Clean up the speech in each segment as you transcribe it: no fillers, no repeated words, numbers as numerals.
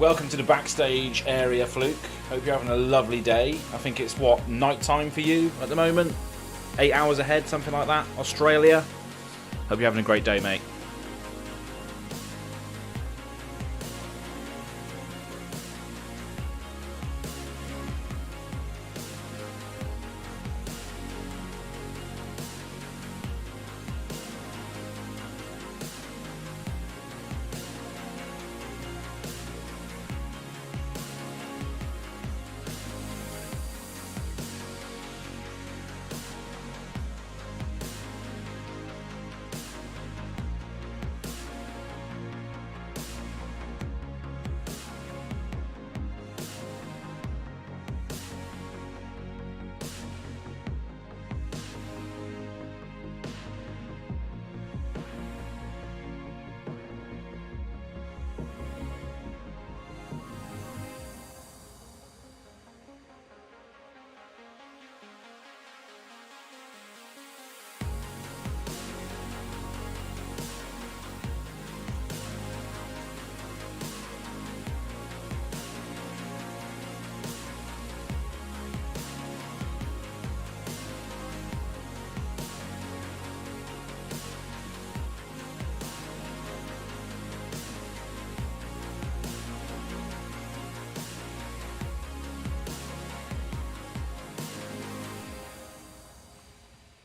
Welcome to the backstage area, Fluke. Hope you're having a lovely day. I think it's, what, night time for you at the moment? 8 hours ahead, something like that. Australia. Hope you're having a great day, mate.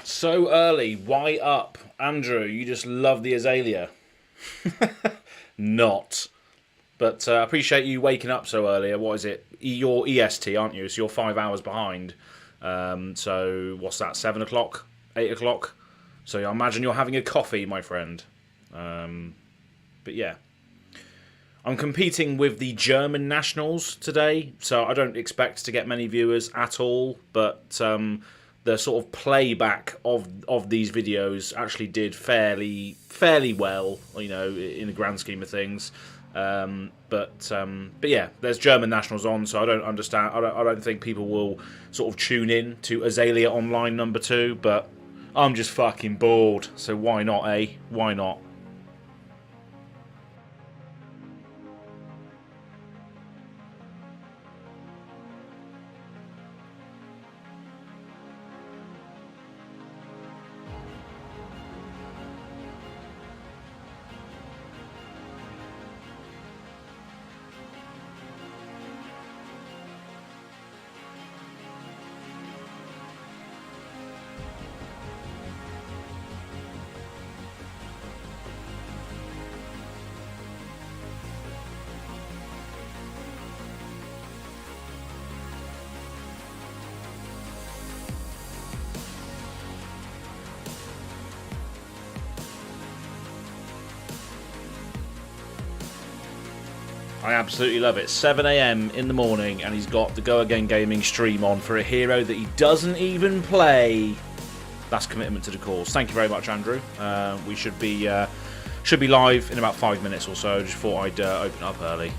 So early, why up? Andrew, you just love the Azalea. Not. But I appreciate you waking up so early. What is it? You're EST, aren't you? So you're 5 hours behind. So what's that, 7 o'clock? 8 o'clock? So I imagine you're having a coffee, my friend. But yeah. I'm competing with the German nationals today, so I don't expect to get many viewers at all, but the sort of playback of these videos actually did fairly well, you know, in the grand scheme of things. But yeah, there's German nationals on, so I don't understand. I don't think people will sort of tune in to Azalea Online number 2. But I'm just fucking bored, so why not, eh? Why not? I absolutely love it. 7 AM in the morning, and he's got the GoAgainGaming stream on for a hero that he doesn't even play. That's commitment to the cause. Thank you very much, Andrew. We should be live in about 5 minutes or so. Just thought I'd open up early.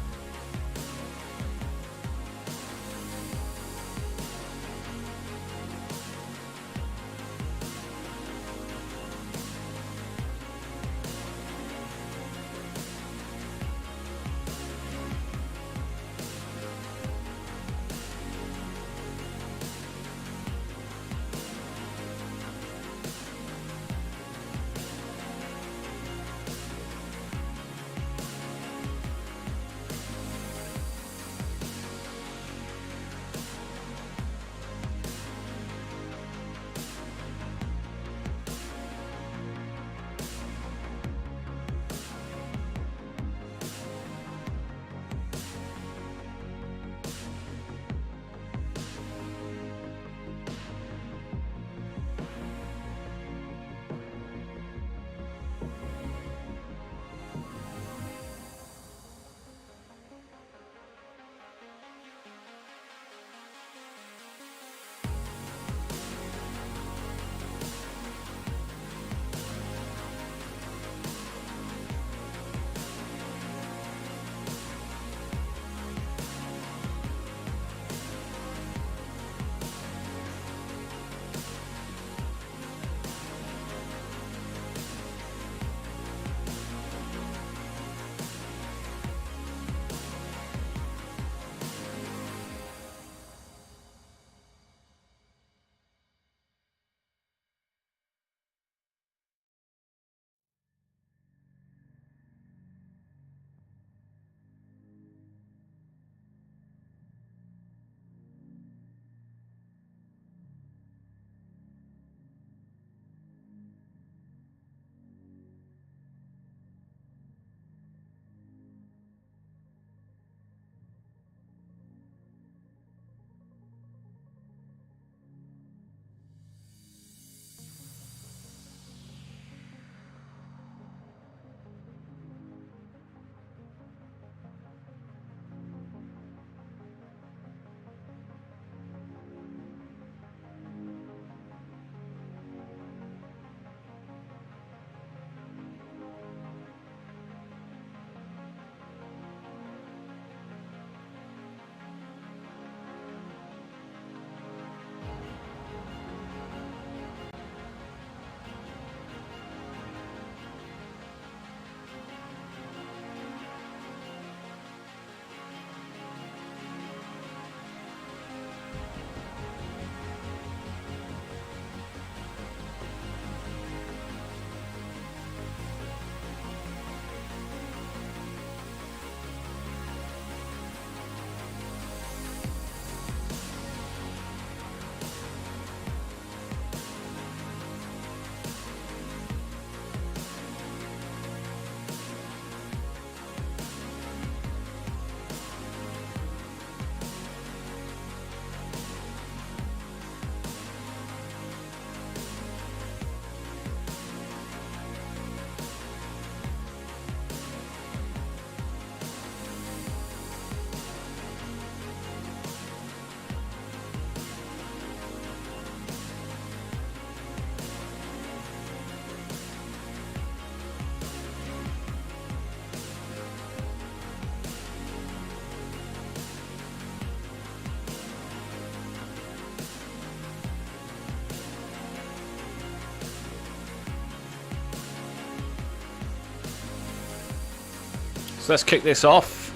So let's kick this off.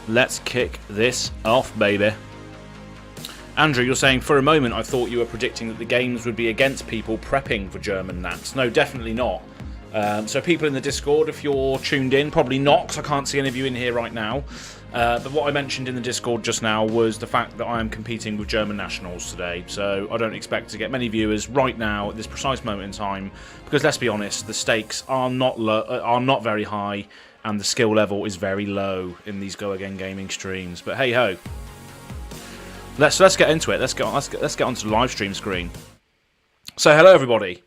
Let's kick this off, baby. Andrew, you're saying, for a moment I thought you were predicting that the games would be against people prepping for German Nats. No, definitely not. So people in the Discord, if you're tuned in, probably not, because I can't see any of you in here right now. But what I mentioned in the Discord just now was the fact that I am competing with German nationals today. So I don't expect to get many viewers right now at this precise moment in time, because let's be honest, the stakes are not very high, and the skill level is very low in these GoAgainGaming streams. But hey ho, let's get into it. Let's get onto the live stream screen. So hello everybody.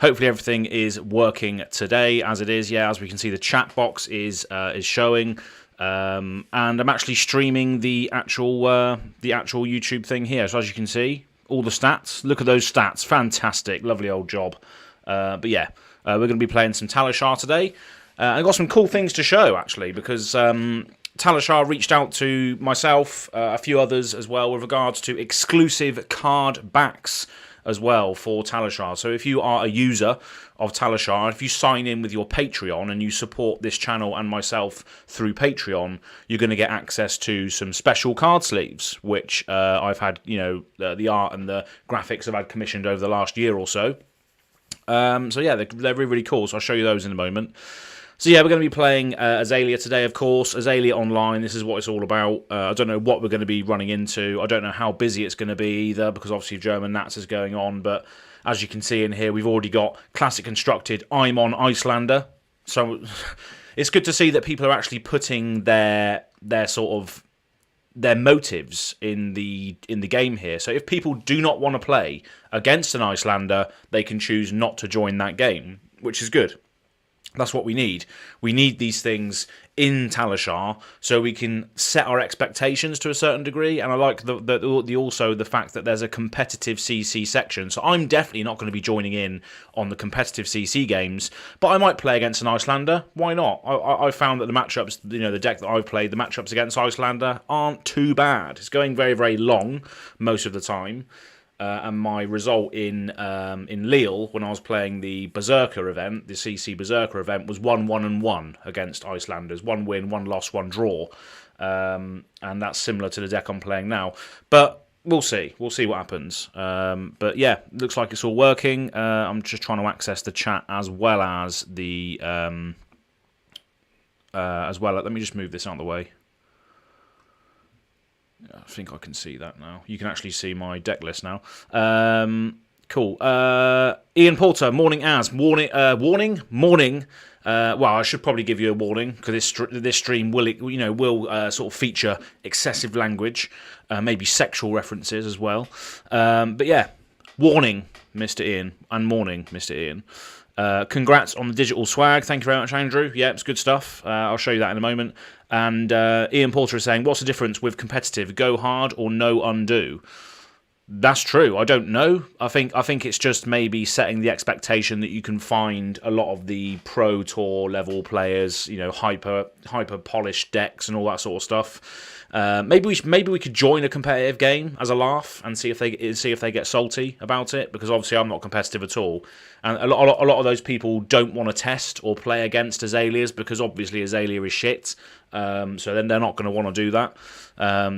Hopefully everything is working today as it is. Yeah, as we can see, the chat box is showing, and I'm actually streaming the actual YouTube thing here. So as you can see, all the stats. Look at those stats, fantastic, lovely old job. But yeah, we're going to be playing some Talishar today. I've got some cool things to show actually, because Talishar reached out to myself, a few others as well, with regards to exclusive card backs as well for Talishar. So if you are a user of Talishar, if you sign in with your Patreon and you support this channel and myself through Patreon, you're going to get access to some special card sleeves, which I've had, the art and the graphics I've had commissioned over the last year or so. So yeah, they're really, really cool. So I'll show you those in a moment. So yeah, we're going to be playing Azalea today, of course. Azalea Online, this is what it's all about. I don't know what we're going to be running into. I don't know how busy it's going to be either, because obviously German Nats is going on. But as you can see in here, we've already got Classic Constructed I'm on Icelander. So it's good to see that people are actually putting their motives in the game here. So if people do not want to play against an Icelander, they can choose not to join that game, which is good. That's what we need. We need these things in Talishar so we can set our expectations to a certain degree. And I like also the fact that there's a competitive CC section. So I'm definitely not going to be joining in on the competitive CC games, but I might play against an Icelander. Why not? I found that the matchups, the deck that I've played, the matchups against Icelander aren't too bad. It's going very, very long most of the time. And my result in Lille, when I was playing the Berserker event, the CC Berserker event, was 1-1-1 against Icelanders. 1 win, 1 loss, 1 draw. And that's similar to the deck I'm playing now. But we'll see. We'll see what happens. But yeah, looks like it's all working. I'm just trying to access the chat as well as the... Let me just move this out of the way. I think I can see that now. You can actually see my deck list now. Cool. Ian Porter, morning as. Morning. Well, I should probably give you a warning, because this stream will sort of feature excessive language, maybe sexual references as well. But yeah, warning, Mr. Ian, and morning, Mr. Ian. Congrats on the digital swag. Thank you very much, Andrew. Yeah, it's good stuff. I'll show you that in a moment. And Ian Porter is saying, what's the difference with competitive? Go hard or no undo? That's true. I don't know. I think it's just maybe setting the expectation that you can find a lot of the pro tour level players, hyper polished decks and all that sort of stuff. Maybe we could join a competitive game as a laugh and see if they get salty about it, because obviously I'm not competitive at all, and a lot of those people don't want to test or play against Azaleas, because obviously Azalea is shit. So then they're not going to want to do that.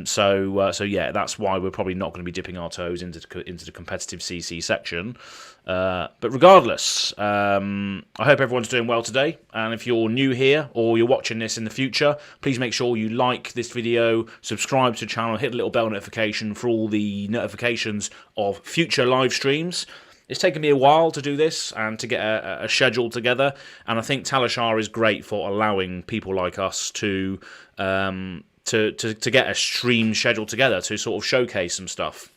So yeah, that's why we're probably not going to be dipping our toes into the competitive CC section. But regardless, I hope everyone's doing well today. And if you're new here or you're watching this in the future, please make sure you like this video, subscribe to the channel, hit the little bell notification for all the notifications of future live streams. It's taken me a while to do this and to get a schedule together, and I think Talishar is great for allowing people like us to get a stream schedule together to sort of showcase some stuff.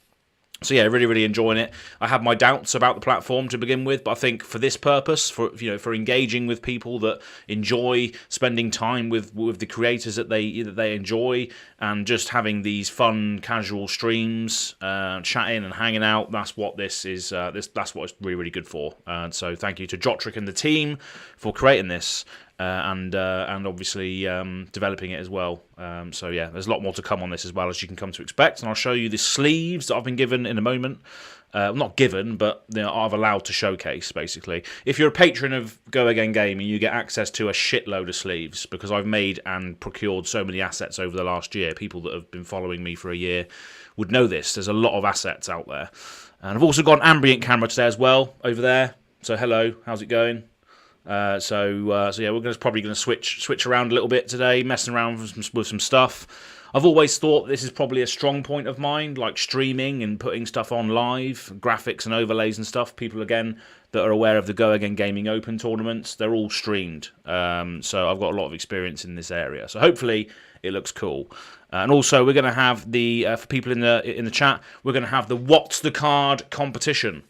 So yeah, really, really enjoying it. I had my doubts about the platform to begin with, but I think for this purpose, for engaging with people that enjoy spending time with the creators that they enjoy, and just having these fun, casual streams, chatting and hanging out, that's what this is. That's what it's really, really good for. So thank you to Jotrick and the team for creating this. And obviously developing it as well. So yeah, there's a lot more to come on this as well, as you can come to expect. And I'll show you the sleeves that I've been given in a moment. not given, but I've allowed to showcase, basically. If you're a patron of GoAgainGaming, you get access to a shitload of sleeves, because I've made and procured so many assets over the last year. People that have been following me for a year would know this. There's a lot of assets out there. And I've also got an ambient camera today as well, over there. So hello, how's it going? So yeah, we're probably going to switch around a little bit today, messing around with some stuff. I've always thought this is probably a strong point of mine, like streaming and putting stuff on live, graphics and overlays and stuff. People, again, that are aware of the GoAgainGaming Open tournaments, they're all streamed. So I've got a lot of experience in this area. So hopefully it looks cool. And also we're going to have for people in the chat, we're going to have the What's the Card competition.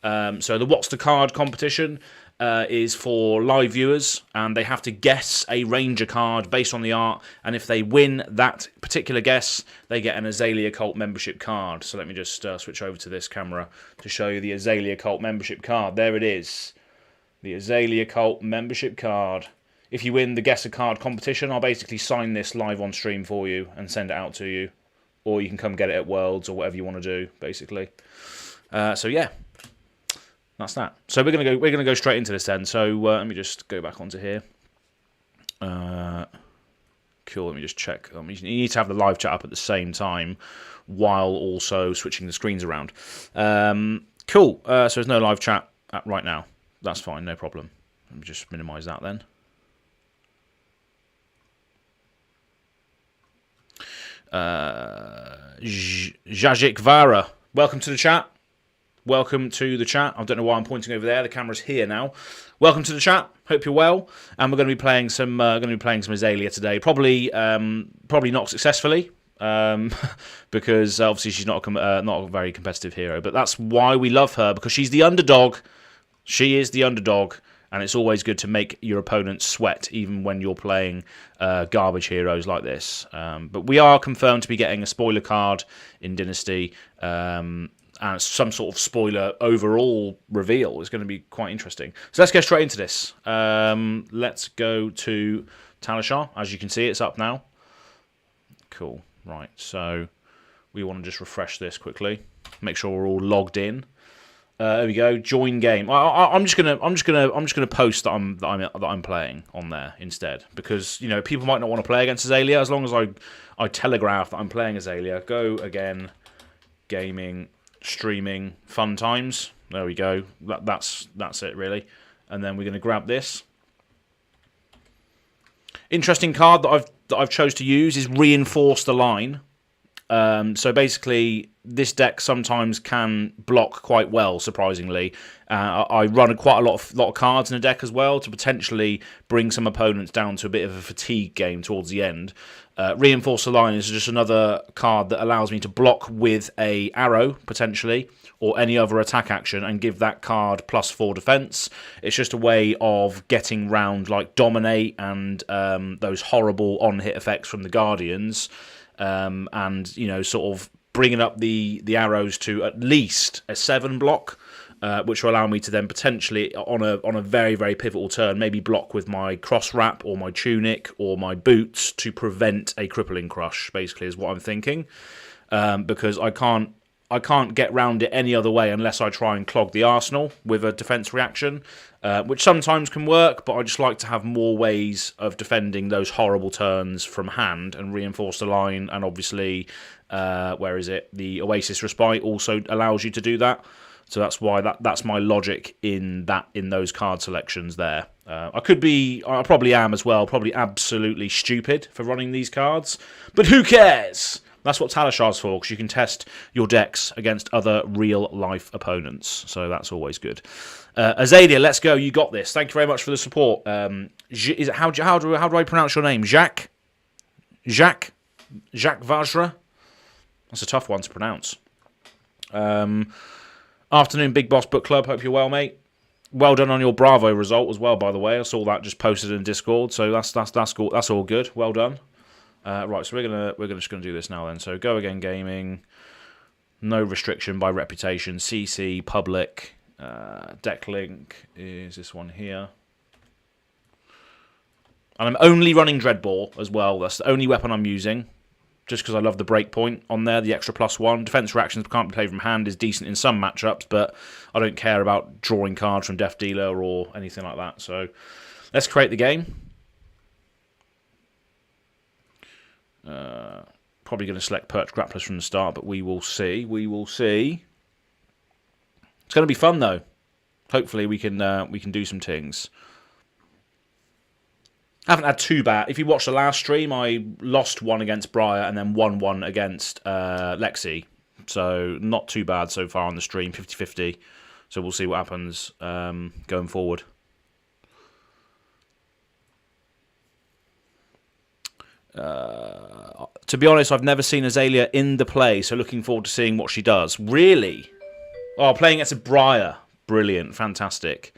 So the What's the Card competition is for live viewers, and they have to guess a Ranger card based on the art, and if they win that particular guess, they get an Azalea Cult membership card. So let me just switch over to this camera to show you the Azalea Cult membership card. There it is, the Azalea Cult membership card. If you win the Guess a Card competition, I'll basically sign this live on stream for you and send it out to you, or you can come get it at Worlds or whatever you want to do, basically. So yeah. That's that. So we're gonna go straight into this then. So let me just go back onto here. Cool. Let me just check. You need to have the live chat up at the same time while also switching the screens around. Cool. So there's no live chat right now. That's fine. No problem. Let me just minimise that then. Jajik Vara, welcome to the chat. Welcome to the chat. I don't know why I'm pointing over there. The camera's here now. Welcome to the chat. Hope you're well. And we're going to be playing some. Azalea today. Probably not successfully, because obviously she's not a very competitive hero. But that's why we love her, because she's the underdog. She is the underdog, and it's always good to make your opponents sweat, even when you're playing garbage heroes like this. But we are confirmed to be getting a spoiler card in Dynasty. And some sort of spoiler overall reveal is going to be quite interesting. So let's get straight into this. Let's go to Talishar. As you can see, it's up now. Cool. Right. So we want to just refresh this quickly. Make sure we're all logged in. There we go. Join game. I'm just gonna post that I'm playing on there instead, because people might not want to play against Azalea. As long as I telegraph that I'm playing Azalea. Go again. Gaming. Streaming fun times. There we go. That's it really. And then we're going to grab this. Interesting card that I've chose to use is Reinforce the Line. So basically, this deck sometimes can block quite well. Surprisingly, I run quite a lot of cards in the deck as well to potentially bring some opponents down to a bit of a fatigue game towards the end. Reinforce the Line is just another card that allows me to block with a arrow, potentially, or any other attack action, and give that card +4 defense. It's just a way of getting round like Dominate and those horrible on-hit effects from the Guardians, and sort of bringing up the arrows to at least a 7 block. Which will allow me to then potentially, on a very, very pivotal turn, maybe block with my cross wrap or my tunic or my boots to prevent a crippling crush, basically, is what I'm thinking. Because I can't get round it any other way unless I try and clog the arsenal with a defense reaction, which sometimes can work, but I just like to have more ways of defending those horrible turns from hand, and Reinforce the Line, and obviously, where is it? The Oasis Respite also allows you to do that. So that's why that's my logic in those card selections there. I probably am as well, probably absolutely stupid for running these cards, but who cares? That's what Talishar's for, because you can test your decks against other real-life opponents. So that's always good. Azalea, let's go. You got this. Thank you very much for the support. How do I pronounce your name? Jacques Vajra? That's a tough one to pronounce. Afternoon, Big Boss Book Club. Hope you're well, mate. Well done on your Bravo result as well, by the way. I saw that just posted in Discord, so that's cool. That's all good. Well done. Right, so we're just gonna do this now then. So GoAgainGaming, no restriction by reputation. CC public. Deck link is this one here. And I'm only running Dreadbore as well. That's the only weapon I'm using. just because I love the break point on there, the extra +1. Defense reactions can't be played from hand is decent in some matchups, but I don't care about drawing cards from Death Dealer or anything like that. So let's create the game. Probably going to select Perch Grapplers from the start, but we will see. We will see. It's going to be fun though. Hopefully we can do some things. I haven't had too bad. If you watched the last stream, I lost one against Briar and then won one against Lexi. So not too bad so far on the stream, 50-50. So we'll see what happens going forward. To be honest, I've never seen Azalea in the play, so looking forward to seeing what she does. Really? Oh, playing against a Briar. Brilliant. Fantastic.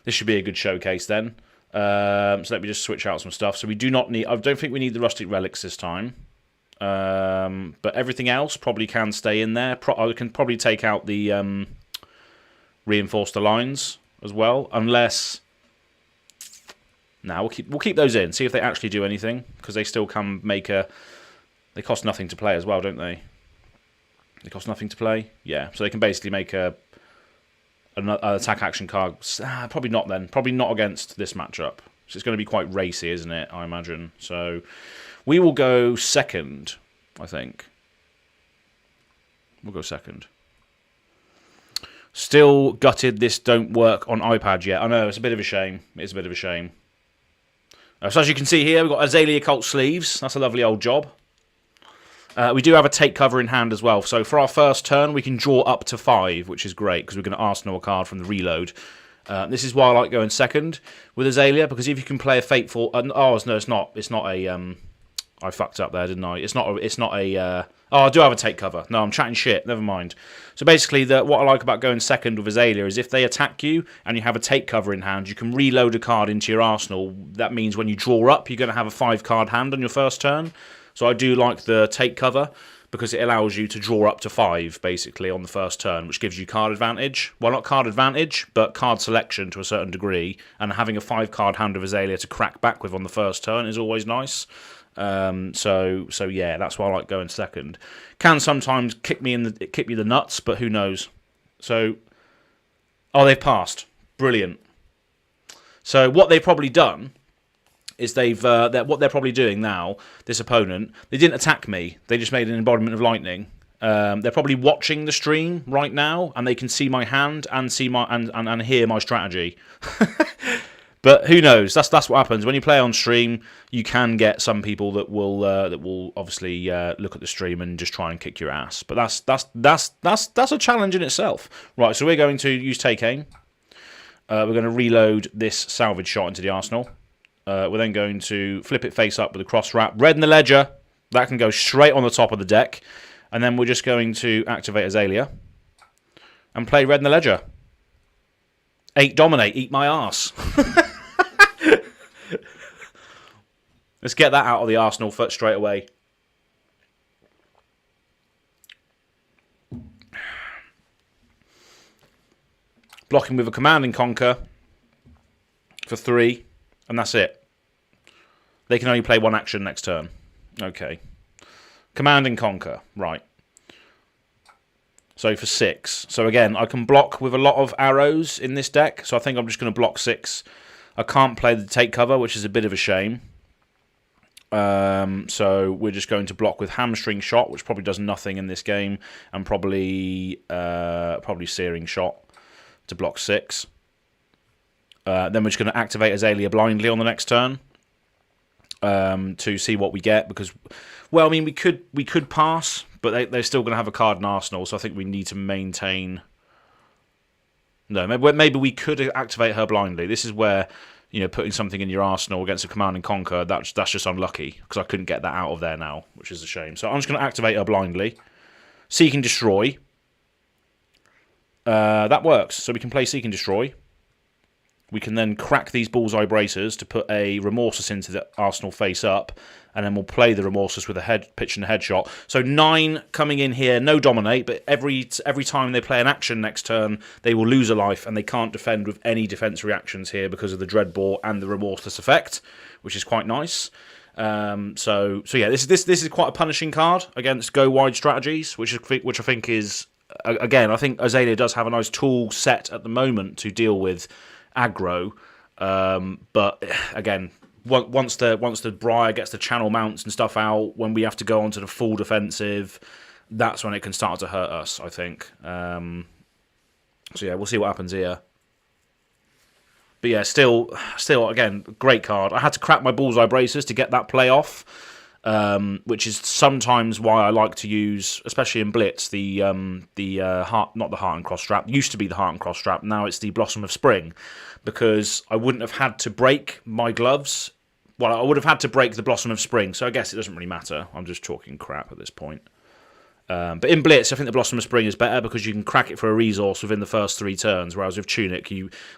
This should be a good showcase then. So let me just switch out some stuff. So we do not need... I don't think we need the Rustic Relics this time. But everything else probably can stay in there. I can probably take out the Reinforce the Lines as well. Unless... Nah, we'll keep those in. See if they actually do anything. Because they still can make a... They cost nothing to play as well, don't they? They cost nothing to play? Yeah. So they can basically make an attack action card. Probably not then. Probably not against this matchup. So it's going to be quite racy, isn't it? I imagine. So we will go second, I think. We'll go second. Still gutted this don't work on iPad yet. I know, it's a bit of a shame. It's a bit of a shame. So as you can see here, we've got Azalea Cult Sleeves. That's a lovely old job. We do have a take cover in hand as well. So for our first turn, we can draw up to 5, which is great because we're going to Arsenal a card from the reload. This is why I like going second with Azalea, because if you can play a Fateful... oh, no, it's not. It's not a... I fucked up there, didn't I? It's not a... oh, I do have a take cover. No, I'm chatting shit. Never mind. So basically, what I like about going second with Azalea is if they attack you and you have a take cover in hand, you can reload a card into your arsenal. That means when you draw up, you're going to have a 5-card hand on your first turn. So I do like the take cover because it allows you to draw up to 5, basically, on the first turn, which gives you card advantage. Well, not card advantage, but card selection to a certain degree. And having a 5-card hand of Azalea to crack back with on the first turn is always nice. So yeah, that's why I like going second. Can sometimes kick me the nuts, but who knows? So, oh, they've passed. Brilliant. So what they've probably done is what they're probably doing now. This opponent, they didn't attack me. They just made an embodiment of lightning. They're probably watching the stream right now, and they can see my hand and see my and hear my strategy. But who knows? That's what happens when you play on stream. You can get some people that will obviously look at the stream and just try and kick your ass. But that's a challenge in itself. Right. So we're going to use take aim. We're going to reload this salvage shot into the arsenal. We're then going to flip it face up with a cross wrap. Red in the ledger. That can go straight on the top of the deck. And then we're just going to activate Azalea and play red in the ledger. 8 dominate. Eat my arse. Let's get that out of the arsenal foot straight away. Blocking with a Command and Conquer for 3, and that's it. They can only play 1 action next turn. Okay. Command and Conquer, right. So for 6. So again, I can block with a lot of arrows in this deck, so I think I'm just going to block 6. I can't play the take cover, which is a bit of a shame. So we're just going to block with Hamstring Shot, which probably does nothing in this game, and probably Searing Shot to block 6. Then we're just going to activate Azalea blindly on the next turn to see what we get. Because, well, I mean, we could pass, but they're still going to have a card in Arsenal, so I think we need to maintain. No, maybe we could activate her blindly. This is where, you know, putting something in your arsenal against a Command and Conquer, that's just unlucky, because I couldn't get that out of there now, which is a shame. So I'm just going to activate her blindly. Seek and Destroy. That works. So we can play Seek and Destroy. We can then crack these Bullseye Bracers to put a Remorseless into the arsenal face up, and then we'll play the Remorseless with a pitch and a headshot. So 9 coming in here, no dominate, but every time they play an action next turn, they will lose a life, and they can't defend with any defense reactions here because of the Dreadbore and the Remorseless effect, which is quite nice. So yeah, this is quite a punishing card against go wide strategies, which I think is, again, I think Azalea does have a nice tool set at the moment to deal with aggro, but again, once the Briar gets the channel mounts and stuff out, when we have to go onto the full defensive, that's when it can start to hurt us, I think. So yeah, we'll see what happens here. But yeah, still, again, great card. I had to crack my bullseye bracers to get that play off, which is sometimes why I like to use, especially in Blitz, the heart, not the heart and cross strap. Used to be the heart and cross strap. Now it's the Blossom of Spring, because I wouldn't have had to break my gloves. Well, I would have had to break the Blossom of Spring, so I guess it doesn't really matter. I'm just talking crap at this point. But in Blitz, I think the Blossom of Spring is better because you can crack it for a resource within the first 3 turns, whereas with Tunic,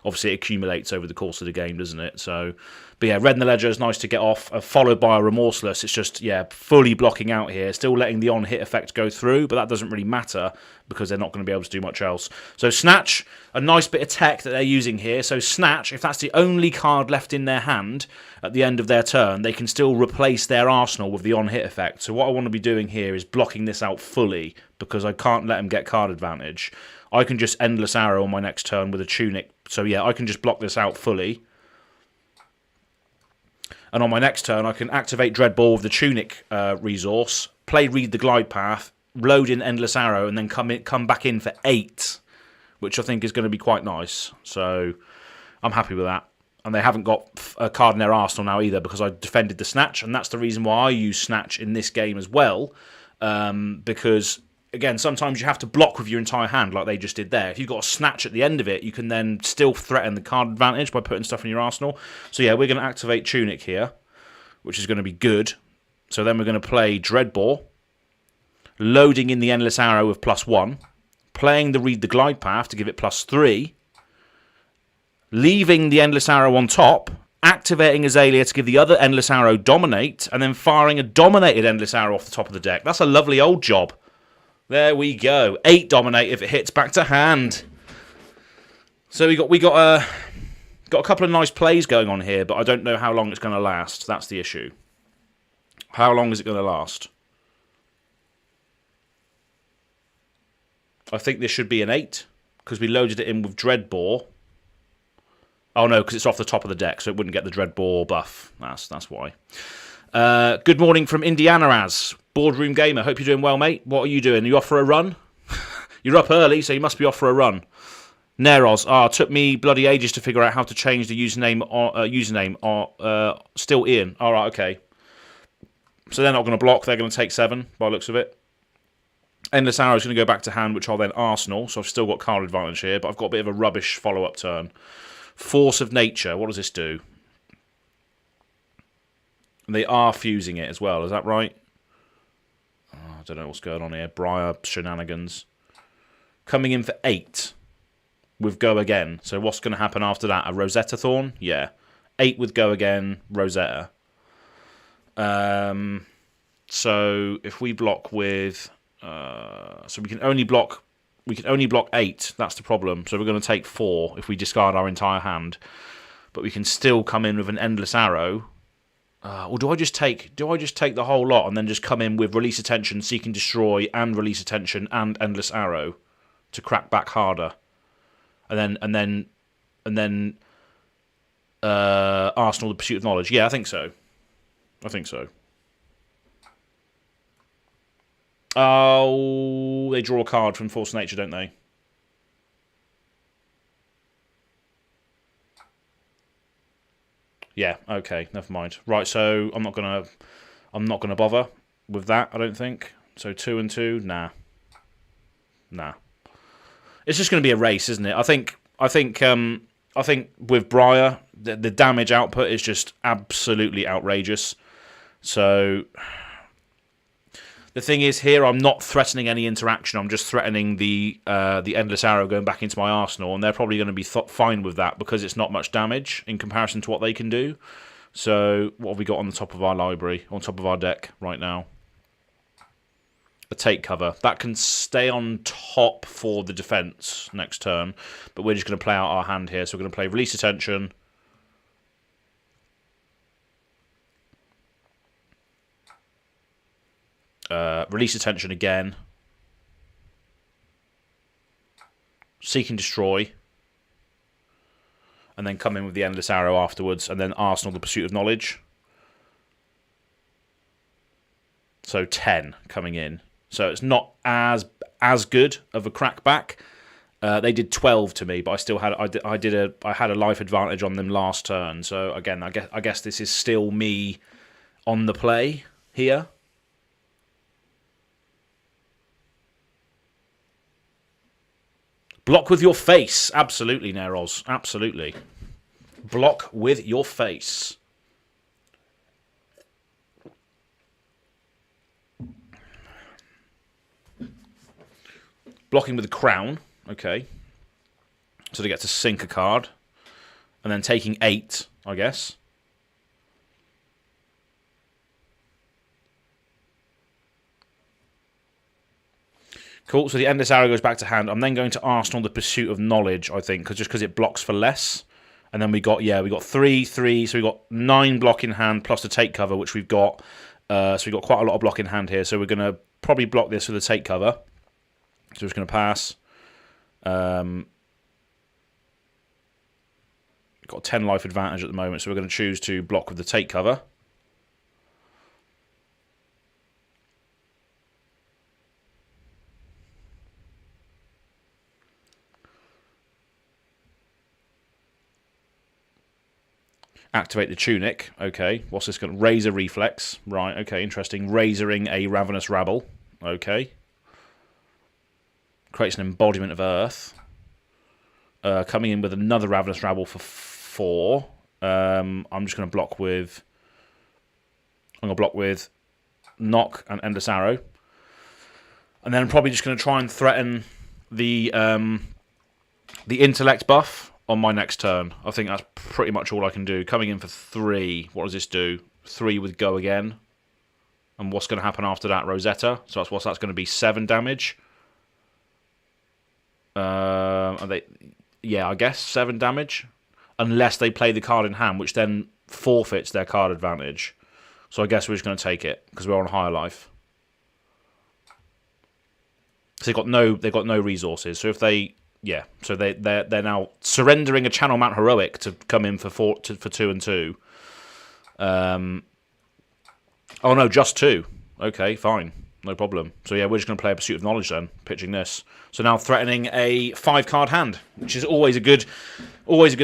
obviously it accumulates over the course of the game, doesn't it? So, but yeah, Red in the Ledger is nice to get off, followed by a Remorseless. It's just, yeah, fully blocking out here, still letting the on-hit effect go through, but that doesn't really matter because they're not going to be able to do much else. So Snatch, a nice bit of tech that they're using here. So Snatch, if that's the only card left in their hand at the end of their turn, they can still replace their arsenal with the on-hit effect. So what I want to be doing here is blocking this out fully because I can't let them get card advantage. I can just Endless Arrow on my next turn with a Tunic. So yeah, I can just block this out fully. And on my next turn, I can activate Dreadball with the Tunic resource, play Read the Glide Path, load in Endless Arrow, and then come back in for 8, which I think is going to be quite nice. So I'm happy with that. And they haven't got a card in their arsenal now either because I defended the Snatch, and that's the reason why I use Snatch in this game as well. Because, again, sometimes you have to block with your entire hand like they just did there. If you've got a Snatch at the end of it, you can then still threaten the card advantage by putting stuff in your arsenal. So yeah, we're going to activate Tunic here, which is going to be good. So then we're going to play Dreadball, loading in the Endless Arrow with +1, playing the Read the Glide Path to give it +3, leaving the Endless Arrow on top, activating Azalea to give the other Endless Arrow Dominate, and then firing a Dominated Endless Arrow off the top of the deck. That's a lovely old job. There we go. 8 Dominate if it hits back to hand. So we got a couple of nice plays going on here, but I don't know how long it's going to last. That's the issue. How long is it going to last? I think this should be an 8 because we loaded it in with Dreadbore. Oh no, because it's off the top of the deck, so it wouldn't get the Dreadbore buff. That's why. Good morning from Indiana, Az. Boardroom Gamer. Hope you're doing well, mate. What are you doing? Are you off for a run? You're up early, so you must be off for a run. Neros. Took me bloody ages to figure out how to change the username. Still Ian. All right, okay. So they're not going to block. They're going to take 7 by the looks of it. Endless Arrow is going to go back to hand, which I'll then arsenal. So I've still got card advantage here, but I've got a bit of a rubbish follow-up turn. Force of Nature. What does this do? And they are fusing it as well. Is that right? I don't know what's going on here. Briar shenanigans. Coming in for 8 with Go Again. So what's going to happen after that? A Rosetta Thorn? Yeah. 8 with Go Again, Rosetta. So if we block with... so we can only block 8. That's the problem. So we're going to take 4 if we discard our entire hand. But we can still come in with an Endless Arrow. Or do I just take the whole lot and then just come in with Release Attention, Seek and Destroy, and Release Attention and Endless Arrow to crack back harder, and then Arsenal the Pursuit of Knowledge? Yeah, I think so. Oh, they draw a card from Force of Nature, don't they? Yeah, okay, never mind. Right, so I'm not gonna bother with that, I don't think. So 2 and 2, nah. It's just gonna be a race, isn't it? I think with Briar, the damage output is just absolutely outrageous. So the thing is, here I'm not threatening any interaction. I'm just threatening the Endless Arrow going back into my arsenal, and they're probably going to be fine with that because it's not much damage in comparison to what they can do. So what have we got on the top of our library, on top of our deck right now? A Take Cover. That can stay on top for the defense next turn, but we're just going to play out our hand here. So we're going to play Release Attention. Release Attention again. Seek and Destroy. And then come in with the Endless Arrow afterwards. And then Arsenal, the Pursuit of Knowledge. So 10 coming in. So it's not as good of a crackback. They did 12 to me, but I still had I had a life advantage on them last turn. So again, I guess this is still me on the play here. Block with your face, absolutely, Neroz, absolutely. Block with your face. Blocking with the crown, okay. So they get to sink a card. And then taking 8, I guess. Cool, so the Endless Arrow goes back to hand. I'm then going to Arsenal, the Pursuit of Knowledge, I think, just because it blocks for less. And then we got 3, so we got 9 block in hand plus the take cover, which we've got. So we've got quite a lot of block in hand here. So we're going to probably block this with a take cover. So we're just going to pass. Got 10 life advantage at the moment, so we're going to choose to block with the take cover. Activate the Tunic. Okay, what's this going to... Razor Reflex. Right, okay, interesting. Razoring a Ravenous Rabble. Okay. Creates an embodiment of Earth. Coming in with another Ravenous Rabble for 4. I'm just going to block with... I'm going to block with Knock and Endless Arrow. And then I'm probably just going to try and threaten the Intellect buff on my next turn. I think that's pretty much all I can do. Coming in for 3. What does this do? 3 with Go Again. And what's going to happen after that? Rosetta. So that's going to be 7 damage. I guess 7 damage, unless they play the card in hand, which then forfeits their card advantage. So I guess we're just going to take it because we're on higher life. So they've got no resources. So if they they're now surrendering a Channel Mount Heroic to come in for 2 and 2. Oh no, just 2. Okay, fine. No problem. So yeah, we're just going to play a Pursuit of Knowledge then, pitching this. So now threatening a 5-card hand, which is always a good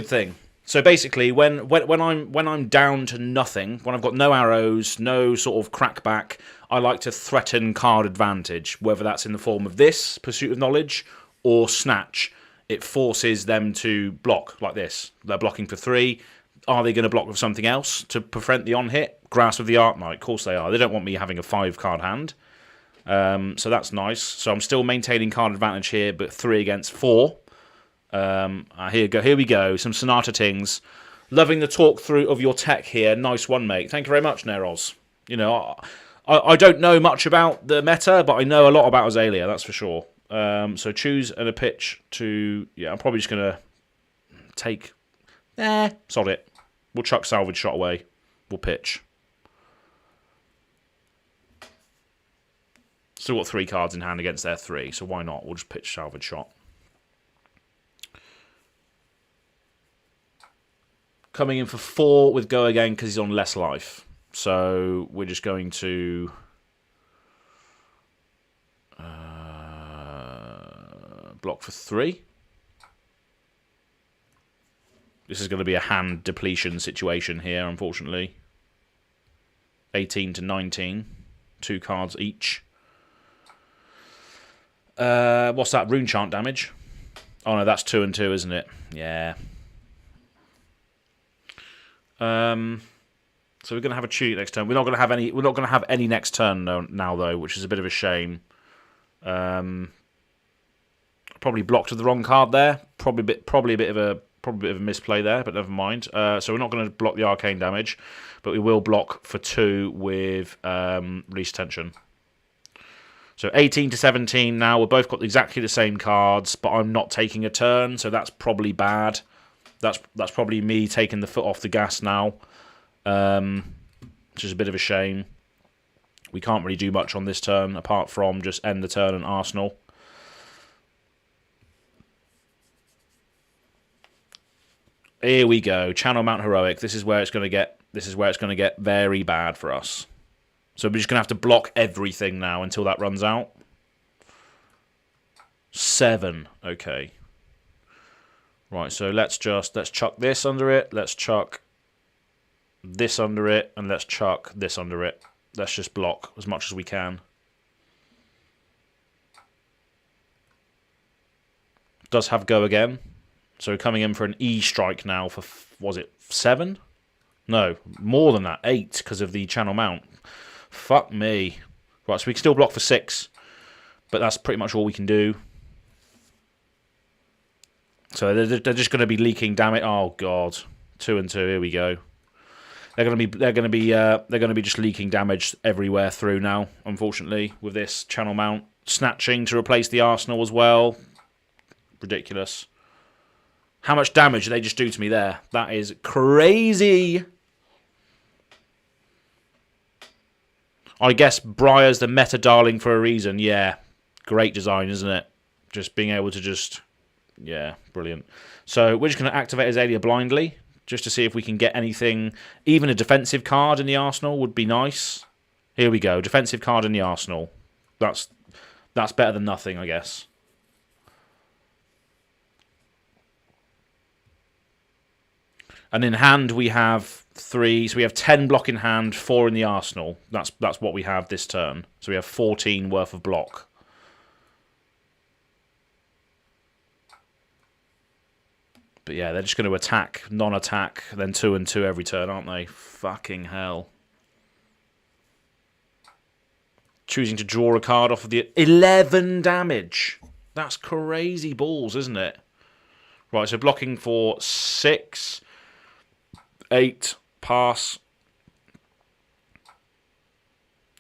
thing. So basically, when I'm down to nothing, when I've got no arrows, no sort of crackback, I like to threaten card advantage, whether that's in the form of this Pursuit of Knowledge or Snatch. It forces them to block like this. They're blocking for 3. Are they going to block with something else to prevent the on-hit? Grasp of the Arknight. Of course they are. They don't want me having a 5-card hand. So that's nice. So I'm still maintaining card advantage here, but 3 against 4. Here we go. Some Sonata Tings. Loving the talk through of your tech here. Nice one, mate. Thank you very much, Neroz. You know, I don't know much about the meta, but I know a lot about Azalea, that's for sure. So choose and a pitch to... Yeah, I'm probably just going to take... sod it. We'll chuck Salvage Shot away. We'll pitch. Still got 3 cards in hand against their 3, so why not? We'll just pitch Salvage Shot. Coming in for 4 with Go Again because he's on less life. So we're just going to... block for 3. This is going to be a hand depletion situation here, unfortunately. 18 to 19. 2 cards each. What's that? Rune Chant damage? Oh no, that's 2 and 2, isn't it? Yeah. So we're going to have a cheat next turn. We're not going to have any. We're not going to have any next turn now, though, which is a bit of a shame. Probably blocked with the wrong card there. Probably a bit of a misplay there, but never mind. So we're not going to block the arcane damage, but we will block for 2 with Release Tension. So 18 to 17 now. We've both got exactly the same cards, but I'm not taking a turn, so that's probably bad. That's probably me taking the foot off the gas now, which is a bit of a shame. We can't really do much on this turn apart from just end the turn and Arsenal. Here we go. Channel Mount Heroic. This is where it's going to get. This is where it's going to get very bad for us. So we're just going to have to block everything now until that runs out. 7. Okay. Right. So let's chuck this under it. Let's chuck this under it, and let's chuck this under it. Let's just block as much as we can. Does have go again. So coming in for an E strike now for, was it 7? No, more than that, 8 because of the channel mount. Fuck me. Right, so we can still block for 6, but that's pretty much all we can do. So they're just going to be leaking damage. Oh god, 2 and 2. Here we go. They're going to be just leaking damage everywhere through now. Unfortunately, with this channel mount snatching to replace the Arsenal as well. Ridiculous. How much damage did they just do to me there? That is crazy. I guess Briar's the meta darling for a reason. Yeah, great design, isn't it? Just being able to just... Yeah, brilliant. So we're just going to activate Azalea blindly, just to see if we can get anything. Even a defensive card in the Arsenal would be nice. Here we go, defensive card in the Arsenal. That's better than nothing, I guess. And in hand we have 3, so we have 10 block in hand, 4 in the Arsenal. That's what we have this turn. So we have 14 worth of block. But yeah, they're just going to attack, non-attack, then 2 and 2 every turn, aren't they? Fucking hell. Choosing to draw a card off of the... 11 damage! That's crazy balls, isn't it? Right, so blocking for 6... 8, pass.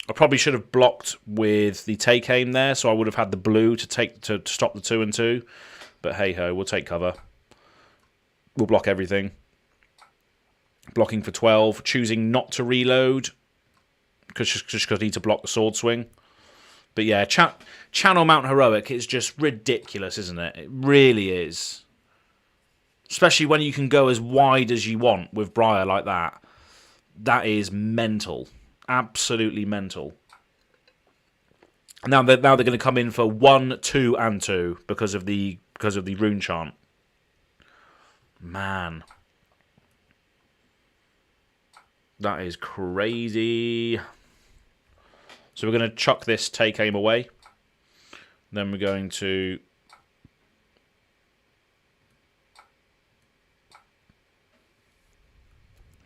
I probably should have blocked with the take aim there, so I would have had the blue to stop the 2 and 2. But hey ho, we'll take cover. We'll block everything. Blocking for 12, choosing not to reload because I need to block the sword swing. But yeah, Channel Mount Heroic is just ridiculous, isn't it? It really is. Especially when you can go as wide as you want with Briar like that. That is mental. Absolutely mental. Now they're going to come in for 1, 2, and 2 because of the rune chant. Man. That is crazy. So we're going to chuck this take aim away. Then we're going to...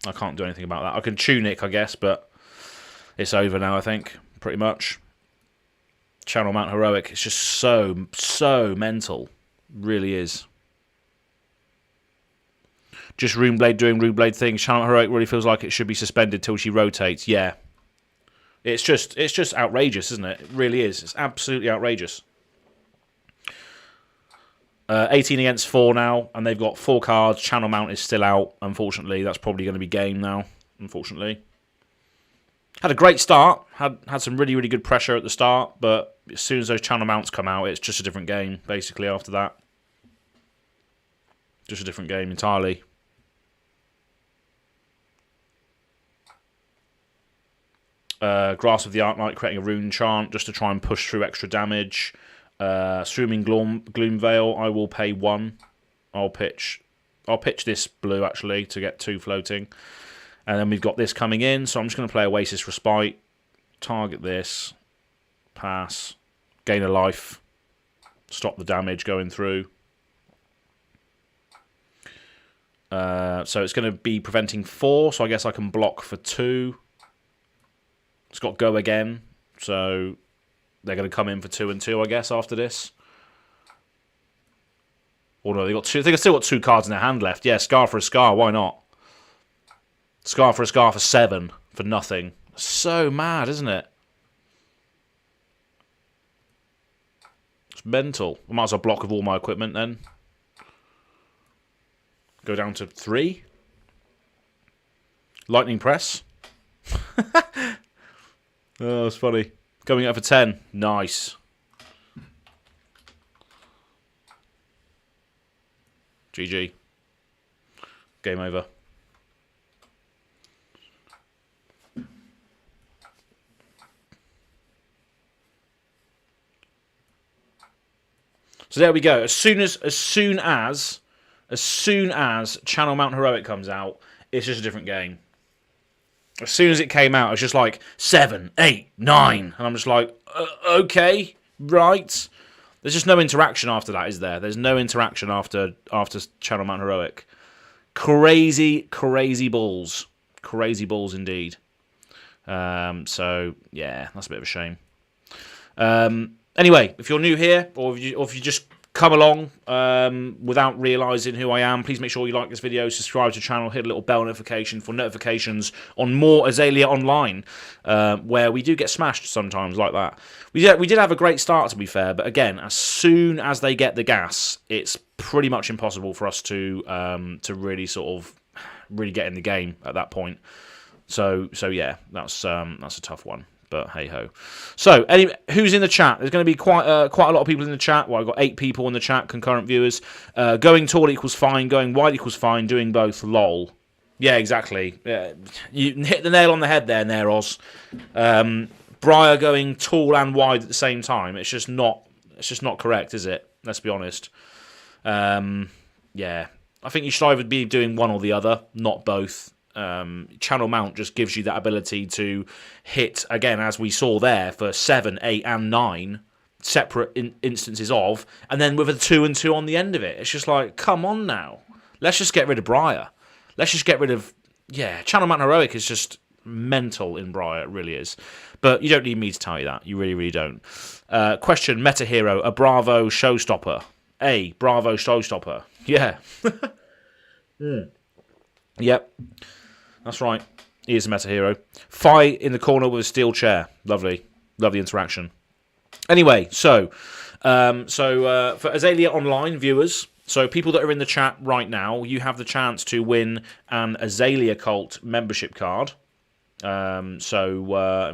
I can't do anything about that. I can tunic, I guess, but it's over now, I think, pretty much. Channel Mount Heroic, it's just so mental. Really is. Just Runeblade doing Runeblade things. Channel Mount Heroic really feels like it should be suspended till she rotates. Yeah. It's just outrageous, isn't it? It really is. It's absolutely outrageous. 18 against 4 now, and they've got 4 cards. Channel Mount is still out, unfortunately. That's probably going to be game now, unfortunately. Had a great start. Had some really, really good pressure at the start, but as soon as those Channel Mounts come out, it's just a different game, basically, after that. Just a different game entirely. Grasp of the Arc creating a rune chant just to try and push through extra damage. Streaming Gloom Veil, I will pay 1. I'll pitch this blue, actually, to get 2 floating. And then we've got this coming in, so I'm just going to play Oasis Respite. Target this. Pass. Gain a life. Stop the damage going through. So it's going to be preventing 4, so I guess I can block for 2. It's got Go Again, so... They're going to come in for 2 and 2, I guess, after this. Or no, they've still got 2 cards in their hand left. Yeah, Scar for a Scar, why not? Scar for a Scar for 7, for nothing. So mad, isn't it? It's mental. I might as well block with all my equipment then. Go down to 3. Lightning Press. Oh, it's funny. Coming up for 10. Nice. GG. Game over. So there we go. As soon as Channel Mount Heroic comes out, it's just a different game. As soon as it came out, it's just like 7, 8, 9, and I'm just like, okay, right. There's just no interaction after that, is there? There's no interaction after Channel Mount Heroic. Crazy balls, crazy balls indeed. So yeah, that's a bit of a shame. Anyway, if you're new here, or if you just come along without realising who I am, please make sure you like this video, subscribe to the channel, hit a little bell notification for notifications on more Azalea Online, where we do get smashed sometimes like that. We did have a great start, to be fair, but again, as soon as they get the gas, it's pretty much impossible for us to really get in the game at that point. So yeah, that's a tough one. But hey ho. So, who's in the chat? There's going to be quite a lot of people in the chat. Well, I've got 8 people in the chat, concurrent viewers. Going tall equals fine. Going wide equals fine. Doing both, lol. Yeah, exactly. You hit the nail on the head there, Neros. Briar going tall and wide at the same time. It's just not correct, is it? Let's be honest. Yeah, I think you should either be doing one or the other, not both. Channel mount just gives you that ability to hit, again, as we saw there, for 7, 8 and 9 separate instances of, and then with a 2 and 2 on the end of it. It's just like, come on now, let's just get rid of Briar. Let's just get rid of, Channel Mount Heroic is just mental in Briar, it really is. But you don't need me to tell you that, you really don't. Question: Meta Hero, a Bravo showstopper? A Bravo showstopper? Yeah. Yep. That's right. He is a meta hero. Fi in the corner with a steel chair. Lovely interaction. Anyway, so for Azalea Online viewers, so people that are in the chat right now, you have the chance to win an Azalea Cult membership card. Let me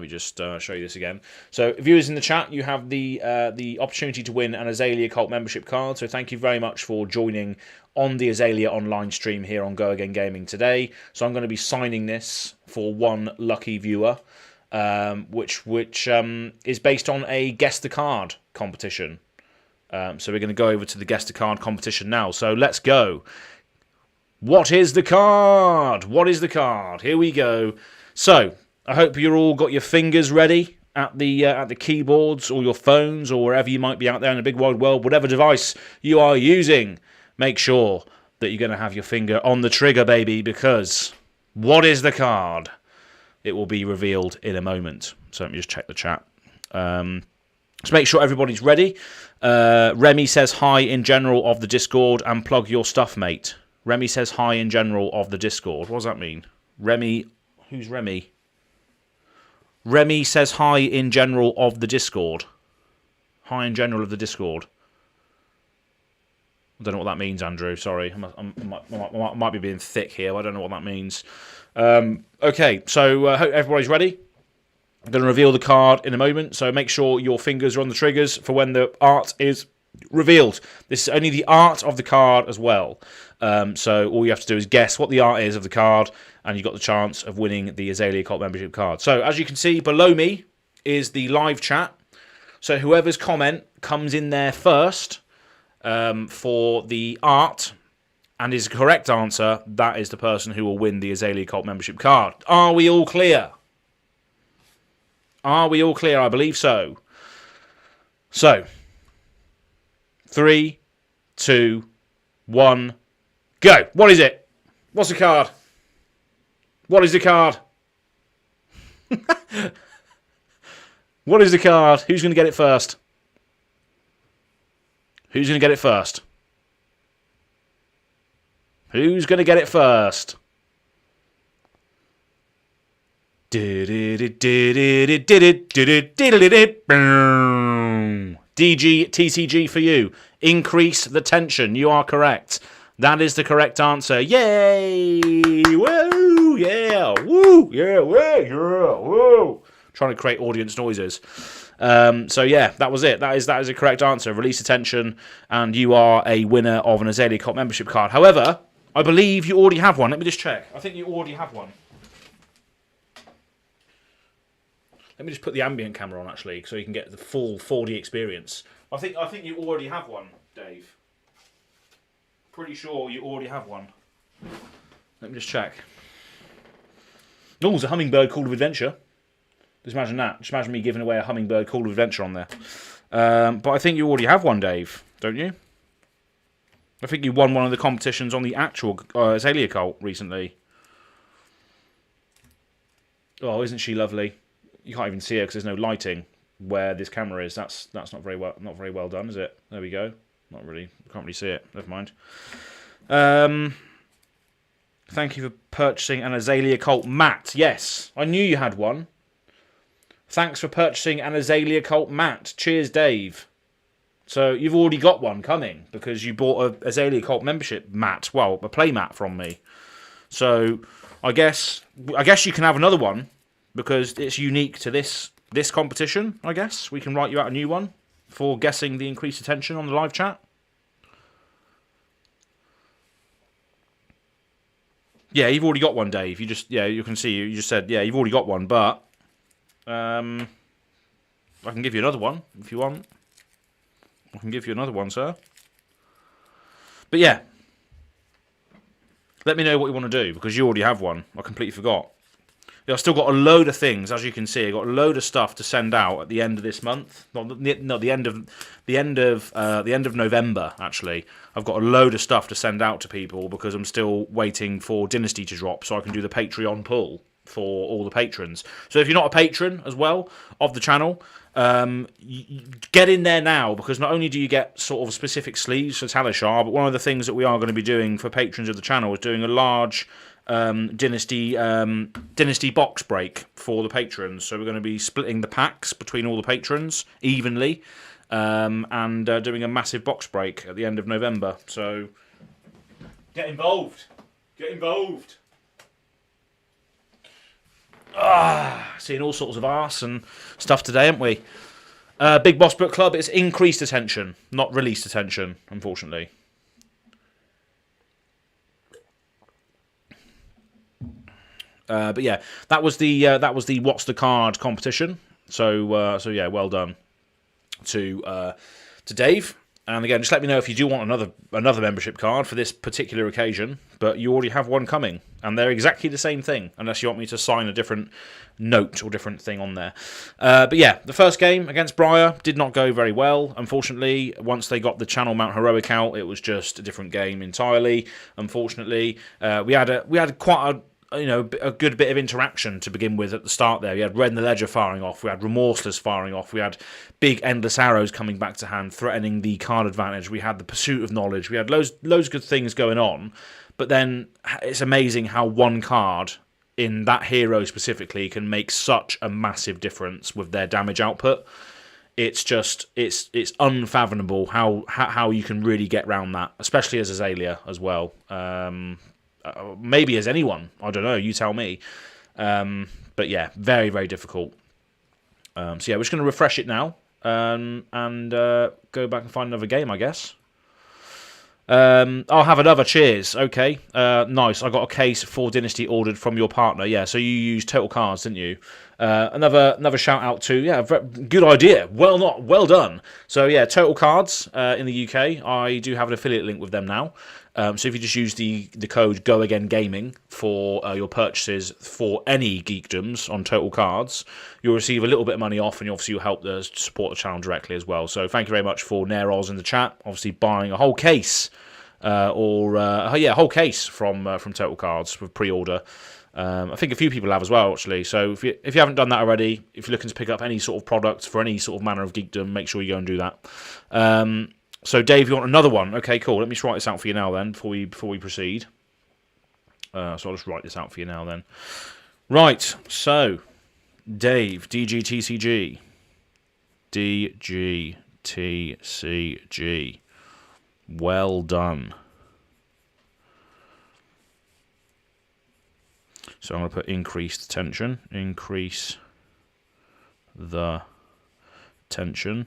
just show you this again. So, viewers in the chat, you have the opportunity to win an Azalea Cult membership card. So, thank you very much for joining on the Azalea Online stream here on GoAgainGaming today. So, I'm going to be signing this for one lucky viewer, which is based on a Guess the Card competition. So, we're going to go over to the Guess the Card competition now. So, let's go. What is the card? What is the card? Here we go. So, I hope you're all got your fingers ready at the keyboards or your phones or wherever you might be out there in the big wide world, whatever device you are using. Make sure that you're going to have your finger on the trigger, baby, because what is the card? It will be revealed in a moment. So let me just check the chat. So make sure everybody's ready. Remy says hi in general of the Discord and plug your stuff, mate. Remy says hi in general of the Discord. What does that mean? Remy... Who's Remy? Remy says hi in general of the Discord. Hi in general of the Discord. I don't know what that means, Andrew. Sorry. I might be being thick here. I don't know what that means. Okay, so hope everybody's ready. I'm going to reveal the card in a moment, so make sure your fingers are on the triggers for when the art is revealed. This is only the art of the card as well. So all you have to do is guess what the art is of the card, and you've got the chance of winning the Azalea Cult membership card. So as you can see, below me is the live chat. So whoever's comment comes in there first for the art and is the correct answer, that is the person who will win the Azalea Cult membership card. Are we all clear? Are we all clear? I believe so. So, 3, 2, 1, go. What is it? What's the card? What is the card? What is the card? Who's going to get it first? Who's going to get it first? Who's going to get it first? DG, TCG for you. Increase the tension. You are correct. That is the correct answer. Yay! Woo! Yeah! Woo! Yeah! Woo! Yeah! Woo! Trying to create audience noises. So yeah, that was it. That is a correct answer. Release attention, and you are a winner of an Azalea Cult membership card. However, I believe you already have one. Let me just check. I think you already have one. Let me just put the ambient camera on, actually, so you can get the full 4D experience. I think you already have one, Dave. Pretty sure you already have one. Let me just check. Oh, there's a hummingbird Call of Adventure. Just imagine that. Just imagine me giving away a hummingbird Call of Adventure on there. But I think you already have one, Dave, don't you? I think you won one of the competitions on the actual Azalea Cult recently. Oh, isn't she lovely? You can't even see her because there's no lighting where this camera is. That's not very well done, is it? There we go. Not really. Can't really see it. Never mind. Thank you for purchasing an Azalea Cult mat. Yes, I knew you had one. Thanks for purchasing an Azalea Cult mat. Cheers, Dave. So you've already got one coming because you bought a Azalea Cult membership mat. Well, a play mat from me. So I guess you can have another one because it's unique to this competition. I guess we can write you out a new one for guessing the increased attention on the live chat. Yeah, you've already got one, Dave. You can see you just said you've already got one, but I can give you another one if you want. I can give you another one, sir. But yeah, let me know what you want to do because you already have one. I completely forgot. Yeah, I've still got a load of things, as you can see. I've got a load of stuff to send out at the end of this month. No, the end of November. Actually, I've got a load of stuff to send out to people because I'm still waiting for Dynasty to drop, so I can do the Patreon pull for all the patrons. So if you're not a patron as well of the channel, get in there now because not only do you get sort of specific sleeves for Talishar, but one of the things that we are going to be doing for patrons of the channel is doing a large Dynasty box break for the patrons. So we're going to be splitting the packs between all the patrons evenly, and doing a massive box break at the end of November. So get involved. Get involved. Seeing all sorts of arse and stuff today, haven't we? Big Boss Book Club, it's increased attention, not released attention, unfortunately. But yeah, that was the What's the Card competition. So yeah, well done to Dave. And again, just let me know if you do want another membership card for this particular occasion. But you already have one coming, and they're exactly the same thing, unless you want me to sign a different note or different thing on there. But yeah, the first game against Briar did not go very well. Unfortunately, once they got the Channel Mount Heroic out, it was just a different game entirely. Unfortunately, we had quite a good bit of interaction to begin with at the start there. We had Red and the Ledger firing off, we had Remorseless firing off, we had big Endless Arrows coming back to hand, threatening the card advantage, we had the Pursuit of Knowledge, we had loads of good things going on, but then it's amazing how one card in that hero specifically can make such a massive difference with their damage output. It's unfathomable how you can really get around that, especially as Azalea as well. Maybe as anyone, I don't know, you tell me. But yeah, very, very difficult. So yeah, we're just going to refresh it now and go back and find another game, I guess. I'll have another. Cheers. Okay, nice. I got a case for Dynasty ordered from your partner. Yeah, so you used Total Cards, didn't you? Another shout out to good idea. Well done. So yeah, Total Cards in the UK. I do have an affiliate link with them now. So if you just use the code GoAgainGaming for your purchases for any geekdoms on Total Cards, you'll receive a little bit of money off, and obviously you'll help support the channel directly as well. So thank you very much for Neroz in the chat, obviously buying a whole case, a whole case from Total Cards with pre-order. I think a few people have as well, actually. So if you haven't done that already, if you're looking to pick up any sort of product for any sort of manner of geekdom, make sure you go and do that. So, Dave, you want another one? Okay, cool. Let me just write this out for you now, then, before we proceed. So I'll just write this out for you now, then. Right. So, Dave, DGTCG, DGTCG. Well done. So I'm going to put increased attention. Increase the tension.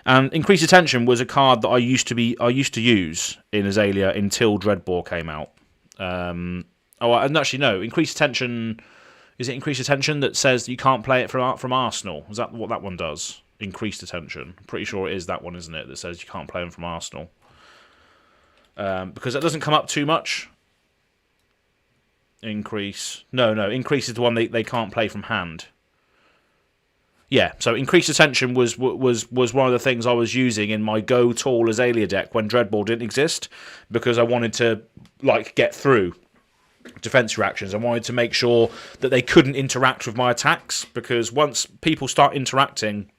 And Increase the Tension was a card that I used to use in Azalea until Dreadbore came out. And actually no, Increase the Tension. Is it Increase the Tension that says you can't play it from Arsenal? Is that what that one does? Increase the Tension. I'm pretty sure it is that one, isn't it? That says you can't play them from Arsenal. Because it doesn't come up too much. Increase. No. Increase is the one they can't play from hand. Yeah, so Increased Attention was one of the things I was using in my Go Tall Azalea deck when Dreadball didn't exist, because I wanted to get through defense reactions. I wanted to make sure that they couldn't interact with my attacks, because once people start interacting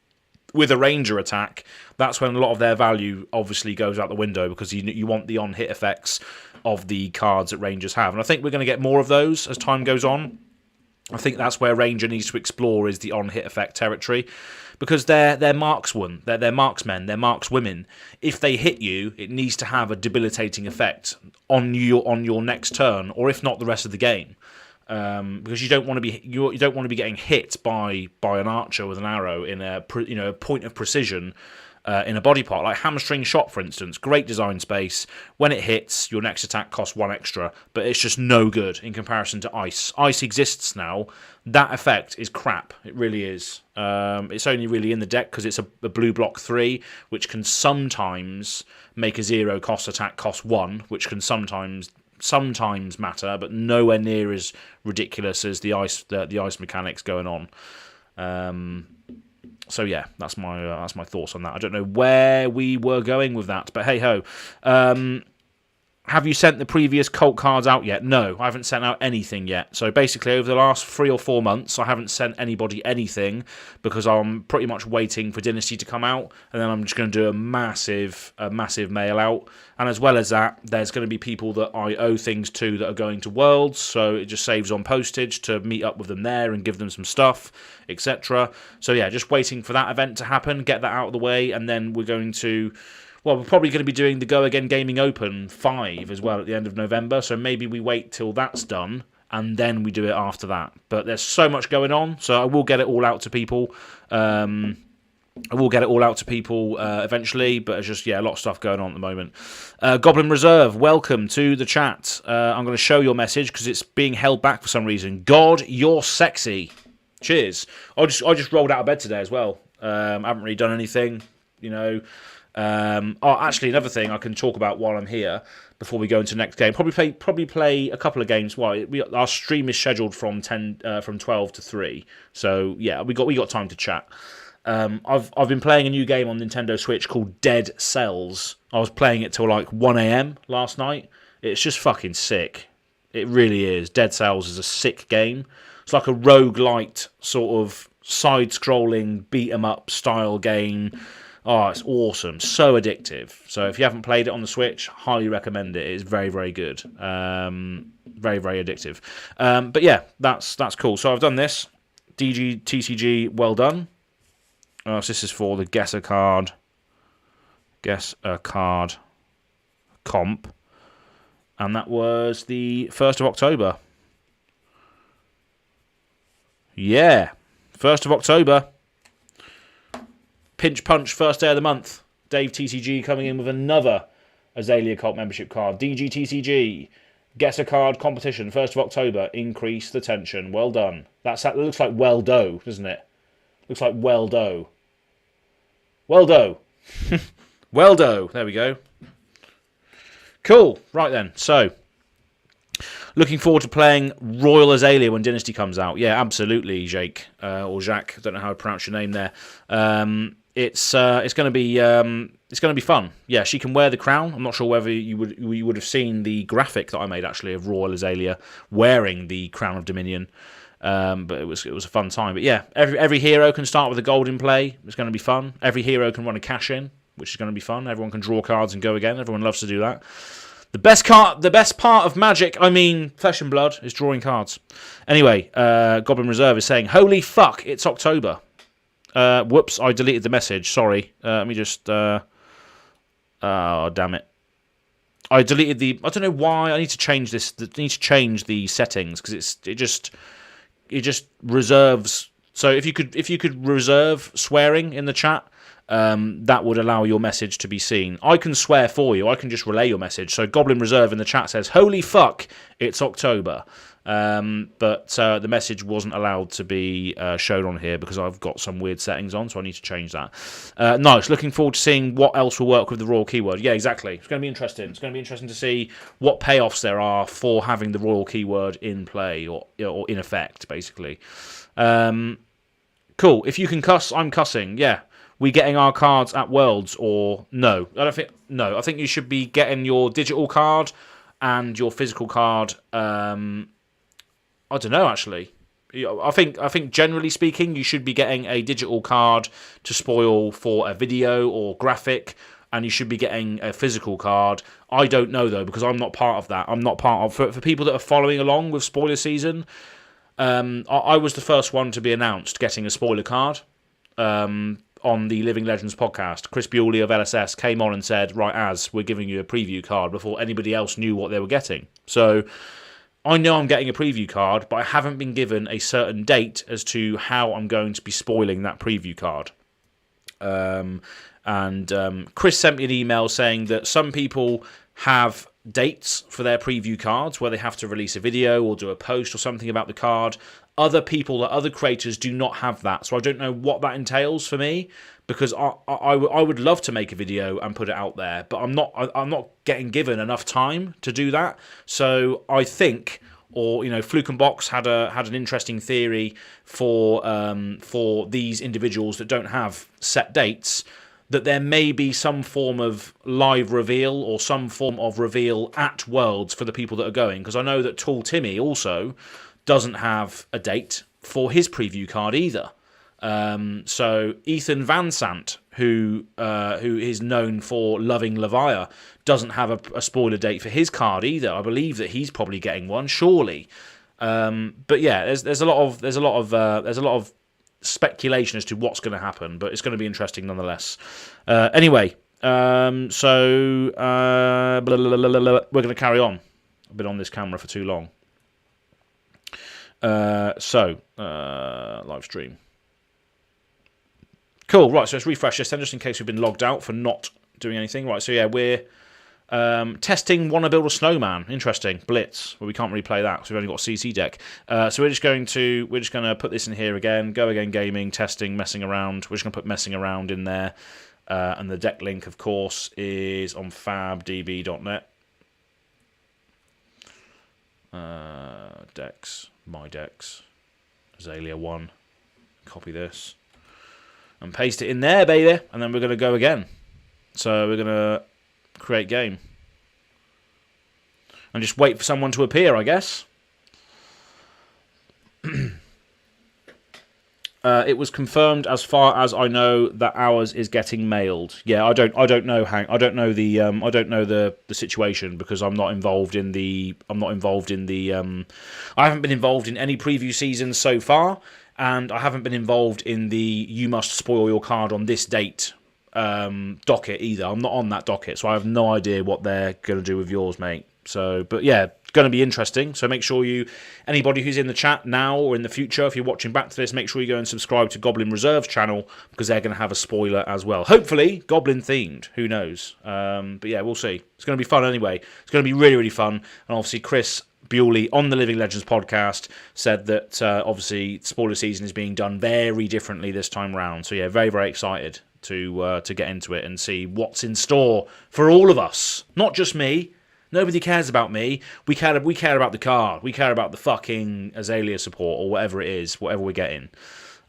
with a ranger attack, that's when a lot of their value obviously goes out the window, because you want the on-hit effects of the cards that rangers have. And I think we're going to get more of those as time goes on. I think that's where Ranger needs to explore, is the on-hit effect territory, because they're marksmen, they're marksmen, they're markswomen. If they hit you, it needs to have a debilitating effect on your next turn, or if not the rest of the game, because you don't want to be getting hit by an archer with an arrow in a point of precision. In a body part, like Hamstring Shot, for instance, great design space. When it hits, your next attack costs 1 extra, but it's just no good in comparison to Ice. Ice exists now. That effect is crap. It really is. It's only really in the deck because it's a blue block 3, which can sometimes make a 0-cost attack cost 1, which can sometimes matter, but nowhere near as ridiculous as the ice mechanics going on. So yeah, that's my thoughts on that. I don't know where we were going with that, but hey ho. Have you sent the previous cult cards out yet? No, I haven't sent out anything yet. So basically, over the last 3 or 4 months, I haven't sent anybody anything, because I'm pretty much waiting for Dynasty to come out, and then I'm just going to do a massive mail out. And as well as that, there's going to be people that I owe things to that are going to Worlds, so it just saves on postage to meet up with them there and give them some stuff, etc. So yeah, just waiting for that event to happen, get that out of the way, and then we're going to... Well, we're probably going to be doing the GoAgainGaming Open 5 as well at the end of November, so maybe we wait till that's done, and then we do it after that. But there's so much going on, so I will get it all out to people. Eventually, but it's just, a lot of stuff going on at the moment. Goblin Reserve, welcome to the chat. I'm going to show your message because it's being held back for some reason. God, you're sexy. Cheers. I just rolled out of bed today as well. I haven't really done anything, actually, another thing I can talk about while I'm here before we go into the next game. Probably play a couple of games. Well, our stream is scheduled from 12 to 3. So yeah, we got time to chat. I've been playing a new game on Nintendo Switch called Dead Cells. I was playing it till 1 a.m. last night. It's just fucking sick. It really is. Dead Cells is a sick game. It's like a roguelite sort of side-scrolling beat-em-up style game. Oh, it's awesome. So addictive. So if you haven't played it on the Switch, highly recommend it. It's very, very good. Very, very addictive. But yeah, that's cool. So I've done this. DG TCG, well done. So this is for the Guess a Card comp. And that was the 1st of October. Yeah, 1st of October. Pinch Punch, first day of the month. Dave TCG coming in with another Azalea Cult membership card. DG TCG, Guess a Card competition, 1st of October. Increase the tension. Well done. That looks like well do, doesn't it? Looks like well do. Well do. Well do. There we go. Cool. Right then. So, looking forward to playing Royal Azalea when Dynasty comes out. Yeah, absolutely, Jake or Jacques. I don't know how to pronounce your name there. It's going to be fun. Yeah, she can wear the crown. I'm not sure whether you would have seen the graphic that I made actually of Royal Azalea wearing the Crown of Dominion. But it was a fun time. But yeah, every hero can start with a golden play. It's going to be fun. Every hero can run a cash in, which is going to be fun. Everyone can draw cards and go again. Everyone loves to do that. The best part of Magic, Flesh and Blood, is drawing cards. Anyway, Goblin Reserve is saying, "Holy fuck, it's October." Whoops, I deleted the message. Sorry. Let me just. Oh damn it! I deleted the. I don't know why. I need to change this. I need to change the settings because it just reserves So if you could reserve swearing in the chat, that would allow your message to be seen. I can swear for you. I can just relay your message. So Goblin Reserve in the chat says, "Holy fuck, it's October." But the message wasn't allowed to be shown on here because I've got some weird settings on, so I need to change that. Nice. Looking forward to seeing what else will work with the royal keyword. Yeah, exactly. It's going to be interesting. It's going to be interesting to see what payoffs there are for having the royal keyword in play or in effect, basically. Cool. If you can cuss, I'm cussing. Yeah. We getting our cards at Worlds or no? I don't think. No. I think you should be getting your digital card and your physical card. I don't know, actually. I think generally speaking, you should be getting a digital card to spoil for a video or graphic, and you should be getting a physical card. I don't know though, because I'm not part of that. I'm not part of for people that are following along with spoiler season. I was the first one to be announced getting a spoiler card on the Living Legends podcast. Chris Bewley of LSS came on and said, "Right, we're giving you a preview card," before anybody else knew what they were getting. So I know I'm getting a preview card, but I haven't been given a certain date as to how I'm going to be spoiling that preview card. Chris sent me an email saying that some people have dates for their preview cards where they have to release a video or do a post or something about the card. Other people, other creators do not have that, so I don't know what that entails for me, because I would love to make a video and put it out there, but I'm not getting given enough time to do that. So I think, or Fluke and Box had an interesting theory for these individuals that don't have set dates, that there may be some form of live reveal or some form of reveal at Worlds for the people that are going, because I know that Tall Timmy also doesn't have a date for his preview card either. So Ethan Van Sant, who is known for loving Levia, doesn't have a spoiler date for his card either. I believe that he's probably getting one, surely. But yeah, there's a lot of speculation as to what's going to happen, but it's going to be interesting nonetheless. Anyway, we're going to carry on. I've been on this camera for too long. Live stream. Cool, right, so let's refresh this then, just in case we've been logged out for not doing anything. Right, so yeah, we're testing Wanna Build a Snowman. Interesting. Blitz. Well, we can't really play that because we've only got a CC deck. So we're just going to put this in here again. GoAgainGaming, testing, messing around. We're just going to put messing around in there. And the deck link, of course, is on fabdb.net. Decks. My decks. Azalea 1. Copy this. And paste it in there, baby. And then we're going to go again. So we're going to create game. And just wait for someone to appear, I guess. It was confirmed, as far as I know, that ours is getting mailed. Yeah, I don't know, Hank. I don't know the situation because I'm not involved in the. I haven't been involved in any preview seasons so far, and I haven't been involved in the you must spoil your card on this date docket either. I'm not on that docket, so I have no idea what they're going to do with yours, mate. So, but yeah, going to be interesting. So make sure anybody who's in the chat now or in the future, if you're watching back to this, make sure you go and subscribe to Goblin Reserve's channel because they're going to have a spoiler as well. Hopefully, Goblin themed. Who knows? But yeah, we'll see. It's going to be fun anyway. It's going to be really, really fun. And obviously, Chris Bewley on the Living Legends podcast said that obviously spoiler season is being done very differently this time round. So yeah, very, very excited to get into it and see what's in store for all of us. Not just me. Nobody cares about me. We care about the card. We care about the fucking Azalea support or whatever it is, whatever we're getting.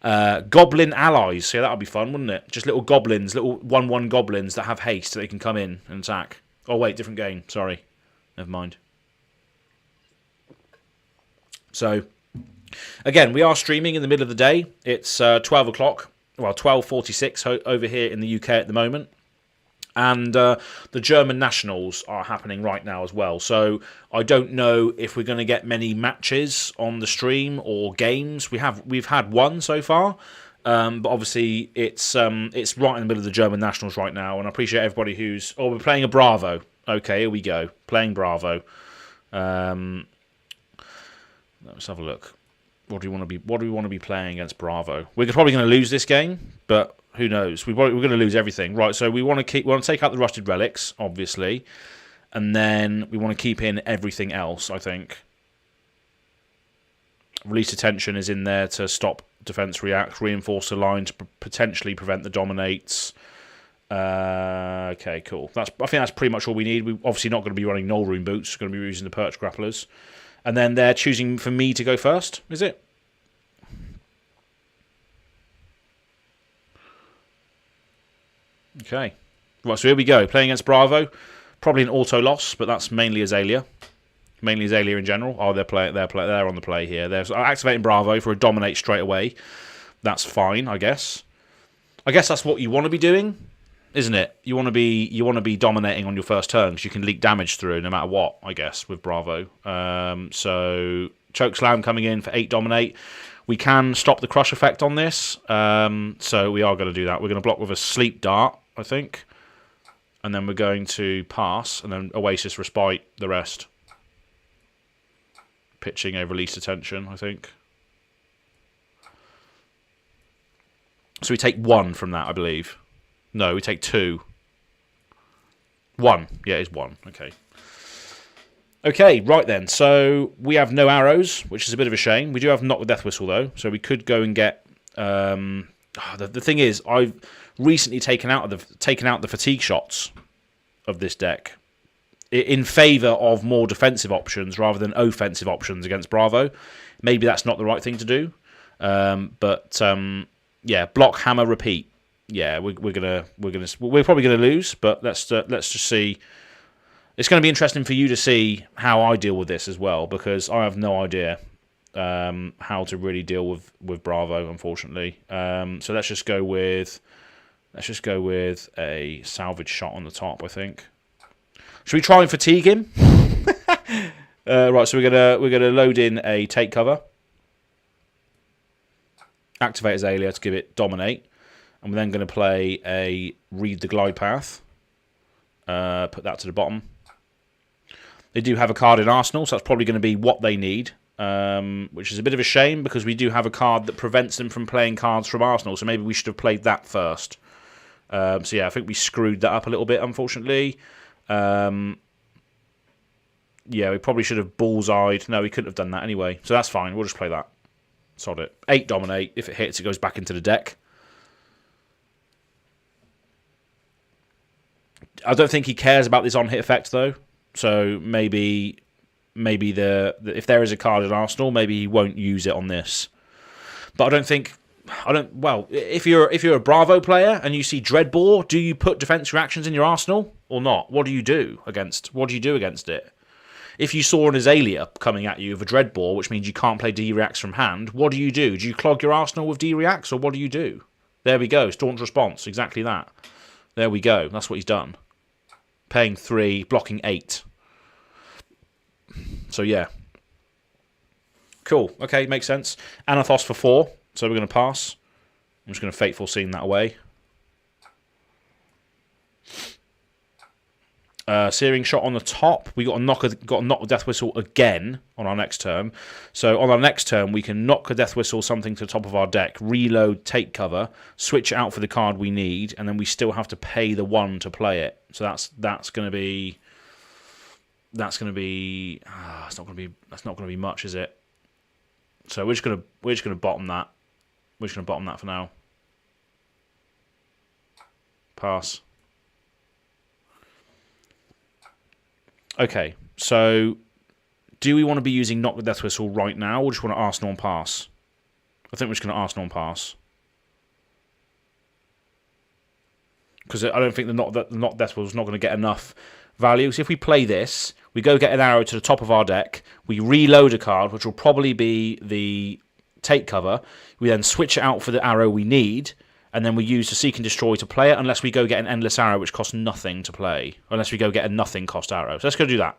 Goblin allies. So yeah, that'll be fun, wouldn't it? Just little goblins, little 1/1 goblins that have haste so they can come in and attack. Oh wait, different game. Sorry. Never mind. So, again, we are streaming in the middle of the day. It's 12 o'clock. Well, 12:46 over here in the UK at the moment. And the German Nationals are happening right now as well. So I don't know if we're going to get many matches on the stream or games. We've had one so far, but obviously it's right in the middle of the German Nationals right now. And I appreciate everybody who's. Oh, we're playing a Bravo. Okay, here we go. Playing Bravo. Let's have a look. What do we want to be? What do we want to be playing against Bravo? We're probably going to lose this game, but who knows? We're going to lose everything, right? So we want to take out the rusted relics, obviously, and then we want to keep in everything else. I think release attention is in there to stop defense react. Reinforce the line to potentially prevent the dominates. Okay, cool. I think that's pretty much all we need. We're obviously not going to be running null rune boots. We're going to be using the perch grapplers. And then they're choosing for me to go first, is it? Okay. Right, so here we go. Playing against Bravo. Probably an auto loss, but that's mainly Azalea. Mainly Azalea in general. Oh, they're on the play here. They're activating Bravo for a dominate straight away. That's fine, I guess. I guess that's what you want to be doing, isn't it? You want to be dominating on your first turn because you can leak damage through no matter what, I guess, with Bravo. So Choke Slam coming in for 8 dominate. We can stop the crush effect on this, so we are going to do that. We're going to block with a Sleep Dart, I think, and then we're going to pass, and then Oasis Respite the rest. Pitching a release attention, I think. So we take 1 from that, I believe. No, we take 2. 1. Yeah, it's 1. Okay. Okay, right then. So we have no arrows, which is a bit of a shame. We do have Knock with Death Whistle, though. So we could go and get... the thing is, I've recently taken out the fatigue shots of this deck in favour of more defensive options rather than offensive options against Bravo. Maybe that's not the right thing to do. Yeah, block, hammer, repeat. Yeah, we're probably gonna lose, but let's just see. It's going to be interesting for you to see how I deal with this as well, because I have no idea how to really deal with Bravo, unfortunately. So let's just go with a salvage shot on the top, I think. Should we try and fatigue him? Right, so we're gonna load in a take cover, activate Azalea to give it dominate. And we're then going to play a read the glide path. Put that to the bottom. They do have a card in Arsenal, so that's probably going to be what they need. Which is a bit of a shame, because we do have a card that prevents them from playing cards from Arsenal. So maybe we should have played that first. So yeah, I think we screwed that up a little bit, unfortunately. Yeah, we probably should have bullseyed. No, we couldn't have done that anyway. So that's fine. We'll just play that. Sod it. 8 dominate. If it hits, it goes back into the deck. I don't think he cares about this on-hit effect, though. So maybe if there is a card in Arsenal, maybe he won't use it on this. But well, if you're a Bravo player and you see Dreadbore, do you put defense reactions in your Arsenal or not? What do you do against it? If you saw an Azalea coming at you with a Dreadbore, which means you can't play D-Reacts from hand, what do you do? Do you clog your Arsenal with D-Reacts, or what do you do? There we go. Staunch response. Exactly that. There we go. That's what he's done. Paying 3, blocking 8. So, yeah. Cool. Okay, makes sense. Anathos for 4. So we're going to pass. I'm just going to Fateful Scene that away. Searing Shot on the top. We got a knock with Death Whistle again on our next turn. So on our next turn, we can knock a Death Whistle something to the top of our deck, reload, take cover, switch it out for the card we need, and then we still have to pay the 1 to play it. So that's going to be that's not going to be much, is it? So we're just going to bottom that. We're just going to bottom that for now. Pass. Okay, so do we want to be using Knock the Death Whistle right now, or just want to Arsenal and pass? I think we're just going to Arsenal and pass. Because I don't think the Knock Death Whistle is not going to get enough value. So if we play this, we go get an arrow to the top of our deck, we reload a card, which will probably be the take cover, we then switch it out for the arrow we need, and then we use the Seek and Destroy to play it, unless we go get an Endless Arrow, which costs nothing to play. Unless we go get a nothing cost arrow. So let's go do that.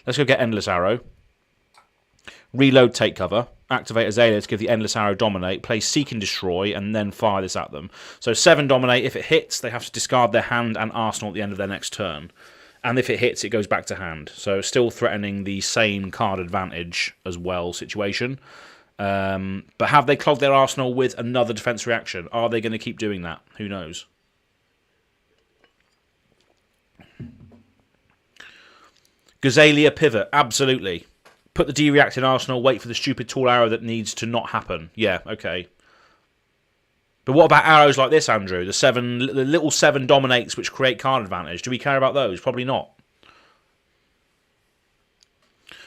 Let's go get Endless Arrow. Reload take cover. Activate Azalea to give the Endless Arrow dominate. Play Seek and Destroy, and then fire this at them. So 7 dominate. If it hits, they have to discard their hand and Arsenal at the end of their next turn. And if it hits, it goes back to hand. So still threatening the same card advantage as well situation. But have they clogged their arsenal with another defence reaction? Are they going to keep doing that? Who knows? Azalea pivot, absolutely. Put the D-react in arsenal, wait for the stupid tall arrow that needs to not happen. Yeah, okay. But what about arrows like this, Andrew? The little 7 dominates which create card advantage. Do we care about those? Probably not.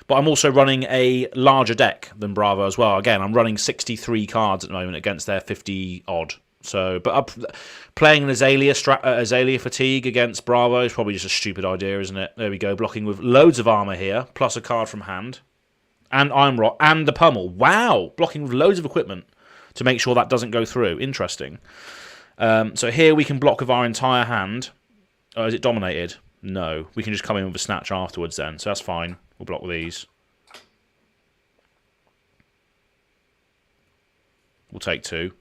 But I'm also running a larger deck than Bravo as well. Again, I'm running 63 cards at the moment against their 50-odd. So, but playing an Azalea fatigue against Bravo is probably just a stupid idea, isn't it? There we go, blocking with loads of armour here, plus a card from hand. And Iron Rot, and the Pummel. Wow! Blocking with loads of equipment to make sure that doesn't go through. Interesting. So here we can block with our entire hand. Oh, is it dominated? No. We can just come in with a snatch afterwards then, so that's fine. We'll block with these. We'll take 2.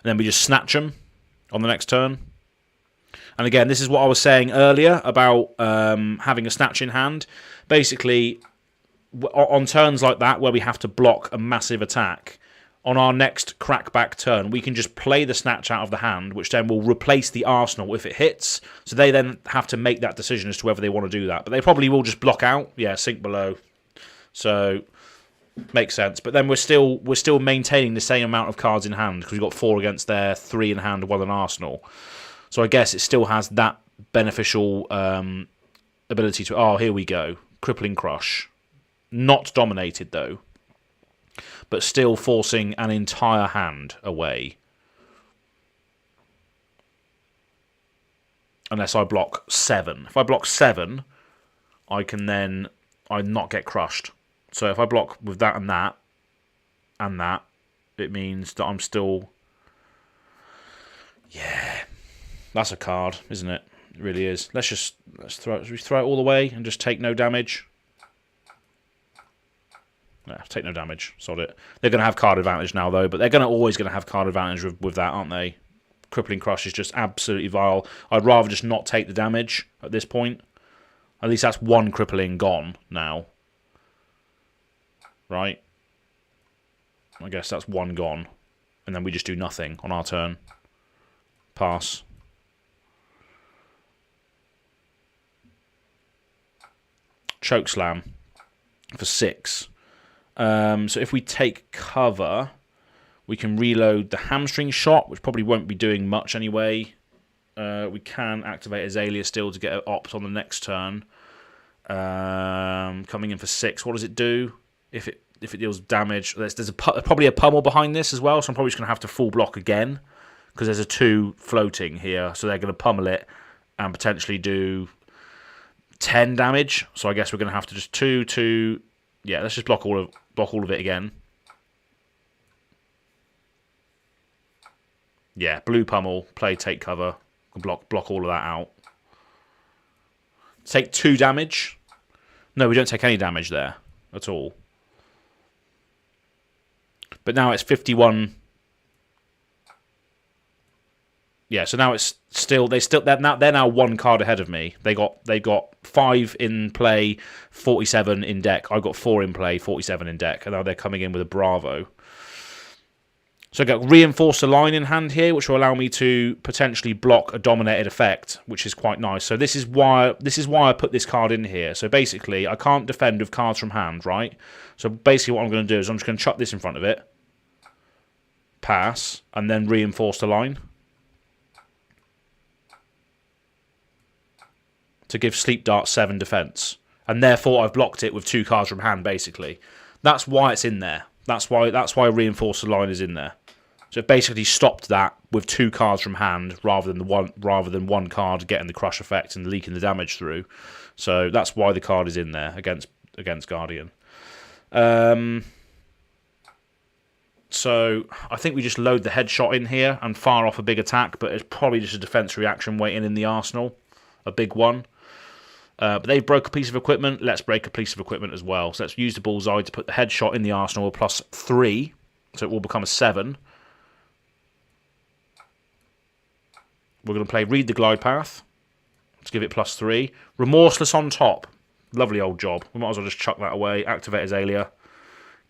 And then we just snatch them on the next turn. And again, this is what I was saying earlier about having a snatch in hand. Basically, on turns like that, where we have to block a massive attack, on our next crackback turn, we can just play the snatch out of the hand, which then will replace the arsenal if it hits. So they then have to make that decision as to whether they want to do that. But they probably will just block out. Yeah, sink below. So makes sense. But then we're still maintaining the same amount of cards in hand because we've got 4 against their 3 in hand, 1 in arsenal. So I guess it still has that beneficial ability to... Oh, here we go. Crippling Crush. Not dominated, though. But still forcing an entire hand away. Unless I block 7. If I block 7, I can then not get crushed. So if I block with that, and that, it means that I'm still... Yeah. That's a card, isn't it? It really is. Let's throw it all away and just take no damage. No, take no damage. Sod it. They're going to have card advantage now, though, but they're always going to have card advantage with that, aren't they? Crippling Crush is just absolutely vile. I'd rather just not take the damage at this point. At least that's 1 crippling gone now. Right? I guess that's 1 gone. And then we just do nothing on our turn. Pass. Chokeslam for 6. So if we take cover, we can reload the hamstring shot, which probably won't be doing much anyway. We can activate Azalea still to get an opt on the next turn. Coming in for 6. What does it do? If it deals damage, there's probably a pummel behind this as well, so I'm probably just going to have to full block again because there's a 2 floating here, so they're going to pummel it and potentially do 10 damage. So I guess we're going to have to just 2. Yeah, let's just block all of it again. Yeah, blue pummel, play, take cover, block all of that out. Take 2 damage. No, we don't take any damage there at all. But now it's 51. Yeah, so now it's they're now 1 card ahead of me. They got 5 in play, 47 in deck. I got 4 in play, 47 in deck, and now they're coming in with a Bravo. So I got Reinforced Align in hand here, which will allow me to potentially block a dominated effect, which is quite nice. So this is why I put this card in here. So basically, I can't defend with cards from hand, right? So basically, what I'm going to do is I'm just going to chuck this in front of it, pass, and then Reinforced Align to give Sleep Dart 7 defense, and therefore I've blocked it with 2 cards from hand. Basically, that's why it's in there. That's why Reinforced Align is in there. So it basically stopped that with 2 cards from hand rather than one card getting the crush effect and leaking the damage through. So that's why the card is in there against Guardian. So I think we just load the headshot in here and fire off a big attack, but it's probably just a defense reaction waiting in the arsenal, a big one. But they broke a piece of equipment. Let's break a piece of equipment as well. So let's use the bullseye to put the headshot in the arsenal plus 3. So it will become a 7. We're going to play Read the Glide Path. Let's give it plus 3. Remorseless on top. Lovely old job. We might as well just chuck that away. Activate Azalea.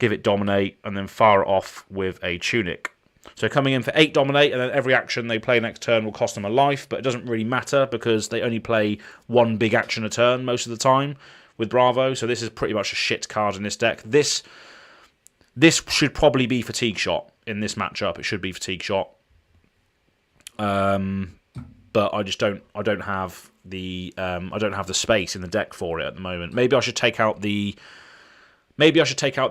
give it dominate, and then fire it off with a tunic. So coming in for 8 dominate, and then every action they play next turn will cost them a life, but it doesn't really matter because they only play one big action a turn most of the time with Bravo, so this is pretty much a shit card in this deck. This should probably be Fatigue Shot in this matchup. It should be Fatigue Shot. But I just don't have the space in the deck for it at the moment. Maybe I should take out the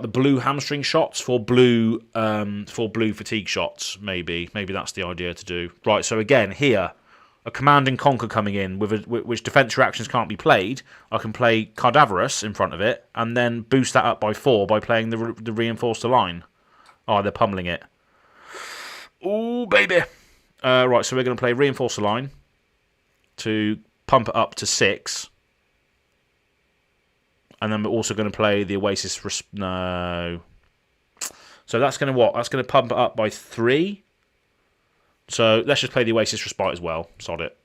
blue hamstring shots for blue fatigue shots. Maybe that's the idea to do. Right. So again here, a Command and Conquer coming in with which defense reactions can't be played. I can play Cadaverous in front of it and then boost that up by 4 by playing the Reinforced Align. Oh, they're pummeling it. Ooh, baby. Right, so we're going to play Reinforced Align to pump it up to 6. And then we're also going to play the Oasis... No. So that's going to what? That's going to pump it up by 3. So let's just play the Oasis Respite as well. Sod it.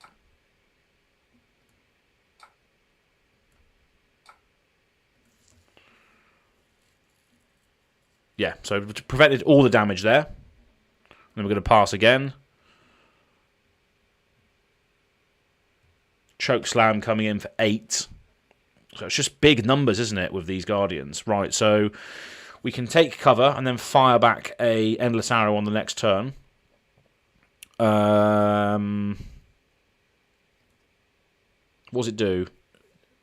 Yeah, so prevented all the damage there. Then we're going to pass again. Choke Slam coming in for 8. So it's just big numbers, isn't it, with these Guardians? Right, so we can take cover and then fire back a Endless Arrow on the next turn. What does it do?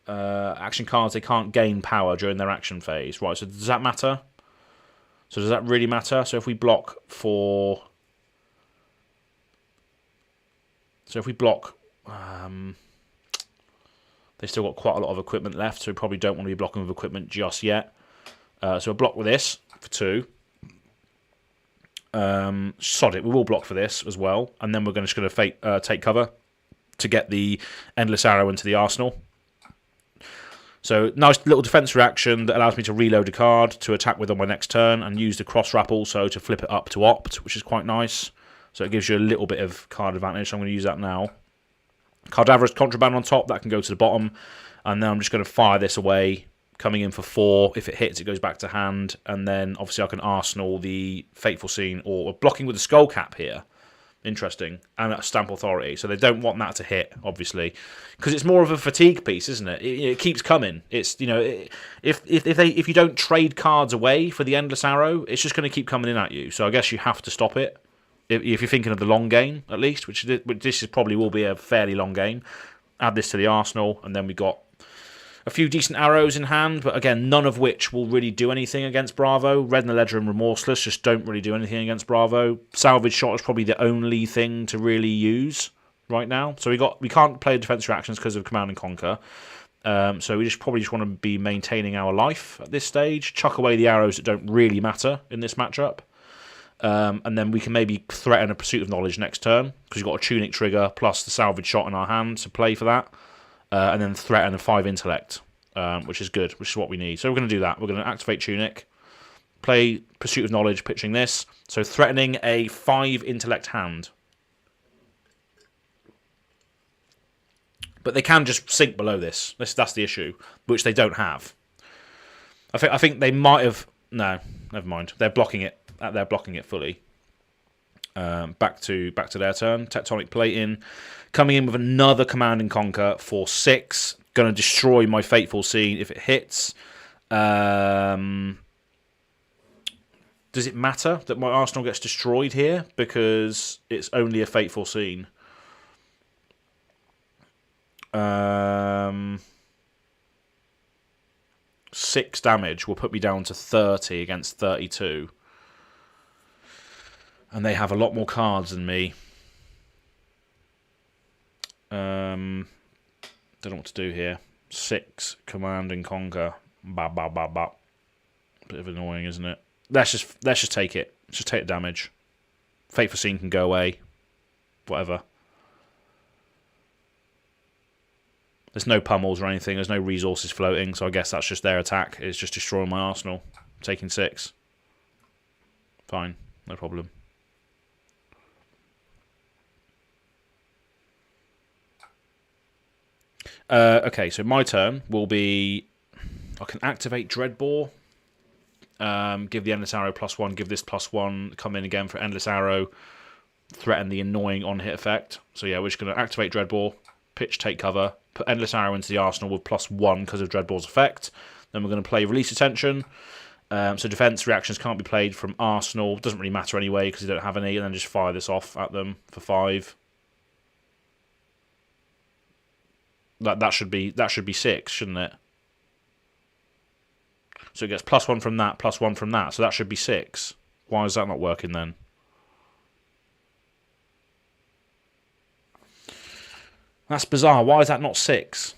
Action cards, they can't gain power during their action phase. Right, so does that matter? So does that really matter? So if we block for... So if we block... They've still got quite a lot of equipment left, so we probably don't want to be blocking with equipment just yet. So we'll block with this for 2. Sod it, we will block for this as well. And then we're just going to take cover to get the Endless Arrow into the arsenal. So nice little defense reaction that allows me to reload a card to attack with on my next turn and use the cross wrap also to flip it up to opt, which is quite nice. So it gives you a little bit of card advantage, so I'm going to use that now. Cadaverous Contraband on top, that can go to the bottom. And then I'm just going to fire this away, coming in for 4. If it hits, it goes back to hand. And then, obviously, I can arsenal the Fateful Scene, or blocking with the Skull Cap here. Interesting. And a Stamp Authority. So they don't want that to hit, obviously. Because it's more of a fatigue piece, isn't it? It keeps coming. It's, you know, if you don't trade cards away for the Endless Arrow, it's just going to keep coming in at you. So I guess you have to stop it. If you're thinking of the long game, at least, which this probably will be a fairly long game. Add this to the arsenal, and then we got a few decent arrows in hand, but again, none of which will really do anything against Bravo. Red and the Ledger and Remorseless just don't really do anything against Bravo. Salvage Shot is probably the only thing to really use right now. So we can't play defense reactions because of Command and Conquer. So we probably just want to be maintaining our life at this stage. Chuck away the arrows that don't really matter in this matchup. And then we can maybe threaten a Pursuit of Knowledge next turn, because you've got a Tunic trigger plus the Salvage Shot in our hand to play for that. And then threaten a 5 Intellect, which is good, which is what we need. So we're going to do that. We're going to activate Tunic, play Pursuit of Knowledge, pitching this. So threatening a 5 Intellect hand. But they can just sink below this. That's the issue, which they don't have. I think they might have... No, never mind. They're blocking it. They're blocking it fully. Back to their turn. Tectonic Plating. Coming in with another Command and Conquer for 6. Going to destroy my Fateful Scene if it hits. Does it matter that my arsenal gets destroyed here? Because it's only a Fateful Scene. 6 damage will put me down to 30 against 32. And they have a lot more cards than me. Don't know what to do here. 6 Command and Conquer. Bit of annoying, isn't it? Let's just take it. Let's just take the damage. Fateful Scene can go away. Whatever. There's no pummels or anything. There's no resources floating, so I guess that's just their attack. It's just destroying my arsenal. Taking 6. Fine. No problem. Okay, so my turn will be... I can activate Dreadbore. Give the Endless Arrow +1, give this +1, come in again for Endless Arrow, threaten the annoying on-hit effect. So yeah, we're just going to activate Dreadball, pitch, take cover, put Endless Arrow into the arsenal with +1 because of Dreadball's effect. Then we're going to play Release Attention. So defense reactions can't be played from arsenal. Doesn't really matter anyway because you don't have any. And then just fire this off at them for 5. That should be 6, shouldn't it? So it gets +1 from that, +1 from that. So that should be 6. Why is that not working then? That's bizarre. Why is that not 6?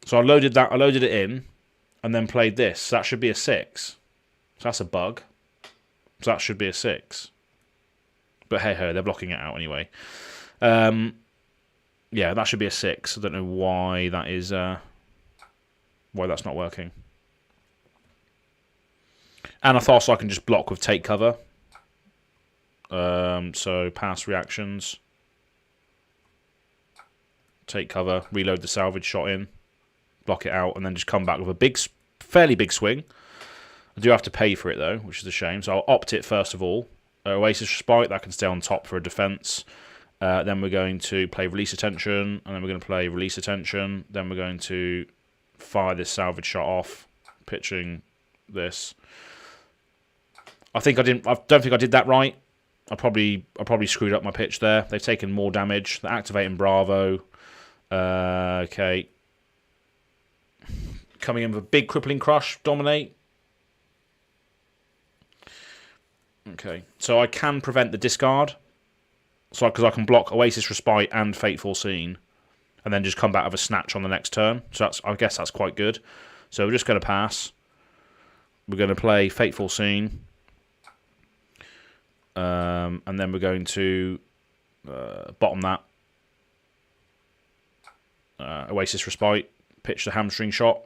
So I loaded it in, and then played this. So that should be a 6. So that's a bug. So that should be a 6. But hey ho, they're blocking it out anyway. Yeah, that should be a 6. I don't know why that is. Why that's not working. And I thought I can just block with take cover. So pass reactions. Take cover, reload the salvage shot in, block it out, and then just come back with a fairly big swing. I do have to pay for it though, which is a shame. So I'll opt it first of all. Oasis Respite, that can stay on top for a defense. Then we're going to play Release Attention, and then we're going to play Release Attention. Then we're going to fire this salvage shot off, pitching this. I don't think I did that right. I probably screwed up my pitch there. They've taken more damage. They're activating Bravo. Okay. Coming in with a big Crippling Crush, Dominate. Okay, so I can prevent the discard. So because I can block Oasis Respite and Fateful Scene, and then just come back with a Snatch on the next turn. So I guess that's quite good. So we're just going to pass. We're going to play Fateful Scene. And then we're going to bottom that. Oasis Respite, pitch the Hamstring Shot,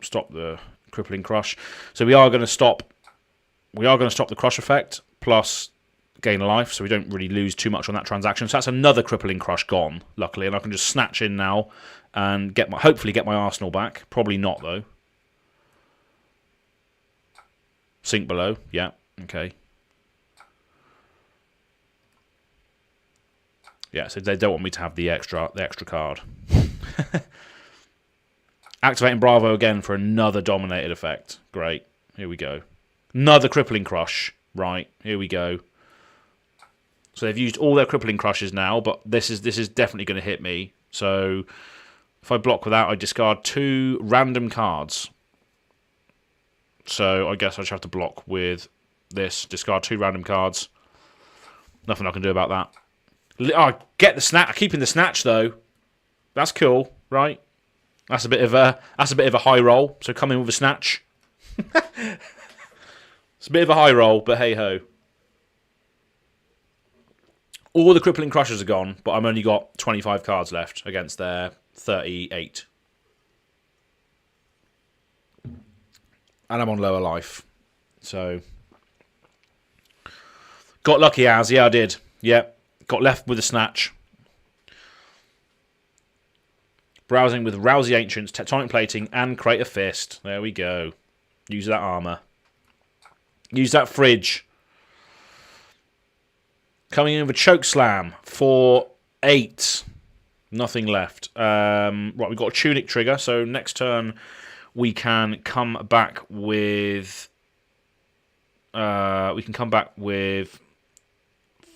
stop the Crippling Crush. So we are going to stop. We are going to stop the Crush effect plus gain a life, so we don't really lose too much on that transaction. So that's another Crippling Crush gone, luckily, and I can just snatch in now and hopefully get my arsenal back. Probably not though. Sink below, yeah, okay. Yeah, so they don't want me to have the extra card. Activating Bravo again for another dominated effect. Great. Here we go. Another Crippling Crush. Right, here we go. So they've used all their Crippling Crushes now, but this is definitely going to hit me. So if I block with that, I discard 2 random cards. So I guess I just have to block with this. Discard 2 random cards. Nothing I can do about that. Oh, get the snatch. Keeping the snatch though. That's cool, right? That's a bit of a high roll. So come in with a snatch. It's a bit of a high roll, but hey ho. All the Crippling Crushers are gone, but I've only got 25 cards left against their 38. And I'm on lower life. So got lucky as, yeah I did. Yep. Got left with a snatch. Browsing with Rousey Ancients, Tectonic Plating, and Crater Fist. There we go. Use that armor. Use that fridge. Coming in with a Choke Slam for 8. Nothing left. Right, we've got a Tunic trigger, so next turn we can come back with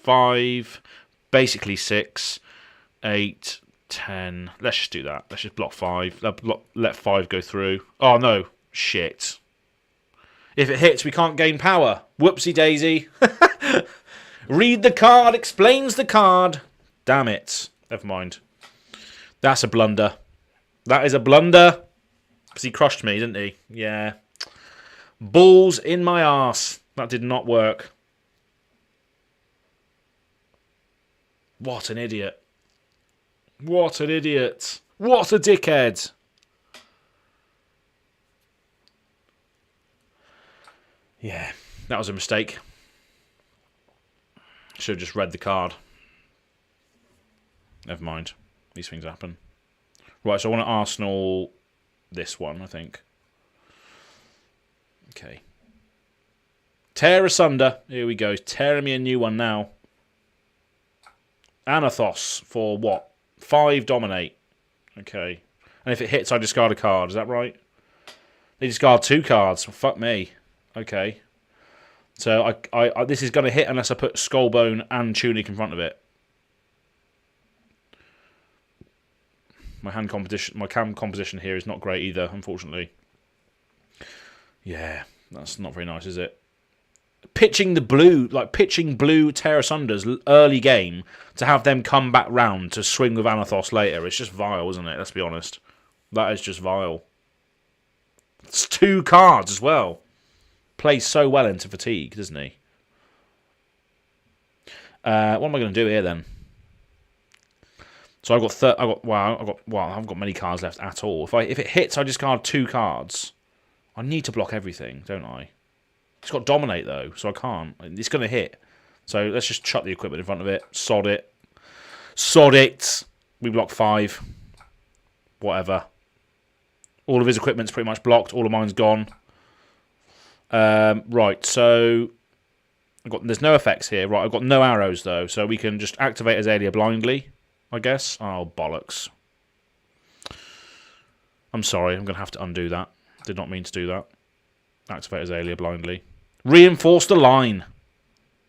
5, basically 6, 8, 10. Let's just do that. Let's just block 5. Let 5 go through. Oh no, shit. If it hits, we can't gain power. Whoopsie daisy. Read the card, explains the card. Damn it. Never mind. That's a blunder. That is a blunder. Because he crushed me, didn't he? Yeah. Balls in my arse. That did not work. What an idiot. What an idiot. What a dickhead. Yeah, that was a mistake. Should have just read the card. Never mind. These things happen. Right, so I want to Arsenal this one, I think. Okay. Tear asunder. Here we go. Tearing me a new one now. Anathos for what? 5 dominate. Okay. And if it hits, I discard a card. Is that right? They discard 2 cards. Well, fuck me. Okay. So I this is going to hit unless I put Skullbone and Tunic in front of it. My cam composition here is not great either, unfortunately. Yeah, that's not very nice, is it? Pitching blue Tear Asunders early game to have them come back round to swing with Anathos later. It's just vile, isn't it? Let's be honest. That is just vile. It's 2 cards as well. Plays so well into fatigue, doesn't he? What am I going to do here then? So I haven't got many cards left at all. If it hits, I discard 2 cards. I need to block everything, don't I? It's got Dominate though, so I can't. It's going to hit. So let's just chuck the equipment in front of it. Sod it. Sod it. We block 5. Whatever. All of his equipment's pretty much blocked. All of mine's gone. Right, so there's no effects here. Right, I've got no arrows though, so we can just activate Azalea blindly, I guess. Oh, bollocks. I'm sorry, I'm going to have to undo that. Did not mean to do that. Activate Azalea blindly. Reinforce the line.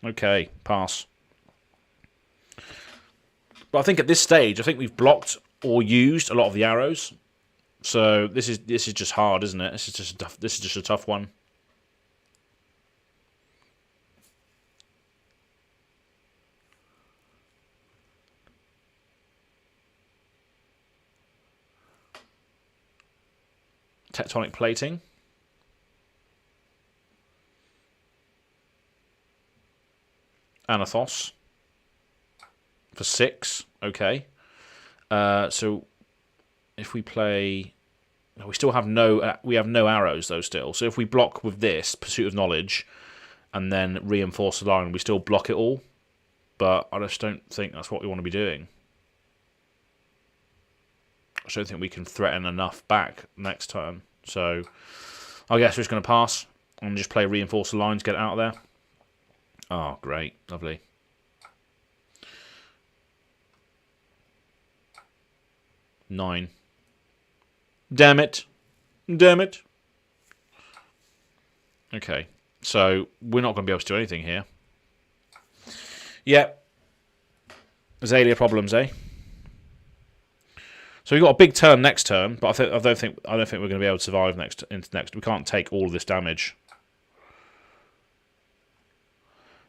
Okay, pass. But I think at this stage, I think we've blocked or used a lot of the arrows. So this is just hard, isn't it? This is just a tough one. Tectonic plating. Anathos. For 6. Okay. So if we play... We still have no... we have no arrows, though, still. So if we block with this, Pursuit of Knowledge, and then reinforce the line, we still block it all. But I just don't think that's what we want to be doing. I don't think we can threaten enough back next turn. So I guess we're just going to pass and just play Reinforce the Line to get it out of there. Oh, great. Lovely. Nine. Damn it. Damn it. Okay. So we're not going to be able to do anything here. Yep. Azalea problems, eh? So we've got a big turn next turn, but I don't think we're going to be able to survive into next. We can't take all of this damage.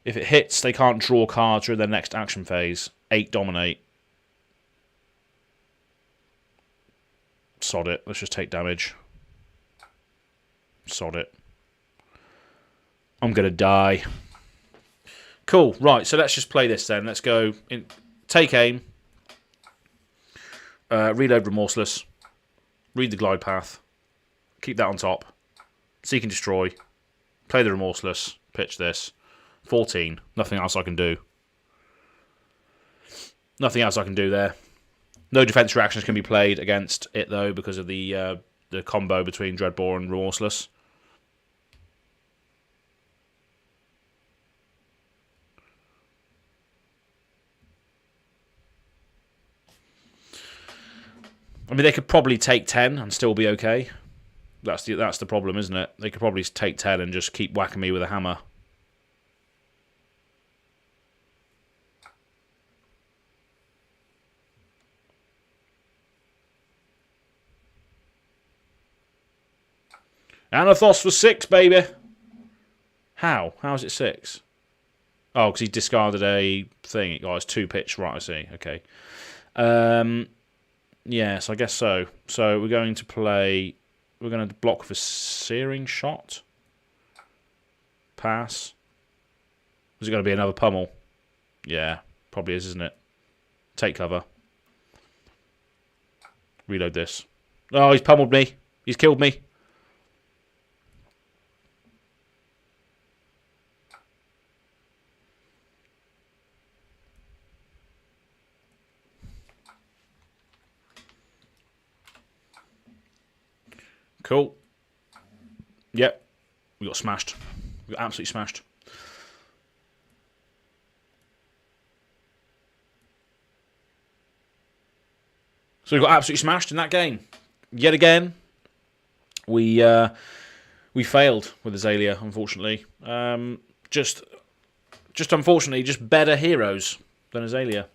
If it hits, they can't draw cards during their next action phase. 8 dominate. Sod it. Let's just take damage. Sod it. I'm going to die. Cool. Right, so let's just play this then. Let's go. Take aim. Reload Remorseless. Read the glide path. Keep that on top. Seek and Destroy. Play the Remorseless. Pitch this. 14. Nothing else I can do. Nothing else I can do there. No defense reactions can be played against it though because of the combo between Dreadbore and Remorseless. I mean, they could probably take 10 and still be okay. That's the problem, isn't it? They could probably take 10 and just keep whacking me with a hammer. Anathos for 6, baby. How? How is it 6? Oh, because he discarded a thing. Oh, it's 2 pitch. Right, I see. Okay. Yes, I guess so. So we're going to play... We're going to block for Searing Shot. Pass. Is it going to be another pummel? Yeah, probably is, isn't it? Take cover. Reload this. Oh, he's pummeled me. He's killed me. Cool. Yep. We got smashed. We got absolutely smashed. So we got absolutely smashed in that game. Yet again, we failed with Azalea, unfortunately. Just unfortunately, just better heroes than Azalea.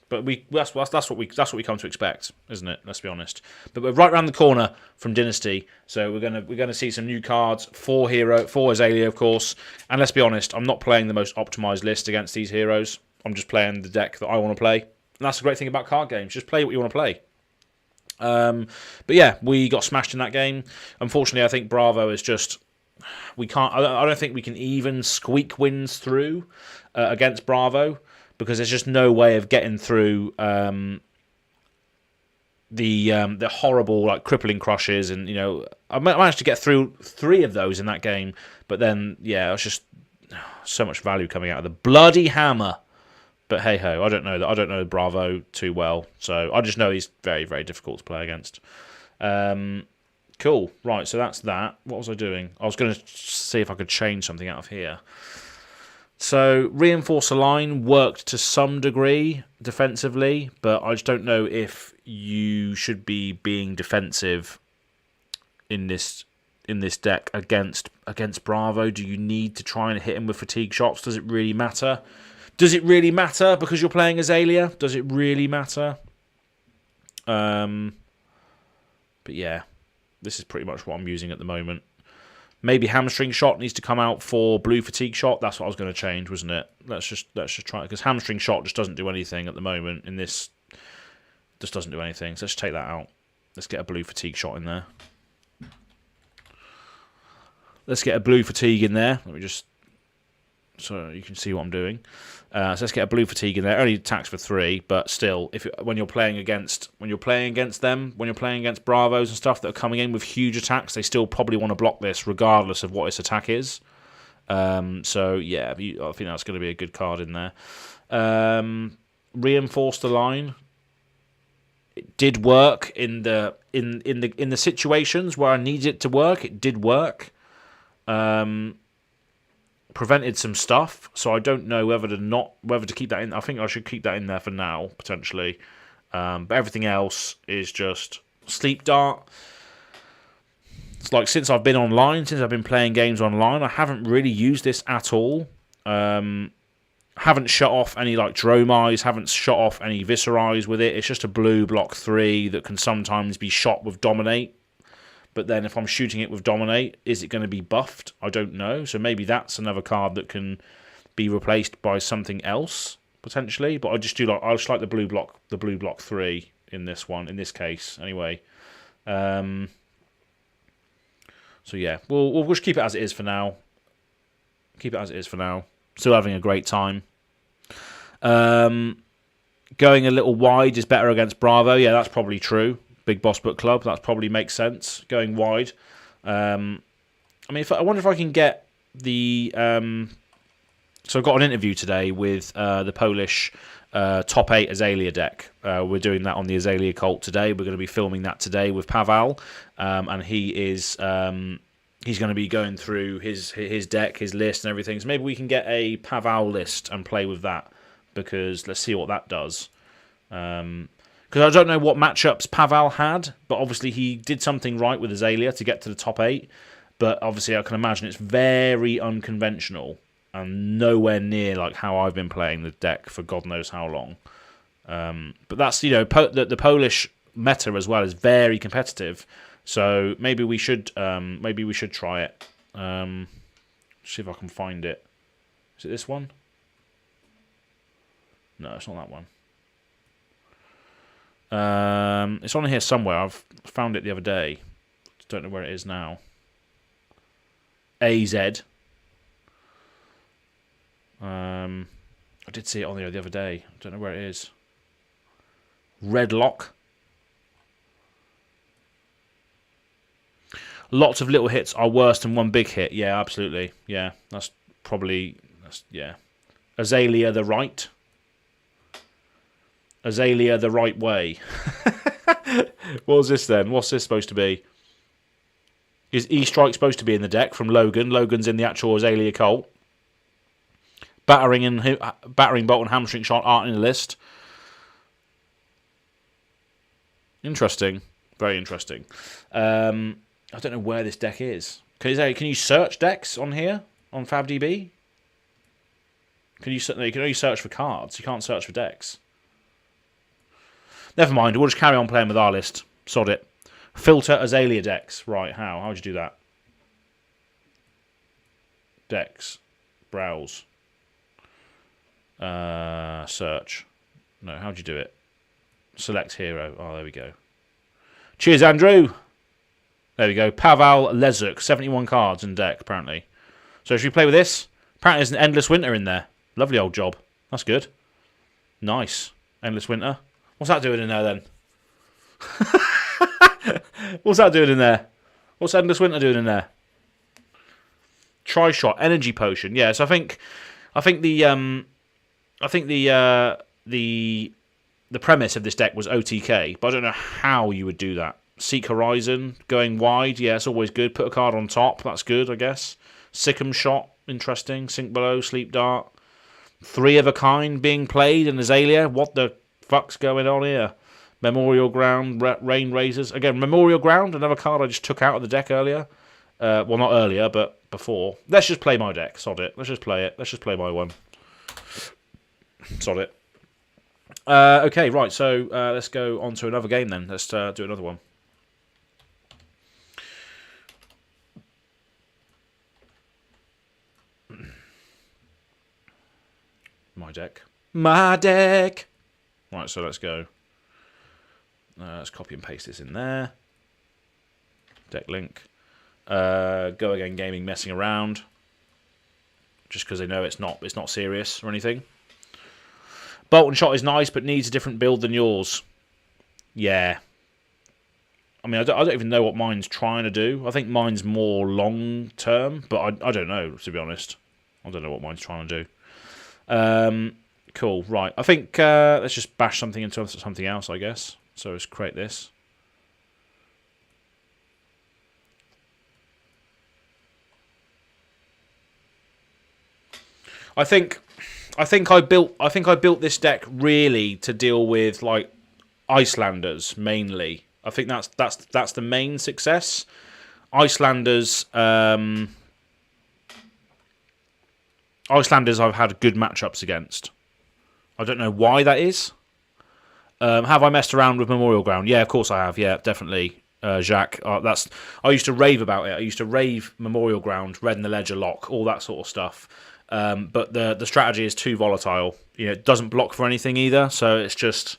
But that's what we come to expect, isn't it? Let's be honest. But we're right around the corner from Dynasty, so we're gonna see some new cards for Azalea, of course. And let's be honest, I'm not playing the most optimized list against these heroes. I'm just playing the deck that I want to play. And that's the great thing about card games. Just play what you want to play. But yeah, we got smashed in that game. Unfortunately, I think Bravo is just... We can't... I don't think we can even squeak wins through against Bravo, because there's just no way of getting through the horrible, like, crippling crushes. And, you know, I managed to get through 3 of those in that game. But then, yeah, it was just so much value coming out of the bloody hammer. But hey ho, I don't know Bravo too well, so I just know he's very, very difficult to play against. Cool, right, so that's that. What was I doing? I was going to see if I could change something out of here. So reinforce a line worked to some degree defensively, but I just don't know if you should be being defensive in this deck against Bravo. Do you need to try and hit him with fatigue shots? Does it really matter? Does it really matter because you're playing Azalea? Does it really matter? But yeah, this is pretty much what I'm using at the moment. Maybe hamstring shot needs to come out for blue fatigue shot. That's what I was going to change, wasn't it? Let's just try it, because hamstring shot just doesn't do anything at the moment in this. Just doesn't do anything. So let's take that out. Let's get a blue fatigue shot in there. Let's get a blue fatigue in there. Let me just, so you can see what I'm doing. So let's get a blue fatigue in there. Only attacks for 3, but still, when you're playing against Bravos and stuff that are coming in with huge attacks, they still probably want to block this regardless of what its attack is. So yeah, I think that's going to be a good card in there. Reinforce the line. It did work in the situations where I needed it to work. It did work. Prevented some stuff, so I don't know whether to keep that in. I think I should keep that in there for now, potentially. But everything else is just sleep dart. It's like since I've been playing games online, I haven't really used this at all. Haven't shut off any like Drome Eyes, haven't shut off any Viscerize with it. It's just a blue block 3 that can sometimes be shot with Dominate. But then if I'm shooting it with Dominate, is it going to be buffed? I don't know. So maybe that's another card that can be replaced by something else, potentially. But I just like the blue block 3 in this one, in this case, anyway. So yeah, we'll just keep it as it is for now. Still having a great time. Going a little wide is better against Bravo. Yeah, that's probably true. Big Boss Book Club, that probably makes sense. Going wide. I mean, I wonder if I can get the... so I've got an interview today with the Polish top 8 Azalea deck. We're doing that on the Azalea Cult today. We're going to be filming that today with Pavel. And he is... he's going to be going through his deck, his list and everything. So maybe we can get a Pavel list and play with that, because let's see what that does. Because I don't know what matchups Pavel had, but obviously he did something right with Azalea to get to the top 8. But obviously I can imagine it's very unconventional and nowhere near like how I've been playing the deck for God knows how long. But that's, you know, the Polish meta as well is very competitive. So maybe we should try it. See if I can find it. Is it this one? No, it's not that one. It's on here somewhere. I've found it the other day. Don't know where it is now. AZ. I did see it on there the other day. Don't know where it is. Redlock. Lots of little hits are worse than one big hit. Yeah, absolutely. Yeah, yeah. Azalea the right. Azalea the right way. What was this then? What's this supposed to be? Is E-Strike supposed to be in the deck from Logan? Logan's in the actual Azalea Cult. Battering Bolt and Hamstring Shot aren't in the list. Interesting. Very interesting. I don't know where this deck is. Can you search decks on here? On FabDB? You can only search for cards. You can't search for decks. Never mind. We'll just carry on playing with our list. Sod it. Filter Azalea decks. Right, how? How would you do that? Decks. Browse. Search. No, how'd you do it? Select hero. Oh, there we go. Cheers, Andrew. There we go. Pavel Lezuk. 71 cards in deck, apparently. So should we play with this? Apparently there's an Endless Winter in there. Lovely old job. That's good. Nice. Endless Winter. What's that doing in there, then? What's that doing in there? What's Endless Winter doing in there? Tri-Shot. Energy Potion. Yeah, so I think the premise of this deck was OTK, but I don't know how you would do that. Seek Horizon, going wide, yeah, it's always good. Put a card on top, that's good, I guess. Sick'em Shot, interesting. Sink Below, Sleep Dart. 3 of a kind being played in Azalea. What the fuck's going on here? Memorial Ground, Rain Razors. Again, Memorial Ground, another card I just took out of the deck earlier. Well, not earlier, but before. Let's just play my deck, sod it. Let's just play it. Let's just play my one. Sod it. Okay, right, so let's go on to another game then. Let's do another one. My deck. My deck! Right, so let's go. Let's copy and paste this in there. Deck link. GoAgainGaming messing around. Just because they know it's not serious or anything. Bolt and Shot is nice, but needs a different build than yours. Yeah. I mean, I don't even know what mine's trying to do. I think mine's more long-term, but I don't know, to be honest. I don't know what mine's trying to do. Cool, right. I think let's just bash something into something else, I guess. So let's create this. I think I built this deck really to deal with like Icelanders mainly. I think that's the main success. Icelanders I've had good matchups against. I don't know why that is. Have I messed around with Memorial Ground? Yeah, of course I have. Yeah, definitely. Jacques. I used to rave about it. I used to rave Memorial Ground, Red in the Ledger Lock, all that sort of stuff. But the strategy is too volatile. You know, it doesn't block for anything either, so it's just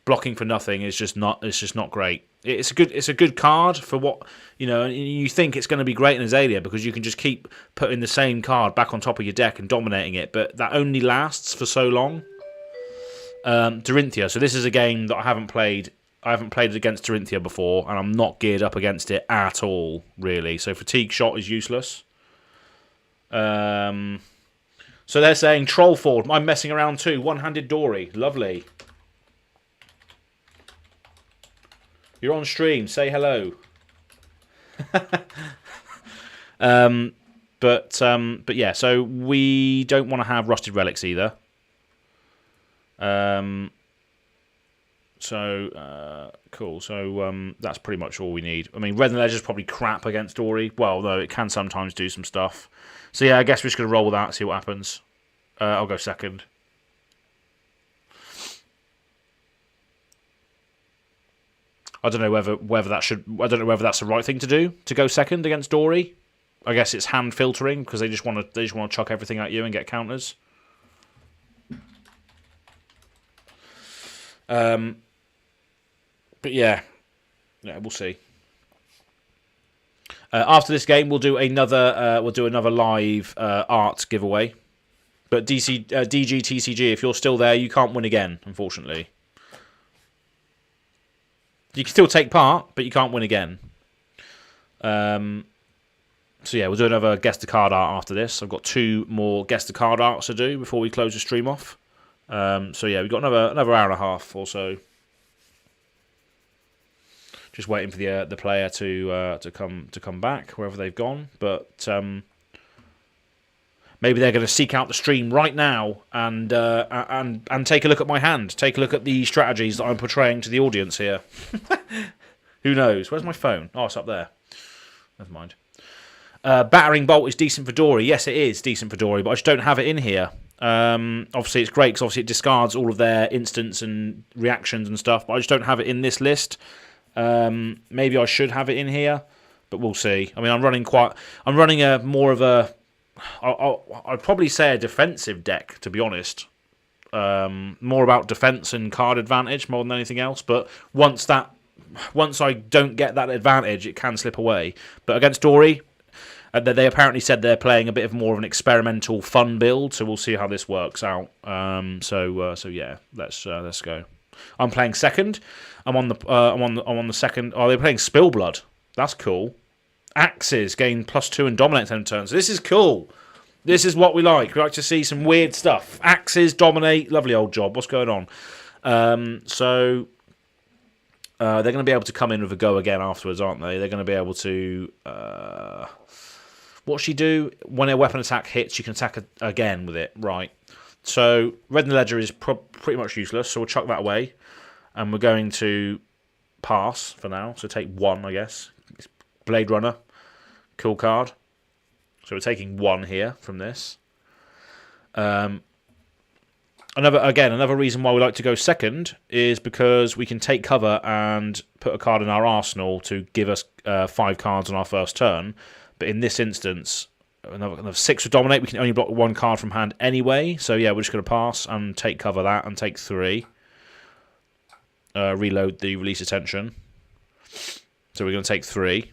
blocking for nothing. It's just not great. It's a good card for what you know. You think it's going to be great in Azalea because you can just keep putting the same card back on top of your deck and dominating it, but that only lasts for so long. Dorinthia. So this is a game that I haven't played. I haven't played against Dorinthia before, and I'm not geared up against it at all, really. So Fatigue Shot is useless. So they're saying Trollford. I'm messing around too. One-handed Dory. Lovely. You're on stream. Say hello. But yeah. So we don't want to have Rusted Relics either. Cool. So that's pretty much all we need. I mean, Red and Ledger's probably crap against Dory. Well, though it can sometimes do some stuff. So yeah, I guess we're just gonna roll with that. See what happens. I'll go second. I don't know whether that should. I don't know whether that's the right thing to do to go second against Dory. I guess it's hand filtering because they just want to chuck everything at you and get counters. But yeah, we'll see. After this game, we'll do another live art giveaway. But DGTCG, if you're still there, you can't win again, unfortunately. You can still take part, but you can't win again. So yeah, we'll do another guess the card art after this. I've got 2 more guess the card arts to do before we close the stream off. So yeah, we've got another hour and a half or so. Just waiting for the player to come back wherever they've gone. But maybe they're going to seek out the stream right now and take a look at my hand, take a look at the strategies that I'm portraying to the audience here. Who knows? Where's my phone? Oh, it's up there. Never mind. Battering bolt is decent for Dory. Yes, it is decent for Dory, but I just don't have it in here. Obviously, it's great because obviously it discards all of their instants and reactions and stuff, but I just don't have it in this list. Maybe I should have it in here, but we'll see. I mean, I'm running a more of a, I'd probably say a defensive deck, to be honest. More about defense and card advantage more than anything else. But once I don't get that advantage, it can slip away. But against Dory, they apparently said they're playing a bit of more of an experimental, fun build. So we'll see how this works out. So yeah, let's go. I'm playing second. I'm on the second. Oh, they're playing Spillblood. That's cool. Axes gain +2 and dominate 10 turns. This is cool. This is what we like. We like to see some weird stuff. Axes dominate. Lovely old job. What's going on? They're going to be able to come in with a go again afterwards, aren't they? They're going to be able to. What's she do? When a weapon attack hits, you can attack again with it. Right. So Red in the Ledger is pretty much useless. So we'll chuck that away, and we're going to pass for now. So take 1, I guess. Blade Runner, cool card. So we're taking 1 here from this. Another reason why we like to go second is because we can take cover and put a card in our arsenal to give us 5 cards on our first turn. But in this instance, another 6 with dominate. We can only block 1 card from hand anyway. So yeah, we're just going to pass and take cover that and take 3. Reload the release attention. So we're going to take 3.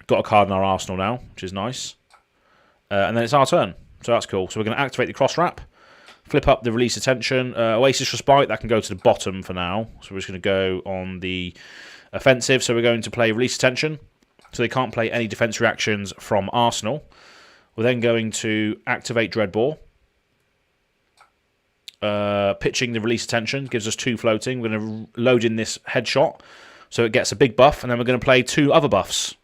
Got a card in our arsenal now, which is nice. And then it's our turn. So that's cool. So we're going to activate the cross wrap. Flip up the release attention. Oasis Respite, that can go to the bottom for now. So we're just going to go on the offensive. So we're going to play release attention. So they can't play any defense reactions from Arsenal. We're then going to activate Dreadbore. Pitching the release attention gives us 2 floating. We're going to load in this headshot. So it gets a big buff. And then we're going to play 2 other buffs,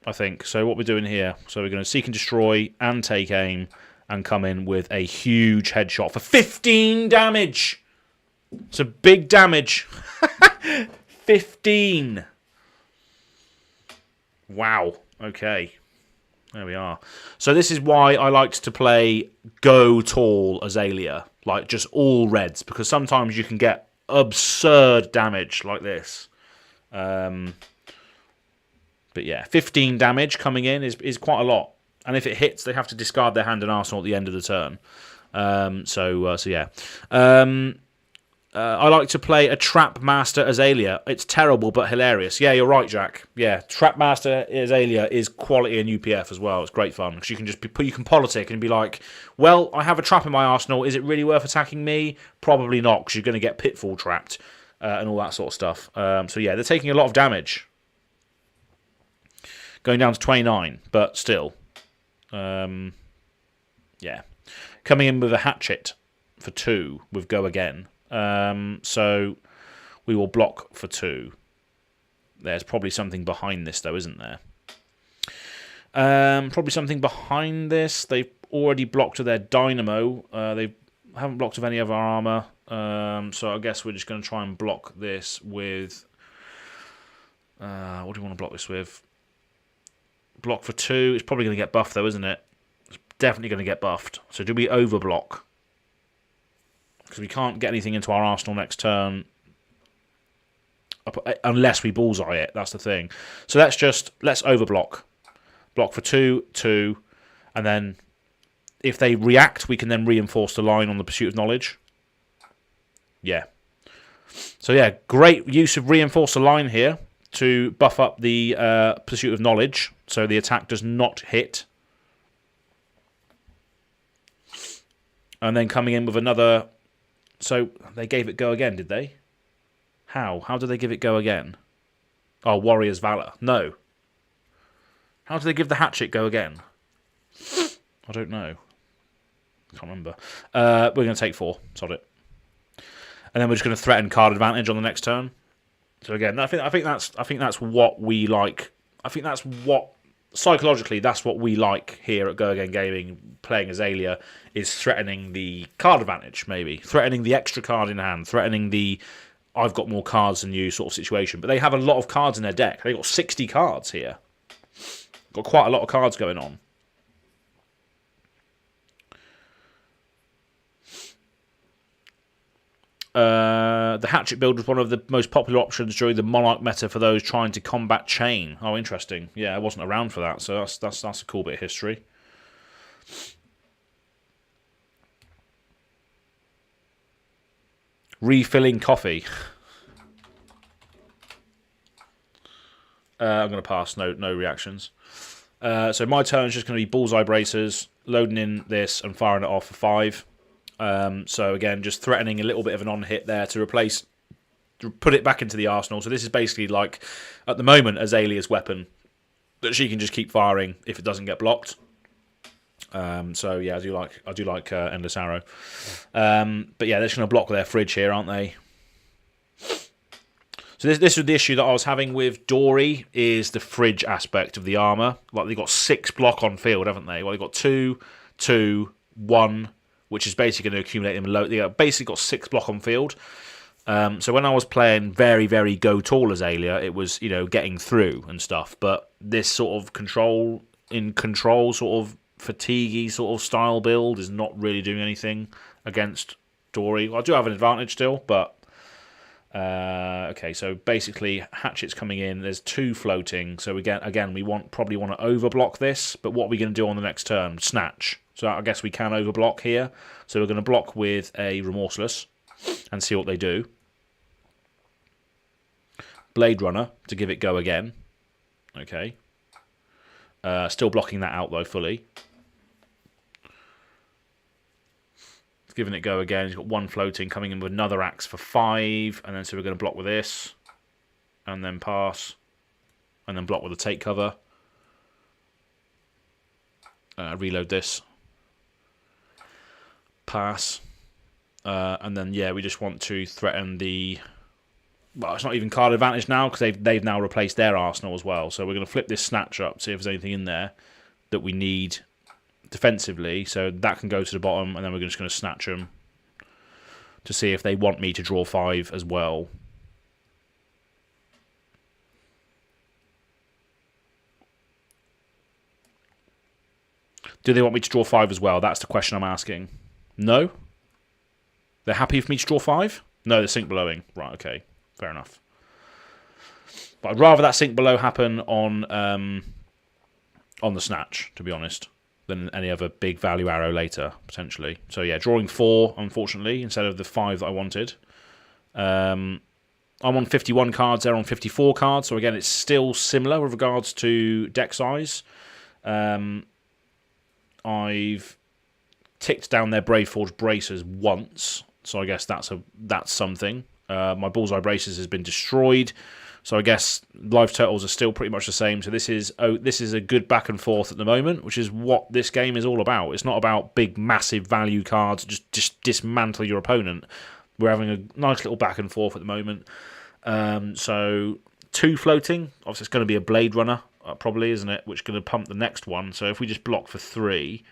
I think. So what we're doing here. So we're going to seek and destroy and take aim. And come in with a huge headshot for 15 damage. It's a big damage. 15. Wow. Okay. There we are. So this is why I liked to play Go Tall Azalea. Like just all reds. Because sometimes you can get absurd damage like this. But yeah, 15 damage coming in is quite a lot. And if it hits, they have to discard their hand and arsenal at the end of the turn. So yeah. I like to play a Trap Master Azalea. It's terrible but hilarious. Yeah, you're right, Jack. Yeah, Trap Master Azalea is quality in UPF as well. It's great fun because you can you can politic and be like, well, I have a trap in my arsenal. Is it really worth attacking me? Probably not, because you're going to get pitfall trapped and all that sort of stuff. So yeah, they're taking a lot of damage, going down to 29, but still. Yeah, coming in with a hatchet for 2 with Go Again. So we will block for 2. There's probably something behind this though, isn't there? Probably something behind this. They've already blocked with their dynamo. They haven't blocked with any of our armor. So I guess we're just going to try and block this with. What do we want to block this with? Block for 2. It's probably going to get buffed though, isn't it? It's definitely going to get buffed. So do we overblock? Because we can't get anything into our arsenal next turn unless we bullseye it. That's the thing. So let's overblock. Block for 2, 2, and then if they react, we can then reinforce the line on the Pursuit of Knowledge. Yeah. So yeah, great use of reinforce the line here to buff up the Pursuit of Knowledge, so the attack does not hit. And then coming in with another. So they gave it Go Again, did they? How? How did they give it Go Again? Oh, Warrior's Valor. No. How did they give the hatchet Go Again? I don't know. Can't remember. We're going to take 4. Sod it. And then we're just going to threaten card advantage on the next turn. So again, I think that's what we like. I think that's what psychologically, that's what we like here at GoAgainGaming, playing Azalea, is threatening the card advantage, maybe. Threatening the extra card in hand, threatening the I've got more cards than you sort of situation. But they have a lot of cards in their deck. They've got 60 cards here. Got quite a lot of cards going on. The Hatchet build was one of the most popular options during the Monarch meta for those trying to combat Chain. Oh, interesting. Yeah, I wasn't around for that, so that's a cool bit of history. Refilling coffee. I'm going to pass. No reactions. So my turn is just going to be bullseye bracers, loading in this and firing it off for 5. So again, just threatening a little bit of an on-hit there to put it back into the arsenal. So this is basically like, at the moment, Azalea's weapon that she can just keep firing if it doesn't get blocked. So yeah, I do like Endless Arrow. But yeah, they're just going to block their fridge here, aren't they? So this was the issue that I was having with Dory, is the fridge aspect of the armor. Like, they've got 6 block on field, haven't they? Well, they've got 2, 2, 1, which is basically going to accumulate them low. They've basically got 6 block on field. So when I was playing very, very go tall Azalea, it was, getting through and stuff. But this sort of control sort of fatiguey sort of style build is not really doing anything against Dory. Well, I do have an advantage still, but okay. So basically, Hatchet's coming in. There's 2 floating. So again, we probably want to overblock this. But what are we going to do on the next turn? Snatch. So I guess we can overblock here. So we're going to block with a Remorseless and see what they do. Blade Runner to give it go again. Okay. Still blocking that out though fully. Giving it go again. He's got 1 floating, coming in with another axe for 5, and then so we're going to block with this, and then pass, and then block with a take cover. Reload this. Pass. And then, yeah, we just want to threaten the... Well, it's not even card advantage now, because they've now replaced their arsenal as well. So we're going to flip this snatch up, see if there's anything in there that we need defensively. So that can go to the bottom, and then we're just going to snatch them to see if they want me to draw 5 as well. Do they want me to draw 5 as well? That's the question I'm asking. No? They're happy for me to draw 5? No, they're sink belowing. Right, okay. Fair enough. But I'd rather that sink below happen on the snatch, to be honest, than any other big value arrow later, potentially. So yeah, drawing 4, unfortunately, instead of the 5 that I wanted. I'm on 51 cards, they're on 54 cards, so again, it's still similar with regards to deck size. I've ticked down their Braveforge bracers once, so I guess that's something. My bullseye bracers has been destroyed, so I guess life totals are still pretty much the same. So this is a good back and forth at the moment, which is what this game is all about. It's not about big, massive value cards. Just dismantle your opponent. We're having a nice little back and forth at the moment. So 2 floating. Obviously, it's going to be a Blade Runner, probably, isn't it? Which is going to pump the next one. So if we just block for 3.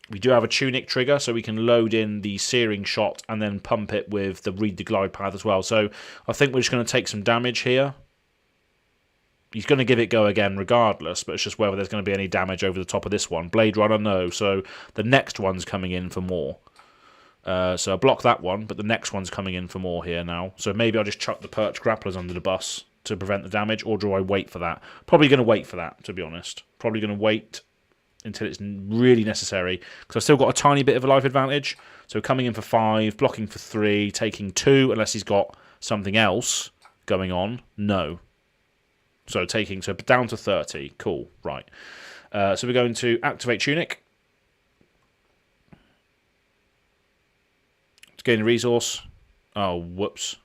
We do have a Tunic trigger, so we can load in the Searing Shot and then pump it with the Read the Glide Path as well. So I think we're just going to take some damage here. He's going to give it go again regardless, but it's just whether there's going to be any damage over the top of this one. Blade Runner, no. So the next one's coming in for more. So I block that one, but the next one's coming in for more here now. So maybe I'll just chuck the Perch Grapplers under the bus to prevent the damage, or do I wait for that? Probably going to wait for that, to be honest. Probably going to wait until it's really necessary, because I've still got a tiny bit of a life advantage. So coming in for 5, blocking for 3, taking 2, unless he's got something else going on. No. So down to 30. Cool, right. So we're going to activate Tunic. To gain a resource. Oh, whoops.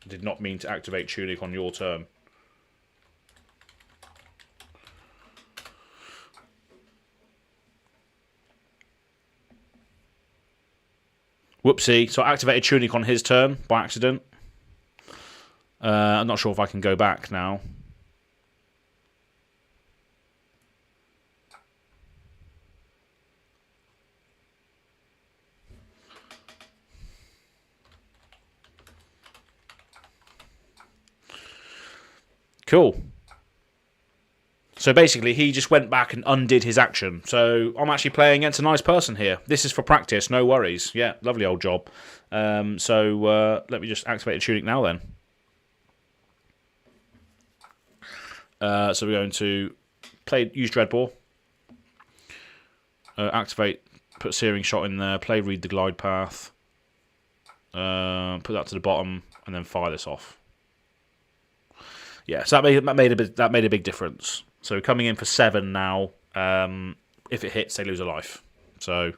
Did not mean to activate Tunic on your turn. Whoopsie. So I activated Tunic on his turn by accident. I'm not sure if I can go back now. Cool. So basically, he just went back and undid his action. So I'm actually playing against a nice person here. This is for practice, no worries. Yeah, lovely old job. So let me just activate the Tunic now then. So we're going to use Dreadbore. Activate, put Searing Shot in there, play Read the Glide Path. Put that to the bottom, and then fire this off. Yeah, so that made a big difference. So coming in for 7 now. If it hits, they lose a life. So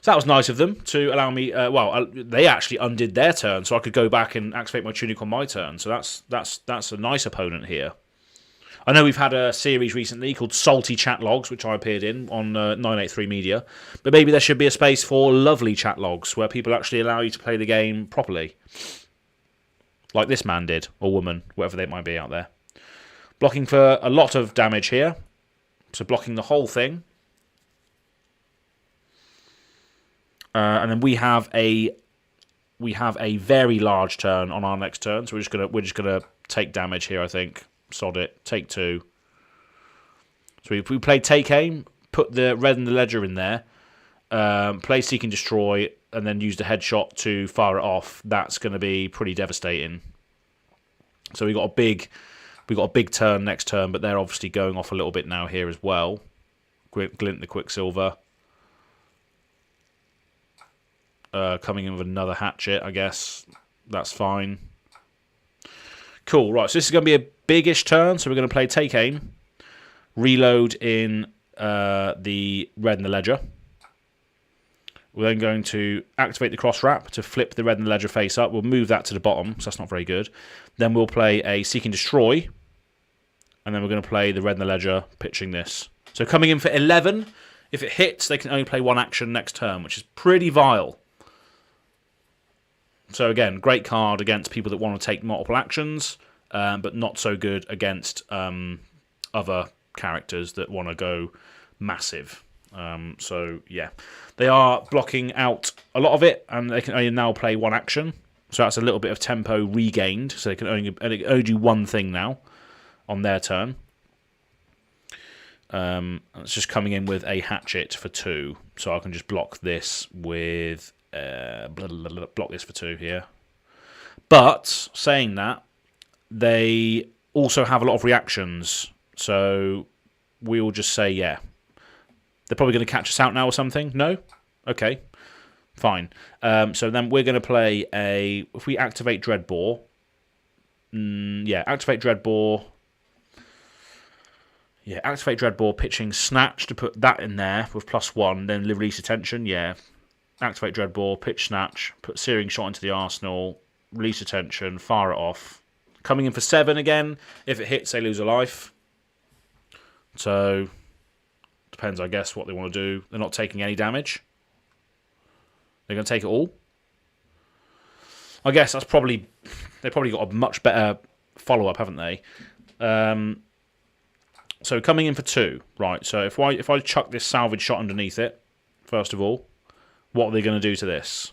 that was nice of them to allow me. They actually undid their turn, so I could go back and activate my Tunic on my turn. So that's a nice opponent here. I know we've had a series recently called Salty Chat Logs, which I appeared in on 983 Media. But maybe there should be a space for lovely chat logs where people actually allow you to play the game properly. Like this man did, or woman, whatever they might be out there. Blocking for a lot of damage here. So blocking the whole thing. And then we have a very large turn on our next turn. So we're just gonna take damage here, I think. Sod it. Take 2. So if we play Take Aim, put the red and the ledger in there, play Seek and Destroy, and then use the headshot to fire it off, that's going to be pretty devastating. So we got a big turn next turn, but they're obviously going off a little bit now here as well. Glint the Quicksilver. Coming in with another hatchet, I guess. That's fine. Cool, right, so this is going to be a biggish turn, so we're going to play Take Aim. Reload in the red and the ledger. We're then going to activate the cross wrap to flip the red and the ledger face up. We'll move that to the bottom, so that's not very good. Then we'll play a Seek and Destroy. And then we're going to play the red and the ledger, pitching this. So coming in for 11. If it hits, they can only play 1 action next turn, which is pretty vile. So again, great card against people that want to take multiple actions, but not so good against other characters that want to go massive. So yeah, they are blocking out a lot of it, and they can only now play 1 action. So that's a little bit of tempo regained. So they can only do 1 thing now on their turn. It's just coming in with a hatchet for 2, so I can just block this with block this for 2 here. But saying that, they also have a lot of reactions, so we will just say yeah. They're probably going to catch us out now or something. No? Okay. Fine. So then we're going to play a... If we activate Dreadbore... activate Dreadbore. Yeah, activate Dreadbore, pitching Snatch to put that in there with +1, then release Attention. Yeah. Activate Dreadbore, pitch Snatch, put Searing Shot into the arsenal, release Attention, fire it off. Coming in for 7 again. If it hits, they lose a life. So... Depends, I guess, what they want to do. They're not taking any damage. They're going to take it all. I guess that's probably... They've probably got a much better follow-up, haven't they? So coming in for 2. Right, so if I chuck this salvage shot underneath it, first of all, what are they going to do to this?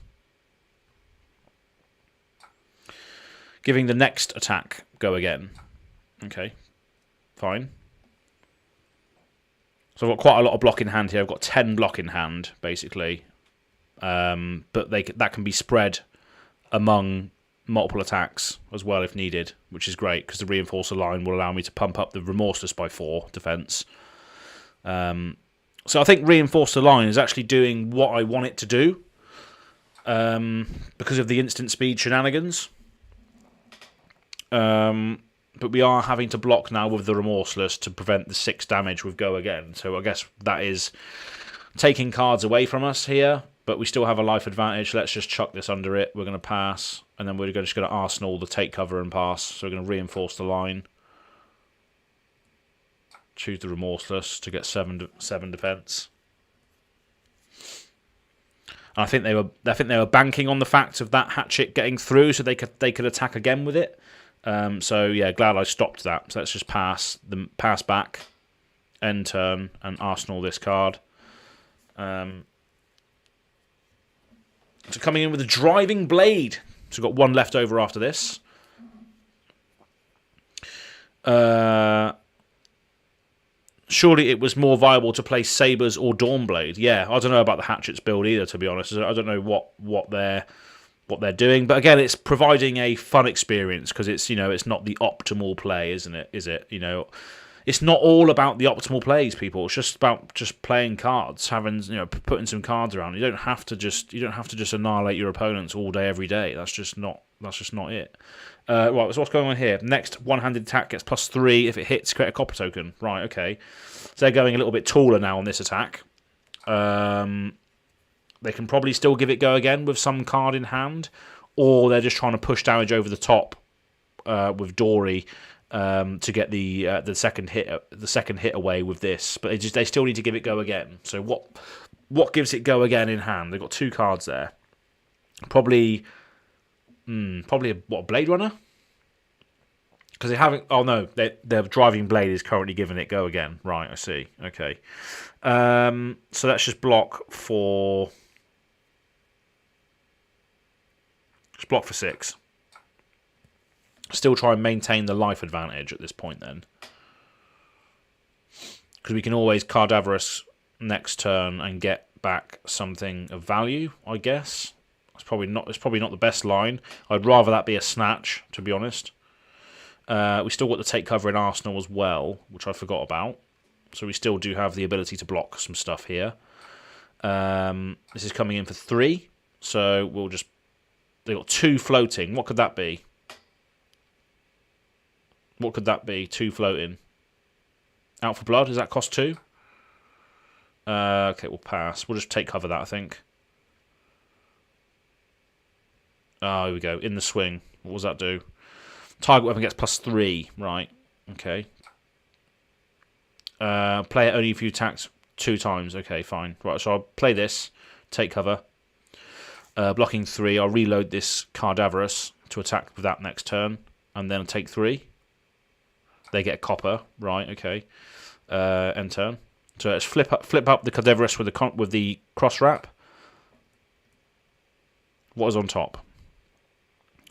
Giving the next attack go again. Okay, fine. So I've got quite a lot of block in hand here. I've got 10 block in hand, basically. But that can be spread among multiple attacks as well if needed, which is great because the Reinforcer line will allow me to pump up the Remorseless by 4 defense. So I think Reinforcer line is actually doing what I want it to do because of the instant speed shenanigans. But we are having to block now with the Remorseless to prevent the 6 damage with Go Again. So I guess that is taking cards away from us here, but we still have a life advantage. Let's just chuck this under it. We're going to pass, and then we're just going to Arsenal the take cover and pass. So we're going to reinforce the line. Choose the Remorseless to get 7 defense. I think they were banking on the fact of that hatchet getting through, so they could attack again with it. So yeah, glad I stopped that. So let's just pass back, end turn, and Arsenal this card. So coming in with a driving blade. So we've got one left over after this. Surely it was more viable to play Sabres or Dawnblade. Yeah, I don't know about the Hatchets build either, to be honest. I don't know what they're doing. But again, it's providing a fun experience because it's not the optimal play, isn't it? Is it? It's not all about the optimal plays, people. It's just about playing cards, having putting some cards around. You don't have to just annihilate your opponents all day every day. That's just not it. Right, so what's going on here? Next one-handed attack gets +3 if it hits. Create a copper token. Right, okay. So they're going a little bit taller now on this attack. They can probably still give it go again with some card in hand, or they're just trying to push damage over the top with Dory to get the second hit away with this. But they still need to give it go again. So what gives it go again in hand? They've got 2 cards there. Probably a Blade Runner? Because they haven't... Oh, no. Their Driving Blade is currently giving it go again. Right, I see. Okay. So let's just block for... Just block for 6. Still try and maintain the life advantage at this point, then. Because we can always Cardaverous next turn and get back something of value, I guess. It's probably not the best line. I'd rather that be a snatch, to be honest. We still got the take cover in Arsenal as well, which I forgot about. So we still do have the ability to block some stuff here. This is coming in for 3. So we'll just... They've got 2 floating. What could that be? What could that be? 2 floating. Out for blood? Does that cost 2? Okay, we'll pass. We'll just take cover that, I think. Oh, here we go. In the swing. What does that do? Target weapon gets +3. Right. Okay. Play it only if you attacked 2 times. Okay, fine. Right, so I'll play this. Take cover. Blocking 3. I'll reload this Cardaverous to attack with that next turn. And then take 3. They get copper. Right, okay. End turn. So let's flip up the Cardaverous with the cross wrap. What is on top?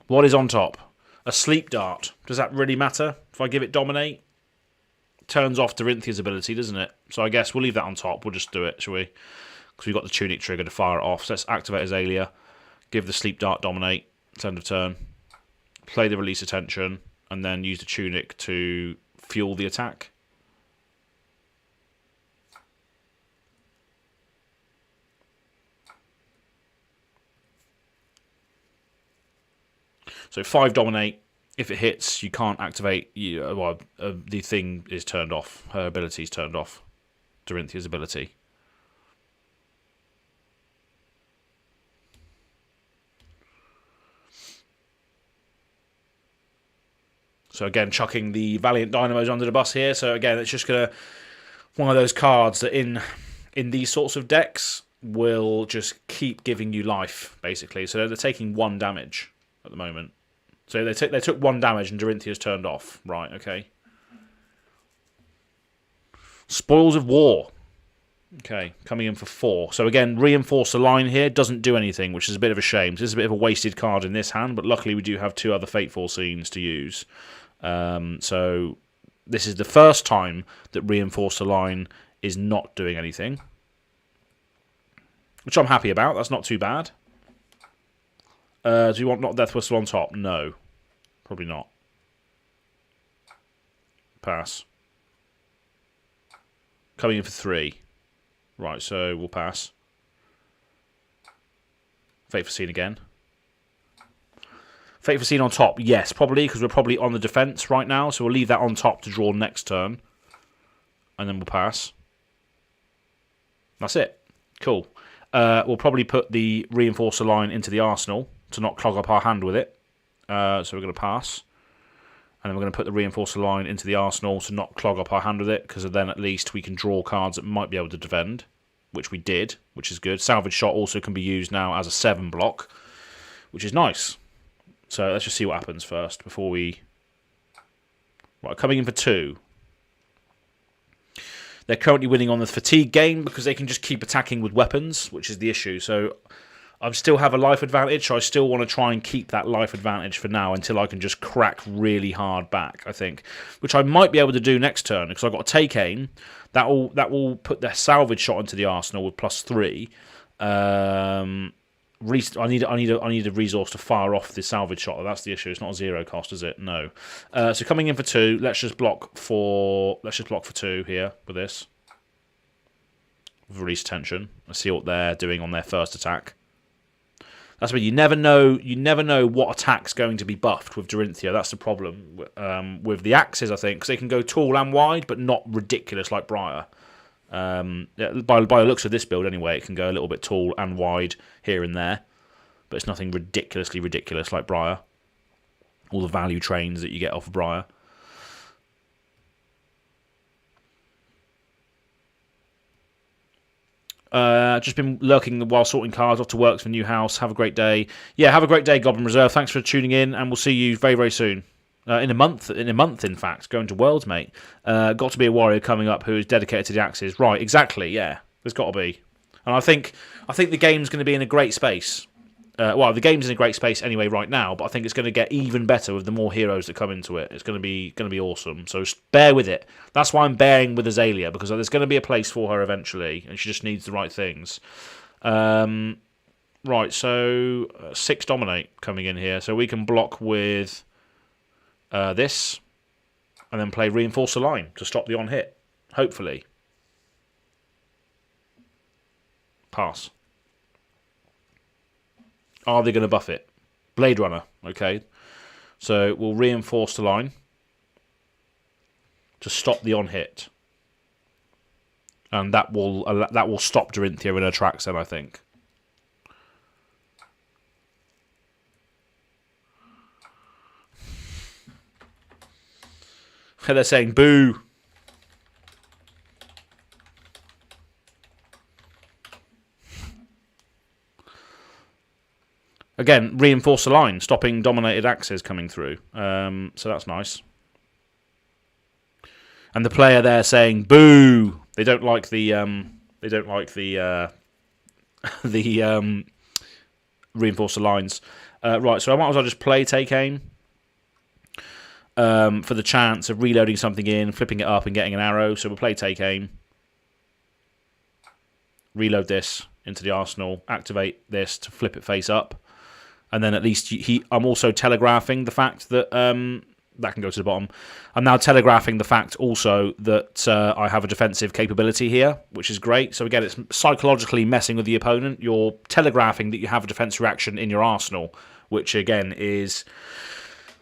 What is on top? A sleep dart. Does that really matter? If I give it dominate, turns off Dorinthia's ability, doesn't it? So I guess we'll leave that on top. We'll just do it, shall we? Because we've got the tunic trigger to fire it off. So let's activate Azalea. Give the sleep dart dominate. It's end of turn. Play the release attention. And then use the tunic to fuel the attack. So 5 dominate. If it hits, you can't activate. The thing is turned off. Her ability is turned off. Dorinthia's ability. So again, chucking the Valiant Dynamos under the bus here. So again, it's just gonna one of those cards that in these sorts of decks will just keep giving you life, basically. So they're taking 1 damage at the moment. So they took 1 damage and Dorinthia's turned off. Right, okay. Spoils of War. Okay, coming in for 4. So again, reinforce the line here. Doesn't do anything, which is a bit of a shame. This is a bit of a wasted card in this hand, but luckily we do have 2 other Fateful Scenes to use. So this is the first time that reinforce the line is not doing anything. Which I'm happy about. That's not too bad. Do you want not Death Whistle on top? No. Probably not. Pass. Coming in for 3. Right, so we'll pass. Fateful Scene again. Fateful Scene on top? Yes, probably, because we're probably on the defence right now, so we'll leave that on top to draw next turn. And then we'll pass. That's it. Cool. We'll probably put the Reinforcer line into the arsenal to not clog up our hand with it. So we're going to pass. And then we're going to put the Reinforcer line into the arsenal to not clog up our hand with it, because then at least we can draw cards that might be able to defend which we did, which is good. Salvage shot also can be used now as a 7 block, which is nice. So let's just see what happens first before we... Right, coming in for 2. They're currently winning on the fatigue game because they can just keep attacking with weapons, which is the issue. So I still have a life advantage, so I still want to try and keep that life advantage for now until I can just crack really hard back, I think. Which I might be able to do next turn, because I've got a take aim. That will put the salvage shot into the arsenal with +3. I need a resource to fire off the salvage shot. That's the issue. It's not a 0 cost, is it? No. So coming in for 2, let's just block for 2 here with this. Release tension. Let's see what they're doing on their first attack. That's what you never know. You never know what attack's going to be buffed with Dorinthia. That's the problem with the axes, I think, because they can go tall and wide, but not ridiculous like Briar. Yeah, by the looks of this build, anyway, it can go a little bit tall and wide here and there, but it's nothing ridiculously ridiculous like Briar. All the value trains that you get off of Briar. Just been lurking while sorting cards. Off to work for new house. Have a great day. Yeah, have a great day, Goblin Reserve. Thanks for tuning in, and we'll see you very, very soon. In a month, in fact, going to Worlds, mate. Got to be a warrior coming up who is dedicated to the axes. Right, exactly. Yeah, there's got to be. And I think the game's going to be in a great space. Well, the game's in a great space anyway right now, but I think it's going to get even better with the more heroes that come into it. It's going to be awesome. So bear with it. That's why I'm bearing with Azalea, because there's going to be a place for her eventually, and she just needs the right things. Right, so 6 dominate coming in here, so we can block with this, and then play reinforce the line to stop the on hit. Hopefully, pass. Are they going to buff it? Blade Runner, okay. So we'll reinforce the line to stop the on-hit. And that will stop Dorinthia in her tracks then, I think. They're saying, boo. Again, reinforce the line, stopping dominated axes coming through. So that's nice. And the player there saying "boo." They don't like the reinforce the lines. Right, so I might as well just play take aim for the chance of reloading something in, flipping it up, and getting an arrow. So we'll play take aim. Reload this into the arsenal. Activate this to flip it face up. And then at least I'm also telegraphing the fact that that can go to the bottom. I'm now telegraphing the fact also that I have a defensive capability here, which is great. So again, it's psychologically messing with the opponent. You're telegraphing that you have a defense reaction in your arsenal, which again is...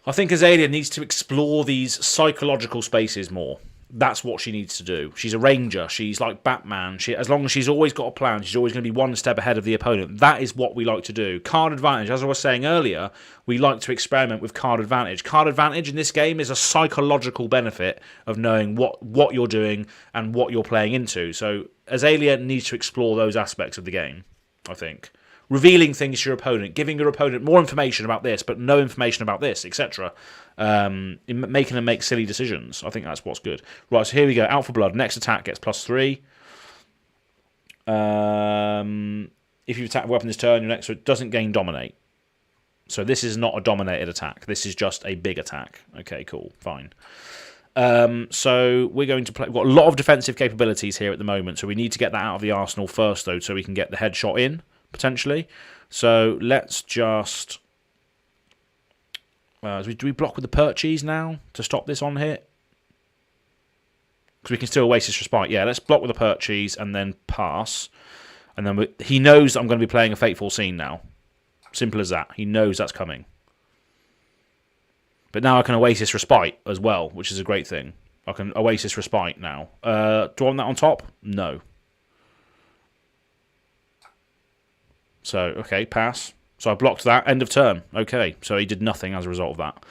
I think Azalea needs to explore these psychological spaces more. That's what she needs to do. She's a ranger. She's like Batman. As long as she's always got a plan, she's always going to be one step ahead of the opponent. That is what we like to do. Card advantage, as I was saying earlier, we like to experiment with card advantage. Card advantage in this game is a psychological benefit of knowing what you're doing and what you're playing into. So Azalea needs to explore those aspects of the game, I think. Revealing things to your opponent, giving your opponent more information about this, but no information about this, etc. Making them make silly decisions. I think that's what's good. Right, so here we go. Out for blood. Next attack gets +3. If you attack a weapon this turn, your next doesn't gain dominate. So this is not a dominated attack. This is just a big attack. Okay, cool, fine. So we're going to play. We've got a lot of defensive capabilities here at the moment, so we need to get that out of the arsenal first, though, so we can get the headshot in. Potentially. So let's just... do we block with the Purchase now to stop this on hit? Because we can still Oasis Respite. Yeah, let's block with the Purchase and then pass. And then he knows I'm going to be playing a Fateful Scene now. Simple as that. He knows that's coming. But now I can Oasis Respite as well, which is a great thing. I can Oasis Respite now. Do I want that on top? No. So, okay, pass. So I blocked that. End of turn. Okay, so he did nothing as a result of that.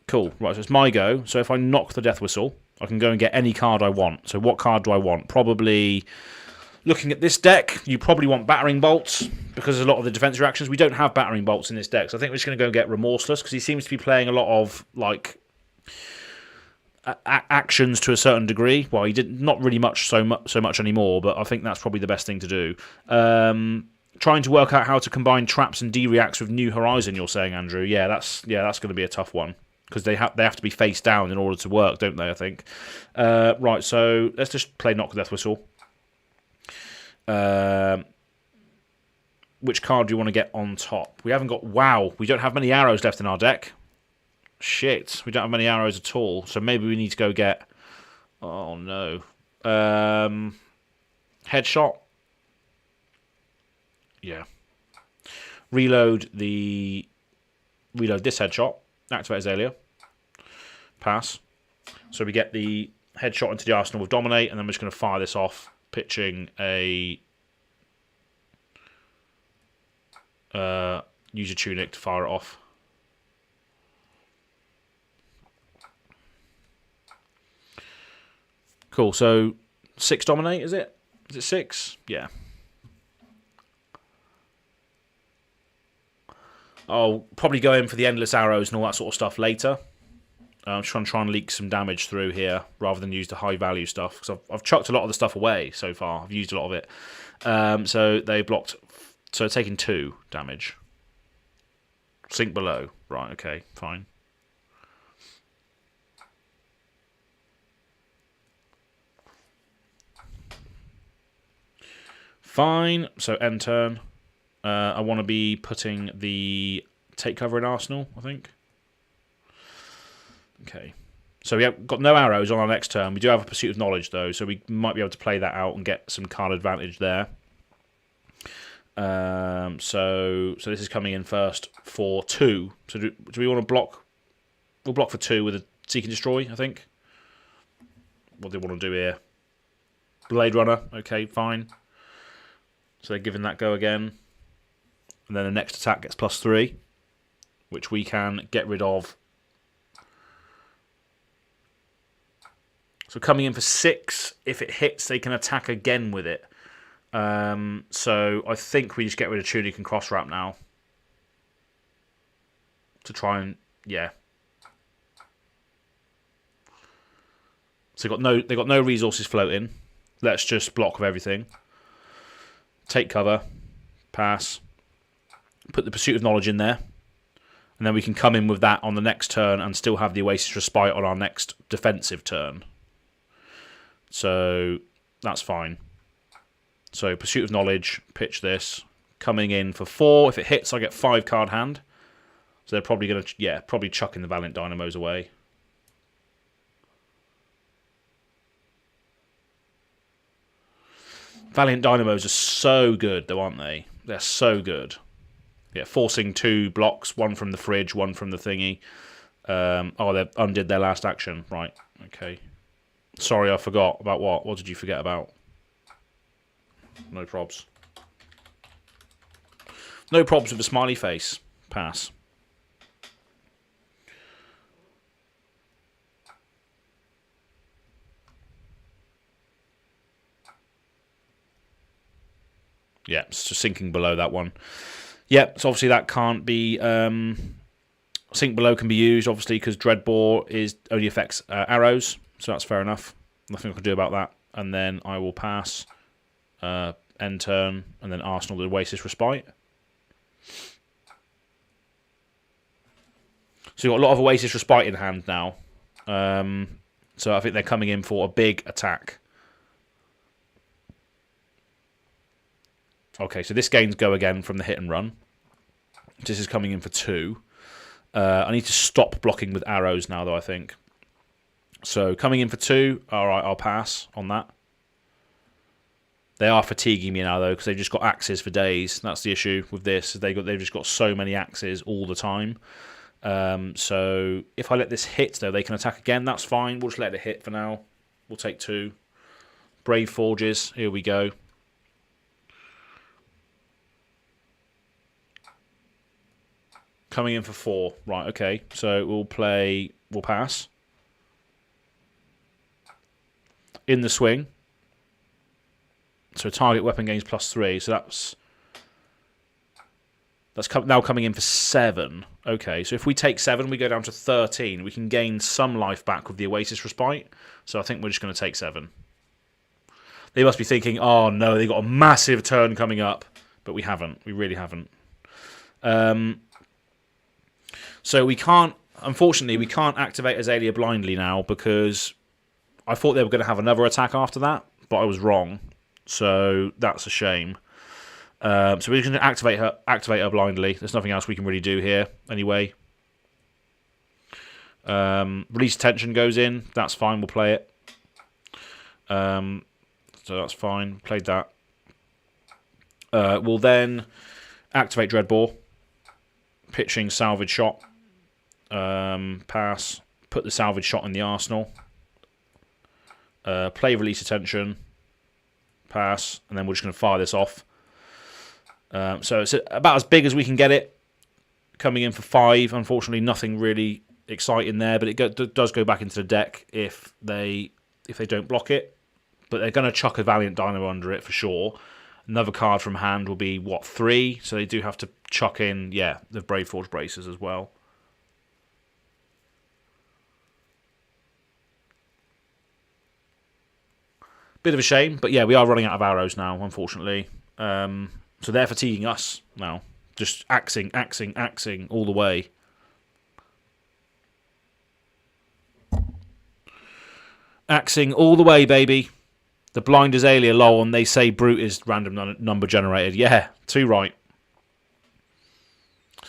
Cool. Right, so it's my go. So if I knock the Death Whistle, I can go and get any card I want. So what card do I want? Probably Looking at this deck, you probably want battering bolts because there's a lot of the defense reactions. We don't have battering bolts in this deck, so I think we're just going to go and get Remorseless because he seems to be playing a lot of like actions to a certain degree. Well, he did not really so much anymore, but I think that's probably the best thing to do. Trying to work out how to combine traps and D-reacts with New Horizon. You're saying, Andrew? Yeah, that's going to be a tough one because they have to be face down in order to work, don't they? I think. Right, so let's just play Knock the Death Whistle. Which card do you want to get on top? We haven't got... Wow, we don't have many arrows left in our deck. Shit, we don't have many arrows at all. So maybe we need to go get... Oh, no. Headshot. Yeah. Reload this headshot. Activate Azalea. Pass. So we get the headshot into the arsenal with Dominate, and then we're just going to fire this off, pitching a... use your Tunic to fire it off. Cool, so 6 Dominate, is it? Is it 6? Yeah. I'll probably go in for the Endless Arrows and all that sort of stuff later. I'm just trying to leak some damage through here rather than use the high value stuff because I've chucked a lot of the stuff away so far. I've used a lot of it. So they blocked... So taking 2 damage. Sink below. Right, okay, fine. Fine, so end turn. I want to be putting the take cover in Arsenal, I think. Okay. So we have got no arrows on our next turn. We do have a Pursuit of Knowledge, though, so we might be able to play that out and get some card advantage there. So this is coming in first for 2. So do we want to block? We'll block for 2 with a Seek and Destroy, I think. What do they want to do here? Blade Runner. Okay, fine. So they're giving that go again. And then the next attack gets +3, which we can get rid of. So coming in for 6, if it hits, they can attack again with it. So I think we just get rid of Tunic and Cross Wrap now. To try and... Yeah. So they got no resources floating. Let's just block with everything. Take cover. Pass. Put the Pursuit of Knowledge in there. And then we can come in with that on the next turn and still have the Oasis Respite on our next defensive turn. So that's fine. So Pursuit of Knowledge, pitch this. Coming in for 4. If it hits, I get 5 card hand. So they're probably going to, probably chucking the Valiant Dynamos away. Valiant Dynamos are so good, though, aren't they? They're so good. Yeah, forcing 2 blocks, 1 from the fridge, 1 from the thingy. They undid their last action. Right, okay. Sorry, I forgot. About what? What did you forget about? No probs. No probs with a smiley face. Pass. Yeah, it's just sinking below that one. Yeah, so obviously that can't be... Sink below can be used, obviously, because Dreadbore only affects arrows. So that's fair enough. Nothing I can do about that. And then I will pass... end turn, and then Arsenal with Oasis Respite. So you've got a lot of Oasis Respite in hand now. So I think they're coming in for a big attack. Okay, so this gains go again from the hit and run. This is coming in for 2. I need to stop blocking with arrows now, though, I think. So coming in for 2. All right, I'll pass on that. They are fatiguing me now, though, because they've just got axes for days. That's the issue with this. They've just got so many axes all the time. So if I let this hit, though, they can attack again. That's fine. We'll just let it hit for now. We'll take 2. Brave Forges. Here we go. Coming in for 4. Right, okay. So we'll pass. In the swing. So target weapon gains +3. So that's now coming in for 7. Okay, so if we take 7, we go down to 13. We can gain some life back with the Oasis Respite. So I think we're just going to take 7. They must be thinking, oh no, they got a massive turn coming up. But we haven't. We really haven't. So we can't, unfortunately, we can't activate Azalea blindly now because I thought they were going to have another attack after that, but I was wrong. So that's a shame. So we're going to activate her blindly. There's nothing else we can really do here anyway. Release tension goes in. That's fine. We'll play it. So that's fine. Played that. We'll then activate Dreadbore. Pitching salvage shot. Pass. Put the salvage shot in the arsenal. Play release attention. Pass. And then we're just going to fire this off. So it's about as big as we can get it. Coming in for 5. Unfortunately, nothing really exciting there, but it does go back into the deck if they don't block it. But they're going to chuck a Valiant Dynamo under it for sure. Another card from hand will be, 3? So they do have to chuck in, the Brave Forge Bracers as well. Bit of a shame, but we are running out of arrows now, unfortunately. So they're fatiguing us now. Just axing all the way. Axing all the way, baby. The blind Azalea, lol, and they say Brute is random number generated. Yeah, too right.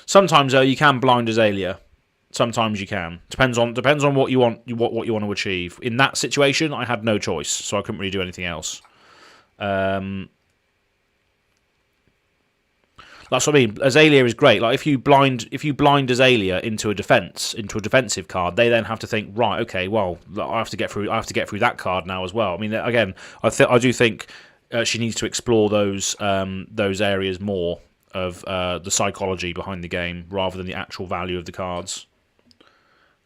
Sometimes though you can blind Azalea. Sometimes you can. Depends on what you want what you want to achieve. In that situation, I had no choice, so I couldn't really do anything else. That's what I mean. Azalea is great. Like if you blind Azalea into a defensive card, they then have to think, right, okay, well, I have to get through that card now as well. I mean, again, I do think she needs to explore those areas more of the psychology behind the game rather than the actual value of the cards.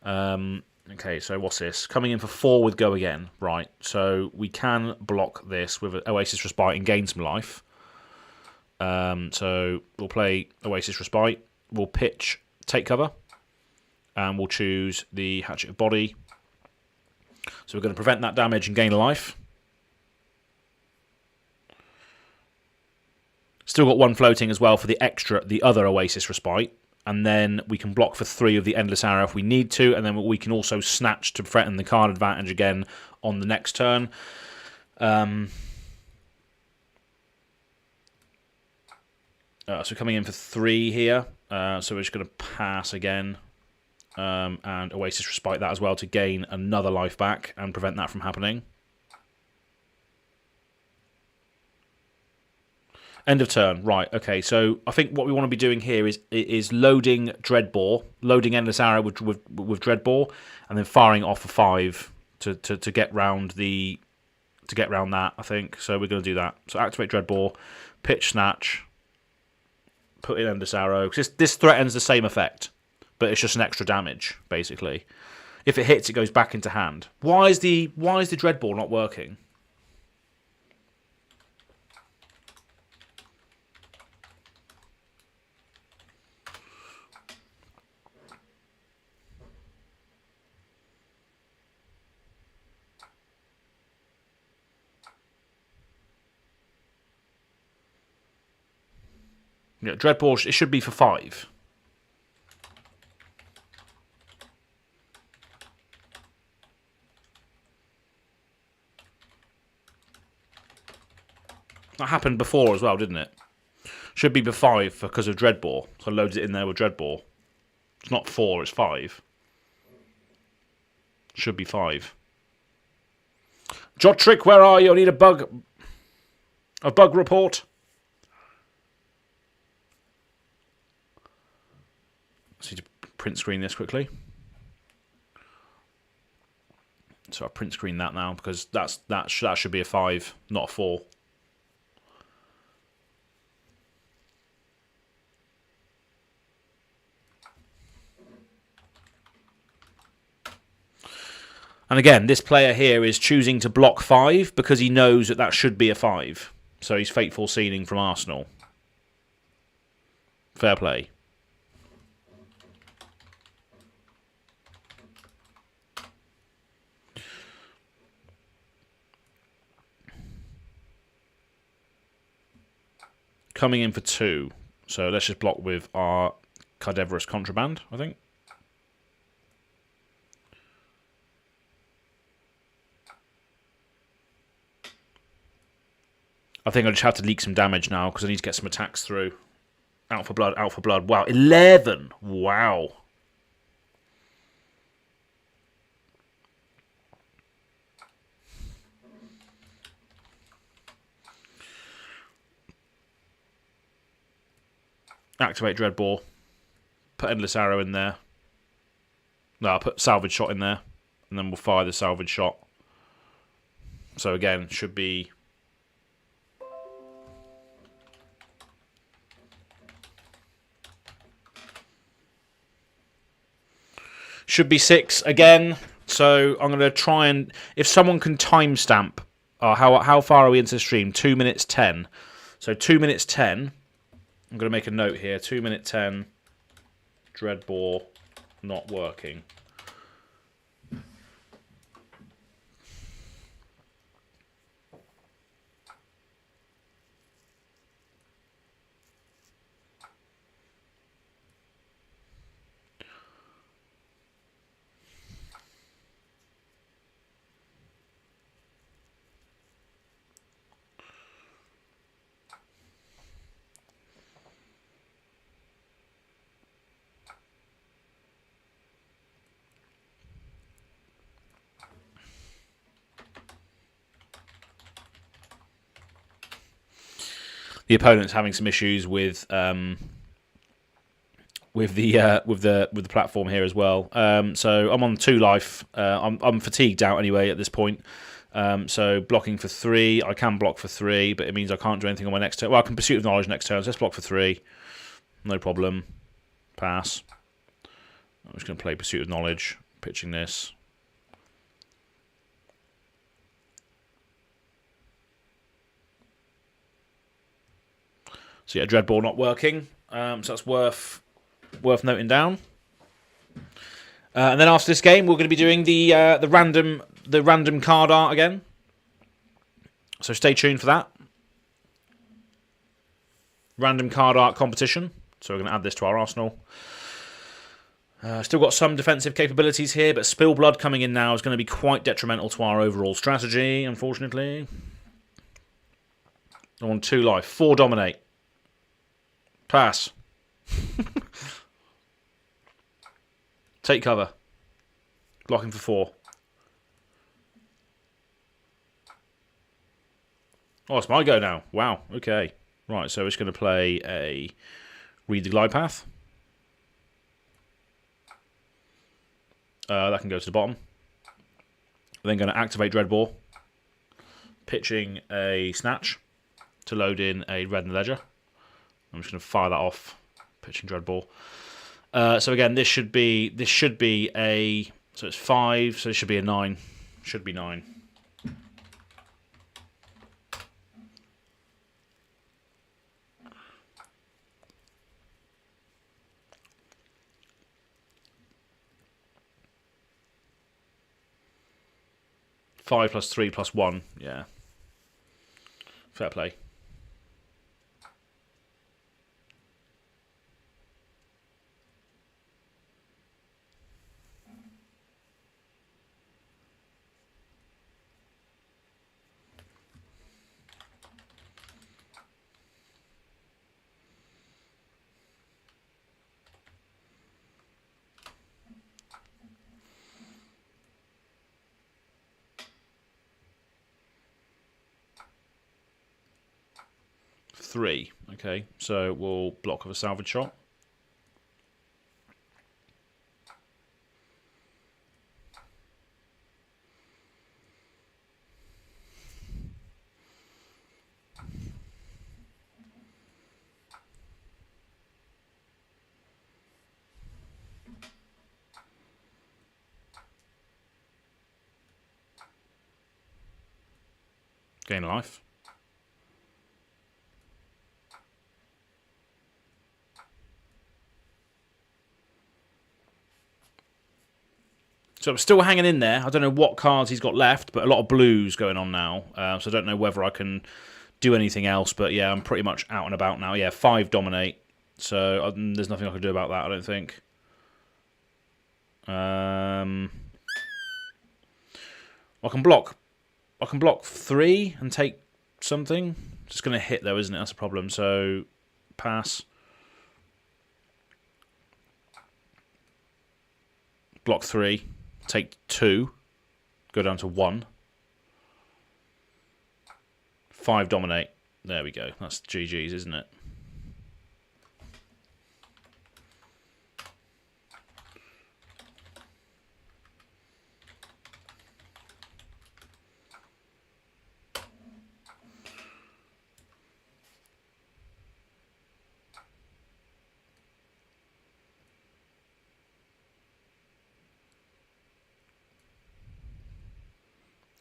Okay, so what's this? Coming in for 4 with Go Again. Right, so we can block this with Oasis Respite and gain some life. So we'll play Oasis Respite. We'll pitch Take Cover. And we'll choose the Hatchet of Body. So we're going to prevent that damage and gain a life. Still got 1 floating as well for the other Oasis Respite. And then we can block for 3 of the Endless Arrow if we need to. And then we can also snatch to threaten the card advantage again on the next turn. So coming in for 3 here. So we're just going to pass again. And Oasis Respite that as well to gain another life back and prevent that from happening. End of turn. Right, okay. So I think what we want to be doing here is loading Dreadbore, loading Endless Arrow with Dreadbore, and then firing off a 5 to get round that, I think. So we're going to do that. So activate Dreadbore, pitch Snatch, put in Endless Arrow. This threatens the same effect, but it's just an extra damage, basically. If it hits, it goes back into hand. Why is the Dreadbore not working? Yeah, Dreadbore, it should be for 5. That happened before as well, didn't it? Should be for 5 because of Dreadbore. So I loaded it in there with Dreadbore. It's not 4, it's 5. Should be 5. Jotrick, where are you? I need a bug report. I need to print screen this quickly. So I print screen that now because that should be a 5, not a 4. And again, this player here is choosing to block 5 because he knows that should be a 5. So he's fateful sealing from Arsenal. Fair play. Coming in for 2. So let's just block with our Carnivorous Contraband, I think. I think I just have to leak some damage now because I need to get some attacks through. Out for blood, out for blood. Wow, 11! Wow. Activate Dreadball. Put Endless Arrow in there. No, I'll put Salvage Shot in there. And then we'll fire the Salvage Shot. So again, should be... Should be 6 again. So I'm going to try and... If someone can timestamp... how far are we into the stream? 2 minutes 10. So 2 minutes 10... I'm going to make a note here. 2 minute 10. Dreadball not working. The opponent's having some issues with the platform here as well. So I'm on 2 life. I'm fatigued out anyway at this point. So blocking for 3. I can block for 3, but it means I can't do anything on my next turn. Well, I can Pursuit of Knowledge next turn. So let's block for 3. No problem. Pass. I'm just going to play Pursuit of Knowledge. Pitching this. So yeah, Dreadball not working. So that's worth noting down. And then after this game, we're going to be doing the random card art again. So stay tuned for that. Random card art competition. So we're going to add this to our arsenal. Still got some defensive capabilities here, but Spill Blood coming in now is going to be quite detrimental to our overall strategy, unfortunately. I'm on 2 life. 4 dominate. Pass. Take cover. Blocking for 4. Oh, it's my go now. Wow, okay. Right, so it's going to play a Read the Glide Path. That can go to the bottom. Then going to activate Dreadball. Pitching a Snatch to load in a Red in the Ledger. I'm just going to fire that off. Pitching Dreadball. So again, this should be a... So it's 5, so it should be a 9. Should be 9. Five plus 3 plus 1. Yeah. Fair play. Three. Okay, so we'll block with a Salvage Shot. Gain life. So I'm still hanging in there. I don't know what cards he's got left, but a lot of blues going on now. So I don't know whether I can do anything else. But yeah, I'm pretty much out and about now. Yeah, 5 dominate. So there's nothing I can do about that, I don't think. I can block 3 and take something. Just going to hit though, isn't it? That's a problem. So pass. Block 3. Take 2. Go down to 1. 5 dominate. There we go. That's GG's, isn't it?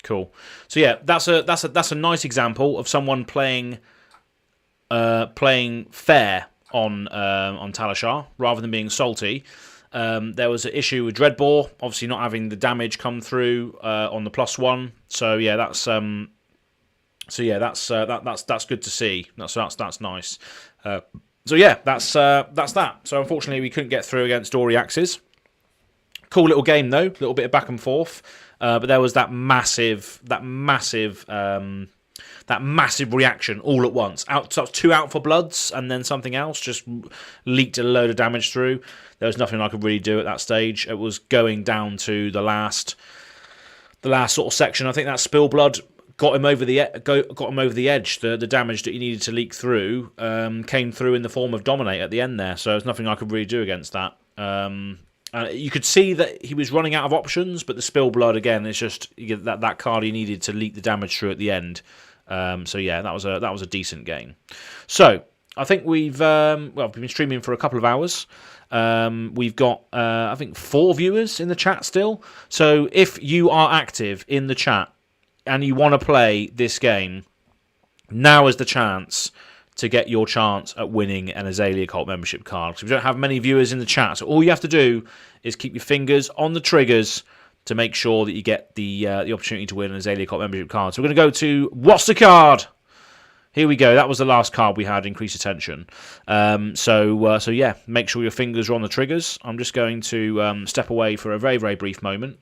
Cool. So yeah, that's a nice example of someone playing fair on Talishar rather than being salty. There was an issue with Dreadbore, obviously not having the damage come through on the +1. So yeah, that's good to see. That's nice. So yeah, that's that. So unfortunately, we couldn't get through against Doriaxes. Cool little game though, a little bit of back and forth. But there was that massive reaction all at once. So 2 out for bloods, and then something else just leaked a load of damage through. There was nothing I could really do at that stage. It was going down to the last sort of section. I think that spill blood got him over the edge. The damage that he needed to leak through came through in the form of dominate at the end there. So there's nothing I could really do against that. You could see that he was running out of options, but the spill blood again, it's just that card he needed to leak the damage through at the end. So yeah, that was a decent game. So I think we've been streaming for a couple of hours. We've got I think 4 viewers in the chat still. So if you are active in the chat and you want to play this game, now is the chance to get your chance at winning an Azalea Cult membership card. Because we don't have many viewers in the chat, so all you have to do is keep your fingers on the triggers to make sure that you get the opportunity to win an Azalea Cult membership card. So we're going to go to what's the card? Here we go. That was the last card we had. Increase attention. So yeah, make sure your fingers are on the triggers. I'm just going to step away for a very, very brief moment,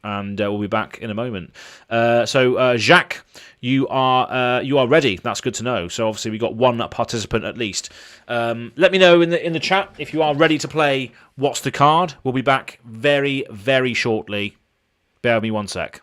and we'll be back in a moment. So Jacques, you are ready. That's good to know. So obviously we got 1 participant at least. Let me know in the chat if you are ready to play What's the Card. We'll be back very, very shortly. Bear with me 1 sec.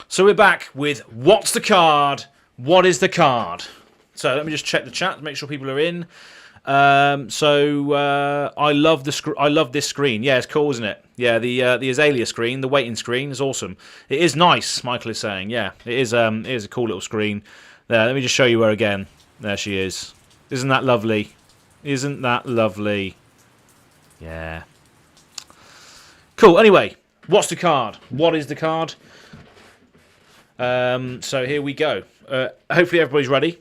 So we're back with what's the card? What is the card? So let me just check the chat to make sure people are in. I love this screen. Yeah, it's cool, isn't it? Yeah, the Azalea screen, the waiting screen is awesome. It is nice, Michael is saying. Yeah, it is a cool little screen. There, let me just show you her again. There she is. Isn't that lovely? Isn't that lovely? Yeah. Cool. Anyway, What's the card? What is the card? So here we go. Hopefully everybody's ready.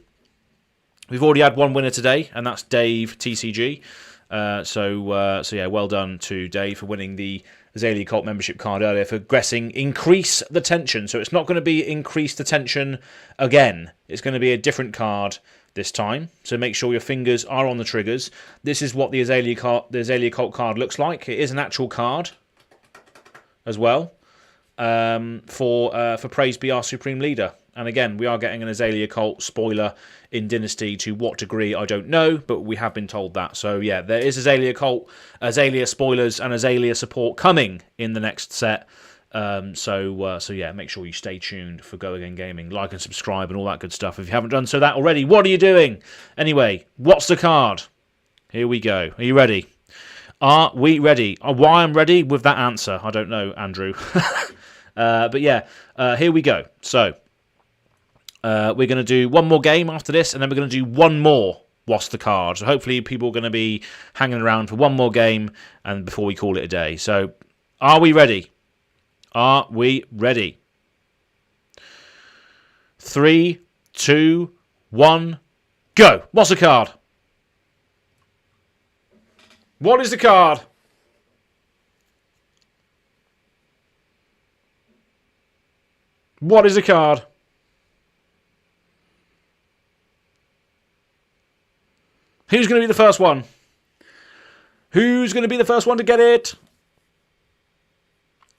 We've already had one winner today, and that's Dave TCG. So yeah, well done to Dave for winning the Azalea Cult membership card earlier for guessing Increase the Tension. So it's not going to be Increase the Tension again. It's going to be a different card this time. So make sure your fingers are on the triggers. This is what the Azalea Cult card looks like. It is an actual card as well for Praise Be Our Supreme Leader. And again, we are getting an Azalea Cult spoiler in Dynasty. To what degree, I don't know, but we have been told that. So yeah, there is Azalea Cult, Azalea spoilers, and Azalea support coming in the next set. So yeah, make sure you stay tuned for GoAgainGaming. Like and subscribe and all that good stuff if you haven't done so that already. What are you doing? Anyway, what's the card? Here we go. Are you ready? Are we ready? Why I'm ready with that answer, I don't know, Andrew. But yeah, here we go. So we're going to do one more game after this, and then we're going to do one more What's the Card. So hopefully people are going to be hanging around for one more game and before we call it a day. So are we ready? Are we ready? 3, 2, 1, go. What's the card? What is the card? What is the card? Who's going to be the first one? Who's going to be the first one to get it?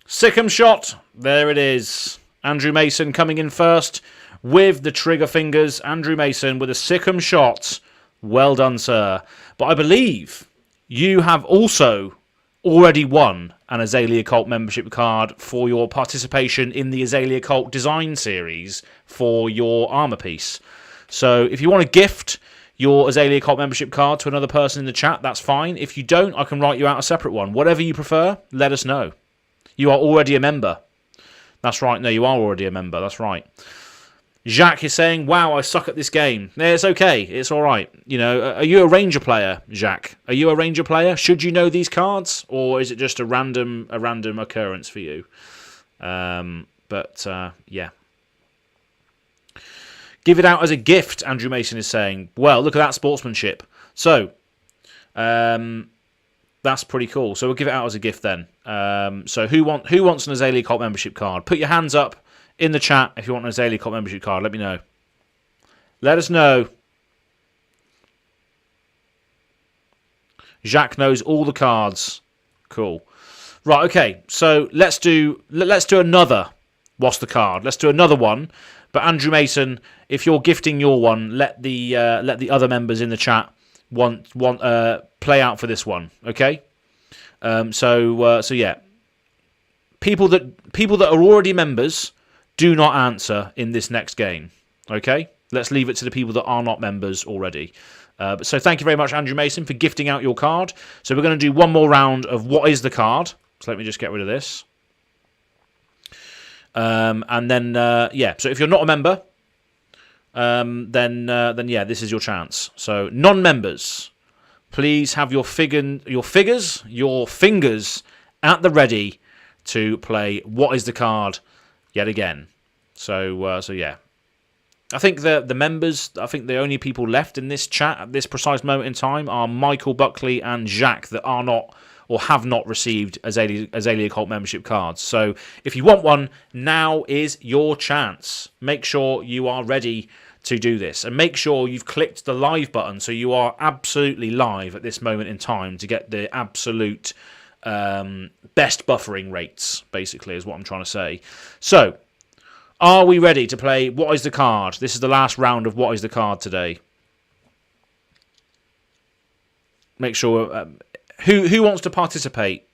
Sikkim Shot. There it is. Andrew Mason coming in first with the trigger fingers. Andrew Mason with a Sikkim Shot. Well done, sir. But I believe you have also already won an Azalea Cult membership card for your participation in the Azalea Cult design series for your armor piece. So if you want to gift your Azalea Cult membership card to another person in the chat, that's fine. If you don't, I can write you out a separate one. Whatever you prefer, let us know. You are already a member. That's right. No, you are already a member. That's right. Jacques is saying, wow, I suck at this game. Yeah, it's okay. It's all right. You know, are you a Ranger player, Jacques? Are you a Ranger player? Should you know these cards? Or is it just a random occurrence for you? Yeah. Give it out as a gift, Andrew Mason is saying. Well, look at that sportsmanship. So, that's pretty cool. So we'll give it out as a gift then. So who wants an Azalea Cult membership card? Put your hands up in the chat if you want an Azalea Cult membership card. Let me know. Let us know. Jacques knows all the cards. Cool. Right, okay. So let's do another What's the Card. Let's do another one. But Andrew Mason, if you're gifting your one, let the other members in the chat play out for this one, okay? So yeah, people that are already members, do not answer in this next game, okay? Let's leave it to the people that are not members already. So thank you very much, Andrew Mason, for gifting out your card. So we're going to do one more round of What is the Card? So let me just get rid of this. And then yeah, so if you're not a member, then yeah, this is your chance. So non-members, please have your fingers at the ready to play What is the Card yet again. So yeah, I think the members, I think the only people left in this chat at this precise moment in time are Michael Buckley and Jacques that are not or have not received Azalea Cult membership cards. So if you want one, now is your chance. Make sure you are ready to do this, and make sure you've clicked the live button so you are absolutely live at this moment in time to get the absolute best buffering rates, basically, is what I'm trying to say. So, are we ready to play What is the Card? This is the last round of What is the Card today. Make sure... Who wants to participate?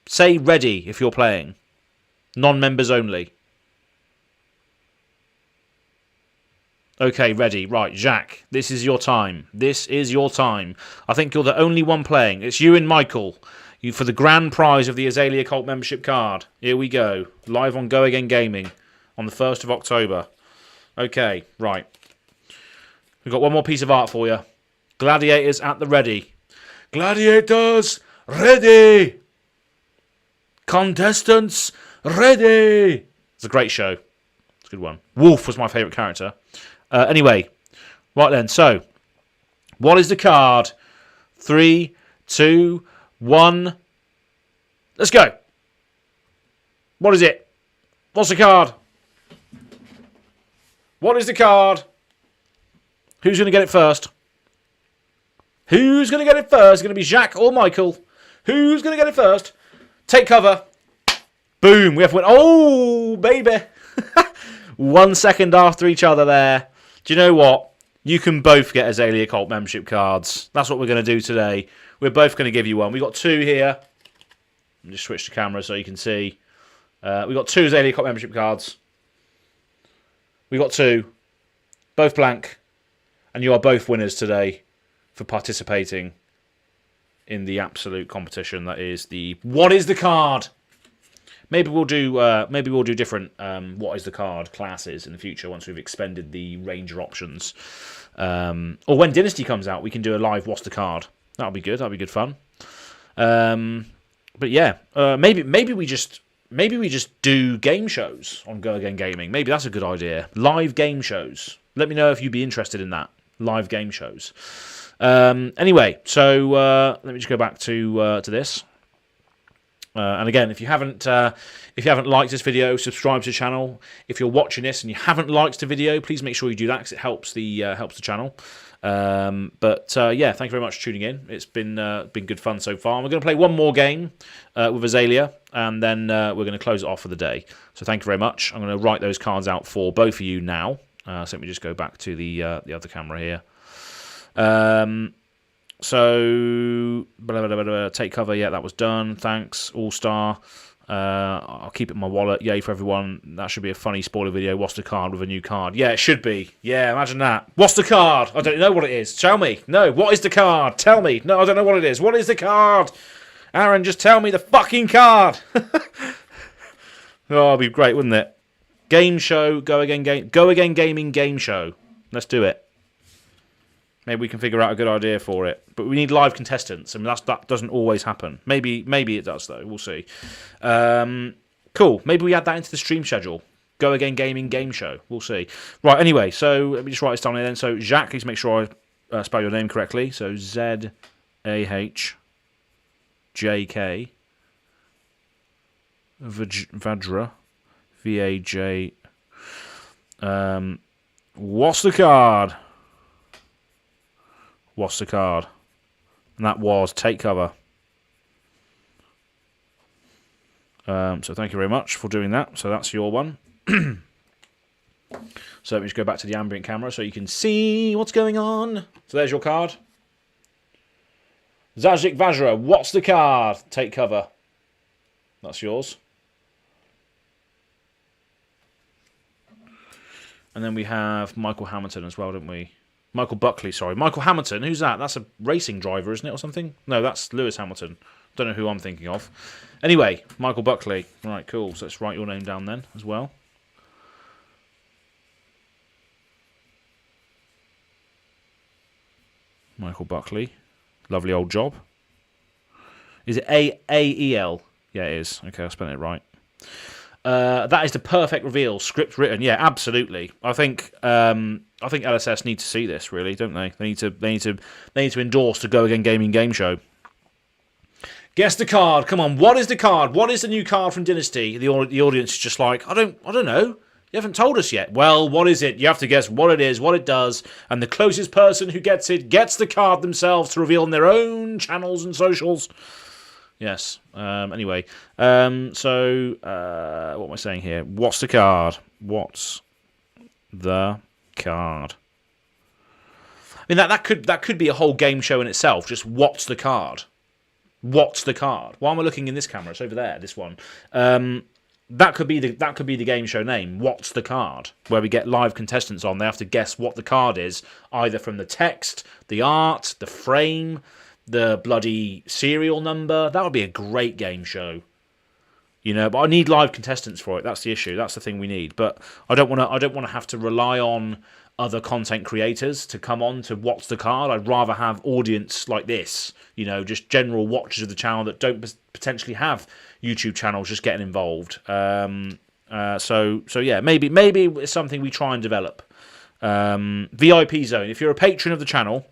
Say ready if you're playing. Non-members only. Okay, ready. Right, Jacques, this is your time. This is your time. I think you're the only one playing. It's you and Michael. You for the grand prize of the Azalea Cult membership card. Here we go. Live on GoAgainGaming on the 1st of October. Okay, right. We've got one more piece of art for you. Gladiators at the ready. Gladiators ready. Contestants, ready! It's a great show. It's a good one. Wolf was my favourite character. Anyway, right then. So, what is the card? 3, 2, 1. Let's go. What is it? What's the card? What is the card? Who's going to get it first? Who's going to get it first? It's going to be Jacques or Michael. Who's going to get it first? Take cover. Boom. We have win. Oh, baby. 1 second after each other there. Do you know what? You can both get Azalea Cult membership cards. That's what we're going to do today. We're both going to give you one. We've got 2 here. I'll just switch the camera so you can see. We've got 2 Azalea Cult membership cards. We've got 2. Both blank. And you are both winners today for participating in the absolute competition that is the What is the Card? Maybe we'll do different What is the Card classes in the future once we've expended the Ranger options. Or when Dynasty comes out, we can do a live What's the Card. That'll be good. That'll be good fun. But yeah, maybe we just do game shows on GoAgainGaming. Maybe that's a good idea. Live game shows. Let me know if you'd be interested in that. Live game shows. Anyway, so let me just go back to this. And again, if you haven't liked this video, subscribe to the channel. If you're watching this and you haven't liked the video, please make sure you do that because it helps the channel. Yeah, thank you very much for tuning in. It's been good fun so far. We're going to play one more game with Azalea, and then we're going to close it off for the day. So thank you very much. I'm going to write those cards out for both of you now. So let me just go back to the other camera here. So take cover. Yeah, that was done. Thanks. All-Star. I'll keep it in my wallet. Yay for everyone. That should be a funny spoiler video. What's the card with a new card? Yeah, it should be. Yeah, imagine that. What's the card? I don't know what it is. Tell me. No, what is the card? Tell me. No, I don't know what it is. What is the card? Aaron, just tell me the fucking card. Oh, it'd be great, wouldn't it? Game show. GoAgainGaming game show. Let's do it. Maybe we can figure out a good idea for it. But we need live contestants. I mean, that doesn't always happen. Maybe it does, though. We'll see. Cool. Maybe we add that into the stream schedule. GoAgainGaming game show. We'll see. Right, anyway. So let me just write this down here then. So, Jacques, please make sure I spell your name correctly. So, Z-A-H-J-K. Vadra. V-A-J. What's the card? What's the card? And that was Take Cover. So thank you very much for doing that. So that's your one. So let me just go back to the ambient camera so you can see what's going on. So there's your card. Zajic Vajra, what's the card? Take Cover. That's yours. And then we have Michael Hamilton as well, don't we? Michael Buckley, sorry. Michael Hamilton, who's that? That's a racing driver, isn't it, or something? No, that's Lewis Hamilton. Don't know who I'm thinking of. Anyway, Michael Buckley. Right, cool. So let's write your name down then as well. Michael Buckley. Lovely old job. Is it A-E-L? Yeah, it is. Okay, I spelled it right. That is the perfect reveal. Script written. Yeah, absolutely. I think LSS need to see this, really, don't they? They need to endorse the GoAgainGaming game show. Guess the card. Come on. What is the card? What is the new card from Dynasty? The audience is just like, I don't know. You haven't told us yet. Well, what is it? You have to guess what it is, what it does, and the closest person who gets it gets the card themselves to reveal on their own channels and socials. Yes. Anyway. So, what am I saying here? What's the card? What's the card? I mean, that could be a whole game show in itself. Just what's the card? What's the card? Why am I looking in this camera? It's over there. This one. That could be the game show name. What's the card? Where we get live contestants on. They have to guess what the card is, either from the text, the art, the frame, the bloody serial number. That would be a great game show. You know, but I need live contestants for it. That's the issue. That's the thing we need. But I don't want to have to rely on other content creators to come on to What's the Card. I'd rather have audience like this, you know, just general watchers of the channel that don't potentially have, YouTube channels just getting involved. So yeah, maybe it's something we try and develop. VIP zone. If you're a patron of the channel,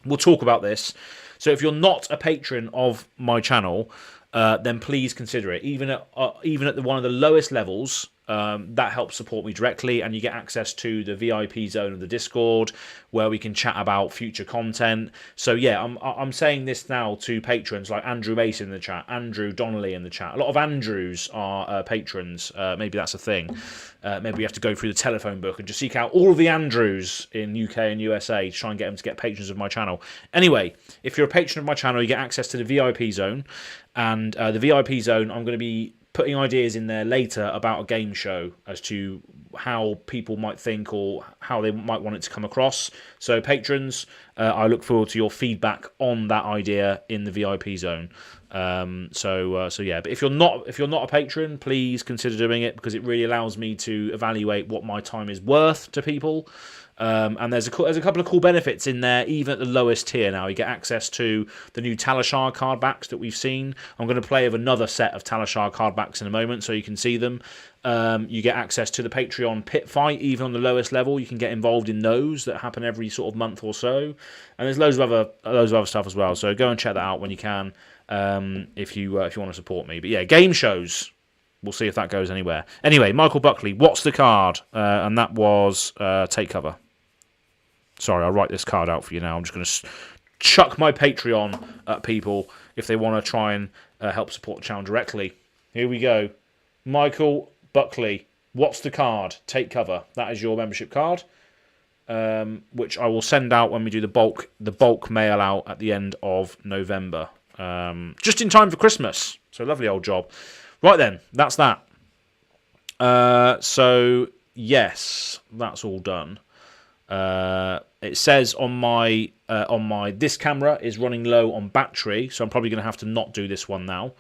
we'll talk about this. So if you're not a patron of my channel, then please consider it. Even at one of the lowest levels, that helps support me directly, and you get access to the VIP zone of the Discord where we can chat about future content. So yeah, I'm saying this now to patrons like Andrew Mason in the chat, Andrew Donnelly in the chat. A lot of Andrews are patrons. Maybe that's a thing. Maybe we have to go through the telephone book and just seek out all of the Andrews in UK and USA to try and get them to get patrons of my channel. Anyway, if you're a patron of my channel, you get access to the VIP zone, and the VIP zone, I'm going to be putting ideas in there later about a game show as to how people might think or how they might want it to come across. So patrons, I look forward to your feedback on that idea in the VIP zone. So yeah, but if you're not a patron, please consider doing it, because it really allows me to evaluate what my time is worth to people. And there's a couple of cool benefits in there, even at the lowest tier now. You get access to the new Talishar card backs that we've seen. I'm going to play with another set of Talishar card backs in a moment so you can see them. You get access to the Patreon pit fight, even on the lowest level. You can get involved in those that happen every sort of month or so. And there's loads of other stuff as well. So go and check that out when you can, if you want to support me. But yeah, game shows. We'll see if that goes anywhere. Anyway, Michael Buckley, what's the card? And that was Take Cover. Sorry, I'll write this card out for you now. I'm just going to chuck my Patreon at people if they want to try and help support the channel directly. Here we go. Michael Buckley, what's the card? Take Cover. That is your membership card, which I will send out when we do the bulk mail out at the end of November. Just in time for Christmas. So lovely old job. Right then, that's that. So yes, that's all done. It says on my this camera is running low on battery, so I'm probably going to have to not do this one now.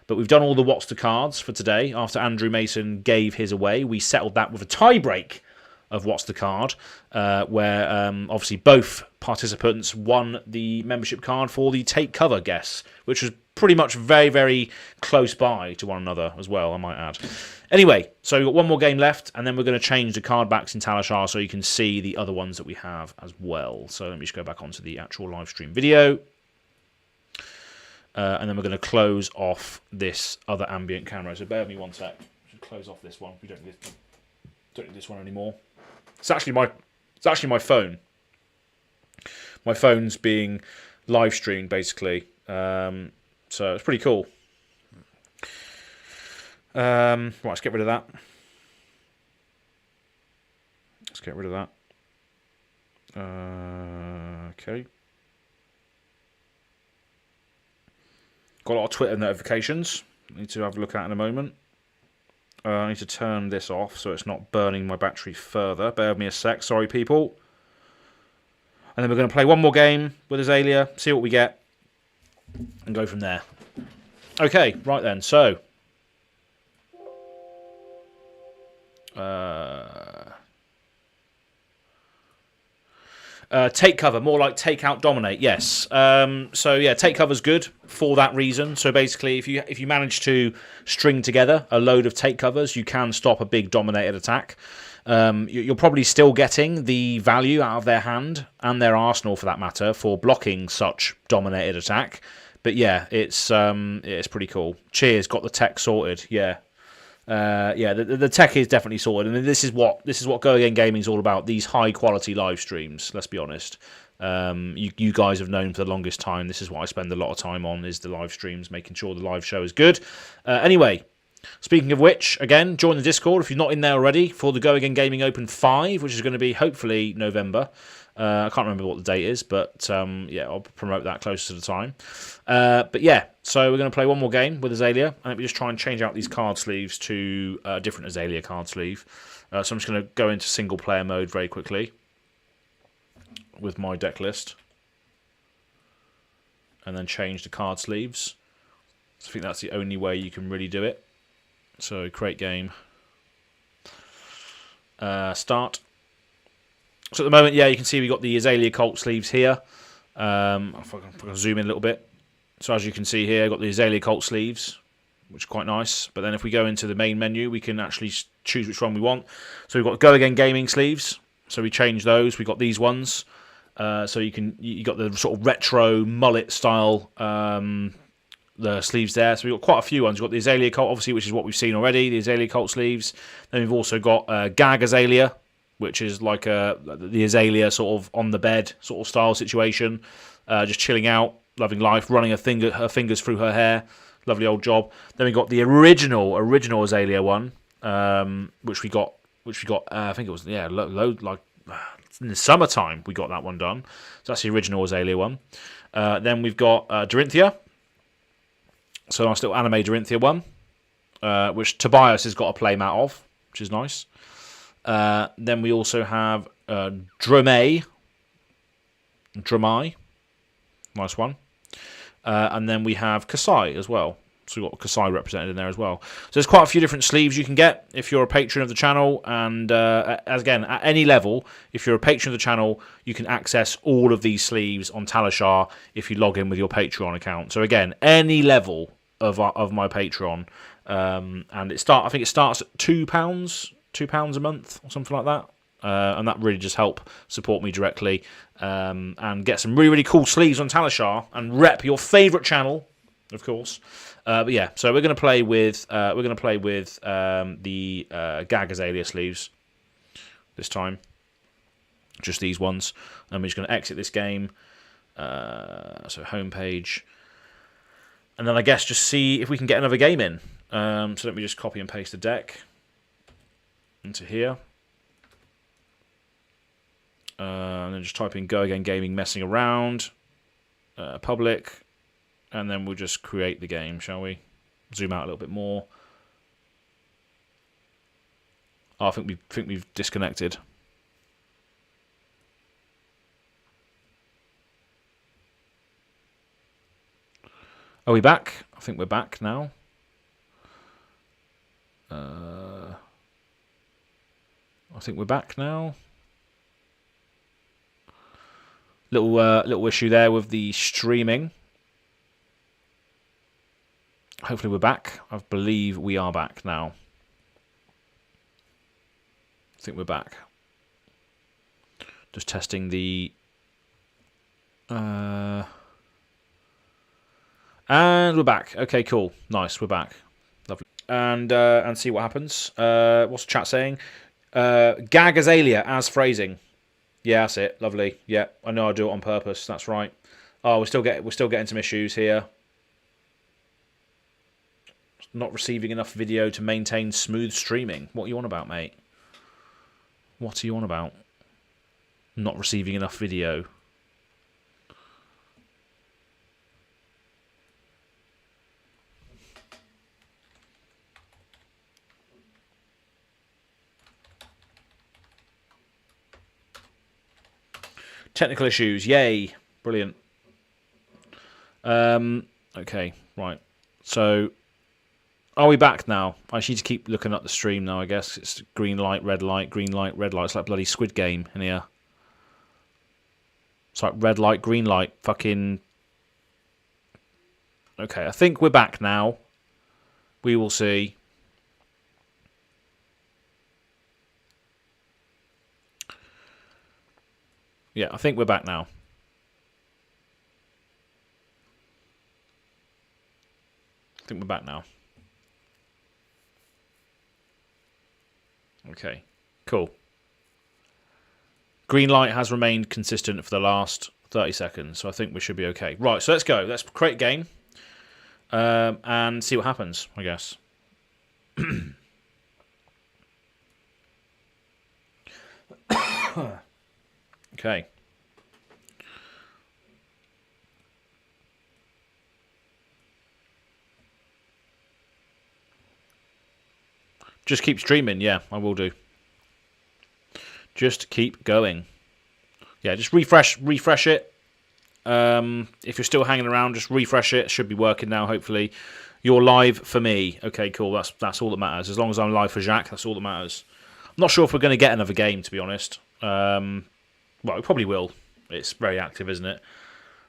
But we've done all the What's the Cards for today. After Andrew Mason gave his away, we settled that with a tie break of What's the Card, where obviously both participants won the membership card for the Take Cover guess, which was pretty much very, very close by to one another as well, I might add. Anyway, so we've got one more game left, and then we're going to change the card backs in Talishar so you can see the other ones that we have as well. So let me just go back onto the actual live stream video. And then we're going to close off this other ambient camera. So bear with me one sec. I should close off this one. We don't need this one anymore. It's actually my phone. My phone's being live streamed basically. So it's pretty cool. Right, let's get rid of that. Let's get rid of that. Okay. Got a lot of Twitter notifications. Need to have a look at in a moment. I need to turn this off so it's not burning my battery further. Bear with me a sec. Sorry, people. And then we're going to play one more game with Azalea, see what we get, and go from there. Okay, right then. So, take cover, more like take out, dominate. Yes. So yeah, take cover's good for that reason. So basically, if you manage to string together a load of take covers, you can stop a big dominated attack. You're probably still getting the value out of their hand and their arsenal, for that matter, for blocking such dominated attack. But yeah, it's pretty cool. Cheers, got the tech sorted. Yeah. The tech is definitely sorted, and this is what GoAgainGaming is all about. These high quality live streams. Let's be honest. You guys have known for the longest time. This is what I spend a lot of time on: is the live streams, making sure the live show is good. Anyway, speaking of which, again, join the Discord if you're not in there already for the GoAgainGaming Open 5, which is going to be hopefully November. I can't remember what the date is, but yeah, I'll promote that closer to the time. But yeah, so we're going to play one more game with Azalea, and we just try and change out these card sleeves to a different Azalea card sleeve. So I'm just going to go into single player mode very quickly with my deck list, and then change the card sleeves. So I think that's the only way you can really do it. So create game, start. So at the moment, yeah, you can see we've got the Azalea Cult sleeves here. If I can zoom in a little bit. So as you can see here, I've got the Azalea Cult sleeves which is quite nice. But then if we go into the main menu, we can actually choose which one we want. So we've got GoAgainGaming sleeves. So we change those. We've got these ones. So you got the sort of retro mullet style the sleeves there. So we've got quite a few ones. We've got the Azalea Cult, obviously, which is what we've seen already, the Azalea Cult sleeves. Then we've also got Gag Azalea, which is like the Azalea sort of on the bed sort of style situation. Just chilling out, loving life, running her fingers through her hair. Lovely old job. Then we got the original Azalea one, which we got. I think it was like in the summertime we got that one done. So that's the original Azalea one. Then we've got Dorinthia. So nice little anime Dorinthia one, which Tobias has got a playmat of, which is nice. Then we also have Dromai, nice one. And then we have Kasai as well. So we've got Kasai represented in there as well. So there's quite a few different sleeves you can get if you're a patron of the channel. And again, at any level, if you're a patron of the channel, you can access all of these sleeves on Talishar if you log in with your Patreon account. So again, any level of my Patreon. And I think it starts at £2 a month or something like that. And that really just help support me directly and get some really, really cool sleeves on Talishar and rep your favourite channel, of course. But yeah, so we're going to play with the Gag Azalea sleeves this time, just these ones. And we're just going to exit this game. So home page, and then I guess just see if we can get another game in. So let me just copy and paste the deck into here. And then just type in GoAgainGaming messing around, public, and then we'll just create the game, shall we? Zoom out a little bit more. Oh, I think we've disconnected. Are we back? I think we're back now. I think we're back now. Little issue there with the streaming. Hopefully we're back. I believe we are back now. I think we're back. Just testing the... And we're back. Okay, cool. Nice, we're back. Lovely. And see what happens. What's the chat saying? Gag Azalea as phrasing. Yeah, that's it. Lovely. Yeah, I know I do it on purpose. That's right. Oh, we're still getting some issues here. Not receiving enough video to maintain smooth streaming. What are you on about, mate? What are you on about? Not receiving enough video. Technical issues. Yay. Brilliant. Okay, right. So... are we back now? I need to keep looking at the stream now, I guess. It's green light, red light, green light, red light. It's like bloody Squid Game in here. It's like red light, green light, fucking... Okay, I think we're back now. We will see. Yeah, I think we're back now. I think we're back now. Okay, cool. Green light has remained consistent for the last 30 seconds, so I think we should be okay. Right, so let's go. Let's create a game and see what happens, I guess. Okay. Just keep streaming, yeah, I will do. Just keep going. Yeah, just refresh it. If you're still hanging around, just refresh it. It should be working now, hopefully. You're live for me. Okay, cool. That's all that matters. As long as I'm live for Jacques, that's all that matters. I'm not sure if we're going to get another game, to be honest. Well, we probably will. It's very active, isn't it?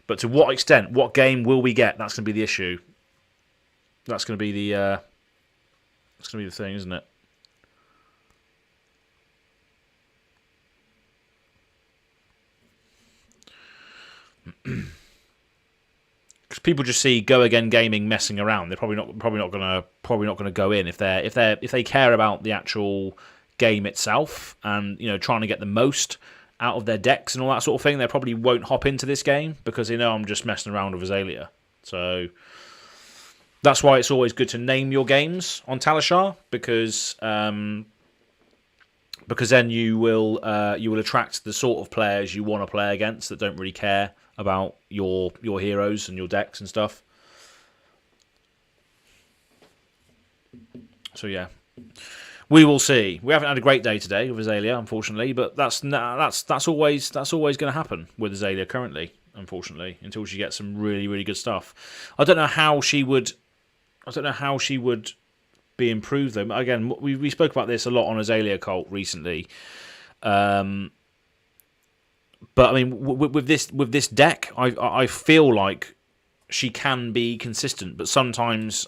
But to what extent? What game will we get? That's going to be the issue. That's going to be the thing, isn't it? Because people just see GoAgainGaming messing around. They're probably not gonna go in if they care about the actual game itself and trying to get the most out of their decks and all that sort of thing. They probably won't hop into this game because they know I'm just messing around with Azalea. So that's why it's always good to name your games on Talishar because then you will attract the sort of players you want to play against that don't really care about your heroes and your decks and stuff. So yeah, we will see. We haven't had a great day today with Azalea, unfortunately, but that's always going to happen with Azalea currently, unfortunately, until she gets some really, really good stuff. I don't know how she would be improved though. Again, we spoke about this a lot on Azalea Cult recently. But I mean, with this deck, I feel like she can be consistent, but sometimes,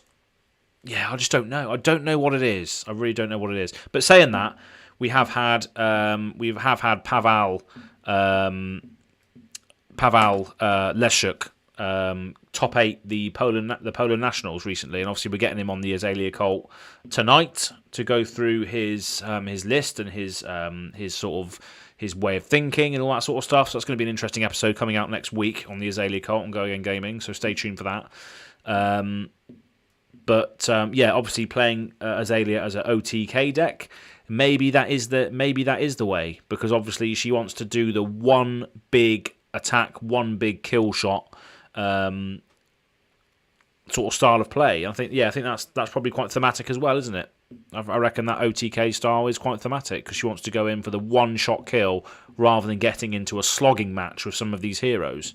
yeah, I just don't know. I don't know what it is. I really don't know what it is. But saying that, we have had Pavel Leszczuk top 8 the Poland Nationals recently, and obviously we're getting him on the Azalea Cult tonight to go through his list and his sort of his way of thinking and all that sort of stuff. So it's going to be an interesting episode coming out next week on the Azalea Cult and GoAgainGaming. So stay tuned for that. But obviously playing Azalea as an OTK deck, maybe that is the way, because obviously she wants to do the one big attack, one big kill shot sort of style of play. I think that's probably quite thematic as well, isn't it? I reckon that OTK style is quite thematic because she wants to go in for the one-shot kill rather than getting into a slogging match with some of these heroes.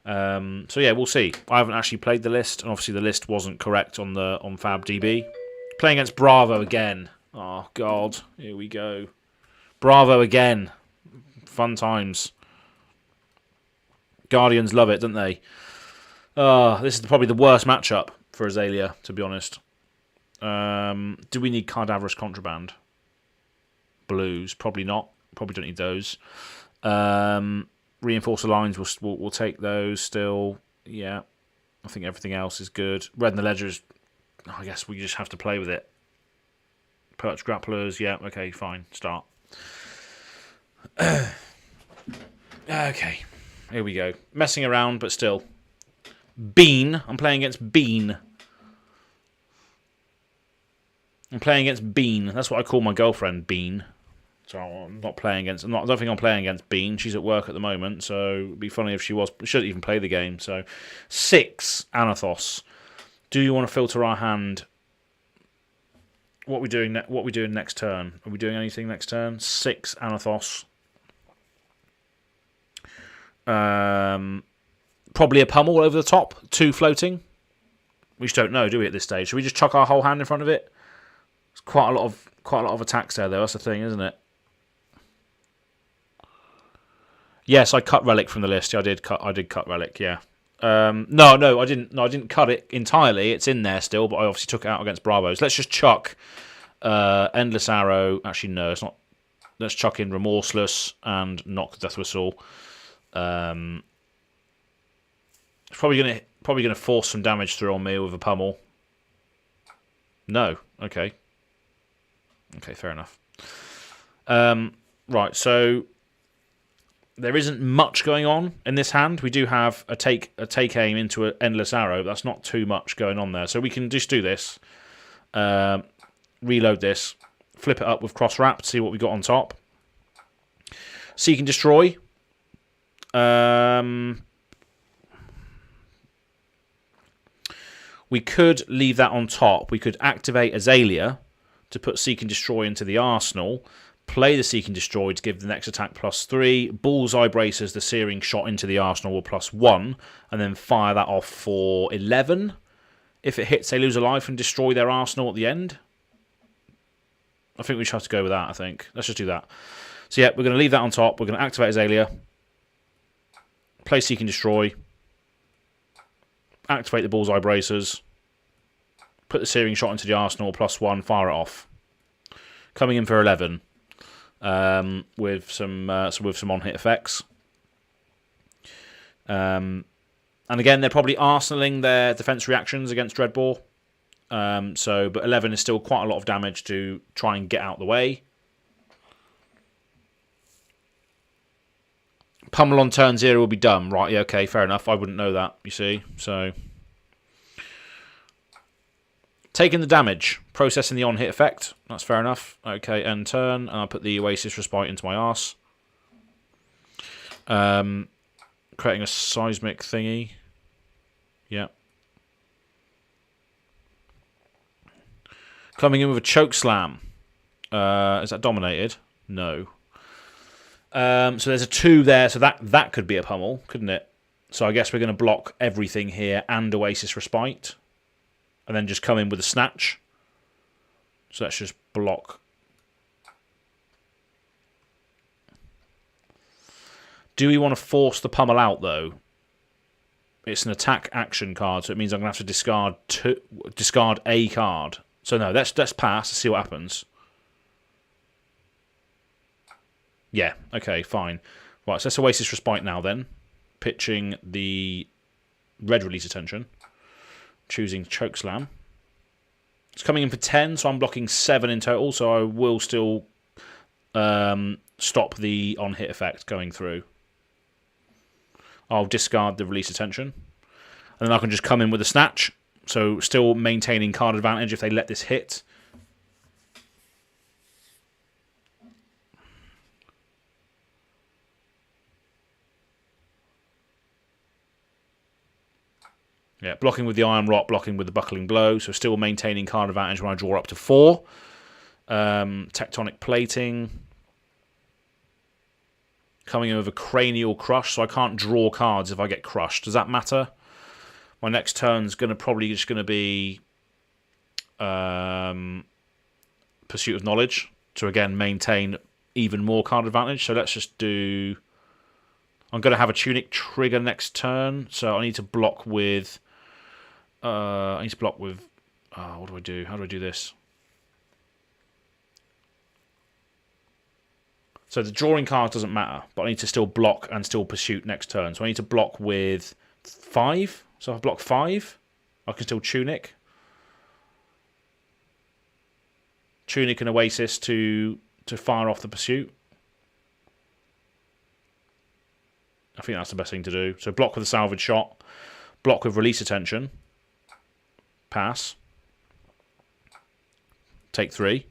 So yeah, we'll see. I haven't actually played the list, and obviously the list wasn't correct on FabDB. Playing against Bravo again. Oh God, here we go. Bravo again. Fun times. Guardians love it, don't they? This is probably the worst matchup for Azalea, to be honest. Do we need Cadaverous Contraband? Blues? Probably not. Probably don't need those. Reinforcer Lines, we'll take those still. Yeah. I think everything else is good. Red and the Ledgers, I guess we just have to play with it. Perch Grapplers, yeah, okay, fine. Start. Okay. Here we go. Messing around, but still. Bean. I'm playing against Bean. That's what I call my girlfriend, Bean. So I'm not playing against. I don't think I'm playing against Bean. She's at work at the moment, so it'd be funny if she was. She shouldn't even play the game. So 6 Anathos. Do you want to filter our hand? What we doing next turn? Are we doing anything next turn? 6 Anathos. Probably a pummel over the top. 2 floating. We just don't know, do we? At this stage, should we just chuck our whole hand in front of it? It's quite a lot of attacks there, though. That's the thing, isn't it? Yes, I cut Relic from the list. Yeah, I did cut Relic. Yeah. No, I didn't. No, I didn't cut it entirely. It's in there still, but I obviously took it out against Bravos. Let's just chuck Endless Arrow. Actually, no, it's not. Let's chuck in Remorseless and knock Death Whistle. It's probably gonna force some damage through on me with a pummel. No. Okay. Okay, fair enough. Right, so there isn't much going on in this hand. We do have a take aim into an Endless Arrow. That's not too much going on there. So we can just do this. Reload this. Flip it up with Cross Wrap to see what we got on top. Seek and Destroy. We could leave that on top. We could activate Azalea to put Seek and Destroy into the arsenal. Play the Seek and Destroy to give the next attack +3. Bullseye Braces the Searing Shot into the arsenal will +1. And then fire that off for 11. If it hits, they lose a life and destroy their arsenal at the end. I think we should have to go with that, I think. Let's just do that. So yeah, we're going to leave that on top. We're going to activate Azalea. Play Seek and Destroy. Activate the Bullseye Bracers. Put the searing shot into the arsenal, +1, fire it off. Coming in for 11, with some on-hit effects. And again, they're probably arsenaling their defense reactions against Dreadbore. But 11 is still quite a lot of damage to try and get out the way. Pummel on turn 0 will be dumb. Right, yeah, okay, fair enough. I wouldn't know that, you see. So, taking the damage, processing the on-hit effect. That's fair enough. Okay, end turn. And I'll put the Oasis Respite into my arse. Creating a seismic thingy. Yeah. Coming in with a choke slam. Is that dominated? No. So there's a 2 there, so that could be a pummel, couldn't it? So I guess we're going to block everything here and Oasis Respite. And then just come in with a snatch. So let's just block. Do we want to force the pummel out, though? It's an attack action card, so it means I'm going to have to discard a card. So no, let's pass to see what happens. Yeah, okay, fine. Right, so let's Oasis Respite now then. Pitching the red release attention. Choosing Choke Slam. It's coming in for 10, so I'm blocking 7 in total, so I will still stop the on-hit effect going through. I'll discard the release attention. And then I can just come in with a snatch. So still maintaining card advantage if they let this hit. Yeah, blocking with the Iron Rot, blocking with the Buckling Blow. So still maintaining card advantage when I draw up to 4. Tectonic Plating. Coming in with a Cranial Crush, so I can't draw cards if I get crushed. Does that matter? My next turn's probably just going to be Pursuit of Knowledge to again maintain even more card advantage. So let's just do. I'm going to have a Tunic trigger next turn, so I need to block with. What do I do? How do I do this? So the drawing card doesn't matter, but I need to still block and still pursuit next turn. So I need to block with 5. So if I block 5, I can still Tunic. Tunic and Oasis to fire off the pursuit. I think that's the best thing to do. So block with a salvage shot. Block with release attention. Pass. Take 3.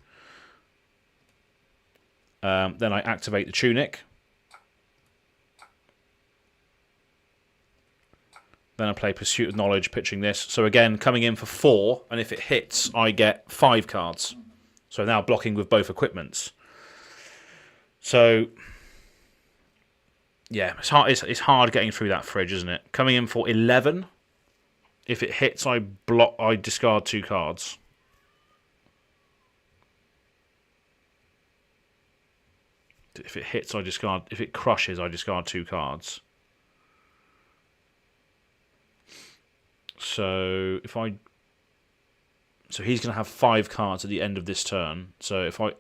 Then I activate the Tunic. Then I play Pursuit of Knowledge, pitching this. So again, coming in for 4, and if it hits, I get 5 cards. So now blocking with both equipments. So, yeah, it's hard getting through that fridge, isn't it? Coming in for 11. If it hits, I discard 2 cards. If it hits, I discard. If it crushes, I discard 2 cards. So so he's going to have 5 cards at the end of this turn. So so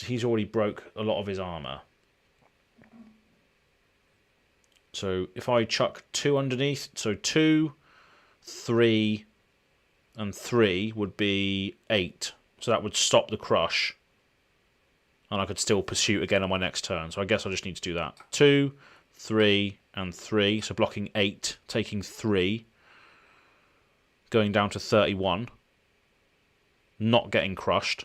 he's already broke a lot of his armor. So if I chuck 2 underneath, so 2, 3, and 3 would be 8. So that would stop the crush. And I could still pursue again on my next turn. So I guess I just need to do that. 2, 3, and 3. So blocking 8, taking 3. Going down to 31. Not getting crushed.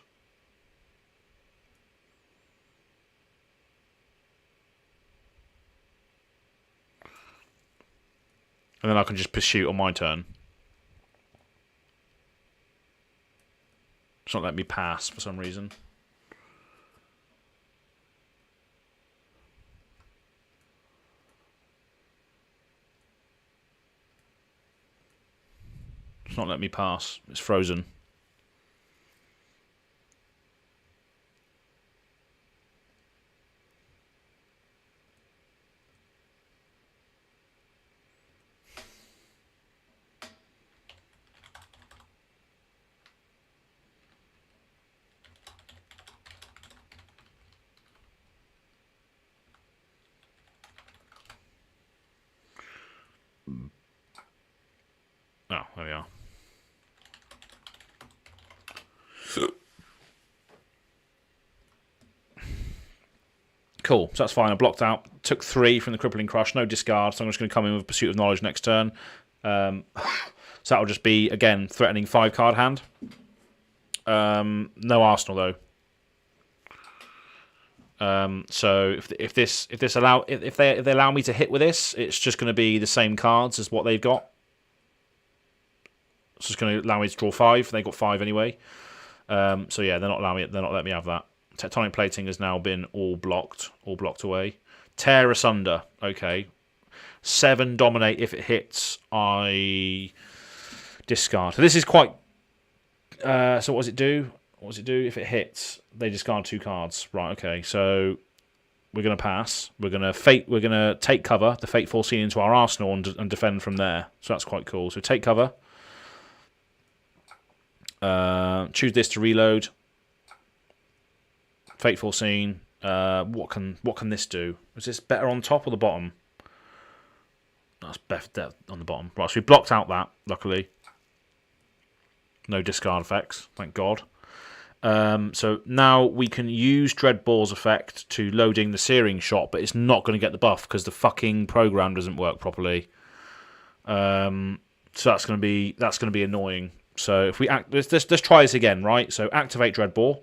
And then I can just pursue on my turn. It's not letting me pass for some reason. It's not letting me pass. It's frozen. Oh, there we are. Cool, so that's fine. I blocked out. Took 3 from the Crippling Crush, no discard, so I'm just going to come in with Pursuit of Knowledge next turn. So that'll just be, again, threatening 5-card hand. No Arsenal, though. So if they allow me to hit with this, it's just going to be the same cards as what they've got. It's just going to allow me to draw 5. They got 5 anyway. So yeah, they're not letting me have that. Tectonic Plating has now been all blocked away. Tear Asunder. Okay. 7 Dominate. If it hits, I discard. So this is quite. So what does it do? What does it do if it hits? They discard 2 cards. Right. Okay. So we're going to pass. We're going to take cover. The Fate Foreseen into our arsenal and defend from there. So that's quite cool. So take cover. Choose this to reload. Fate Foreseen. What can this do? Is this better on top or the bottom? That's better on the bottom. Right, so we blocked out that, luckily. No discard effects, thank God. So now we can use Dreadball's effect to loading the Searing Shot, but it's not going to get the buff because the fucking program doesn't work properly. So that's going to be annoying. So if we let's try this again, right? So activate Dreadball,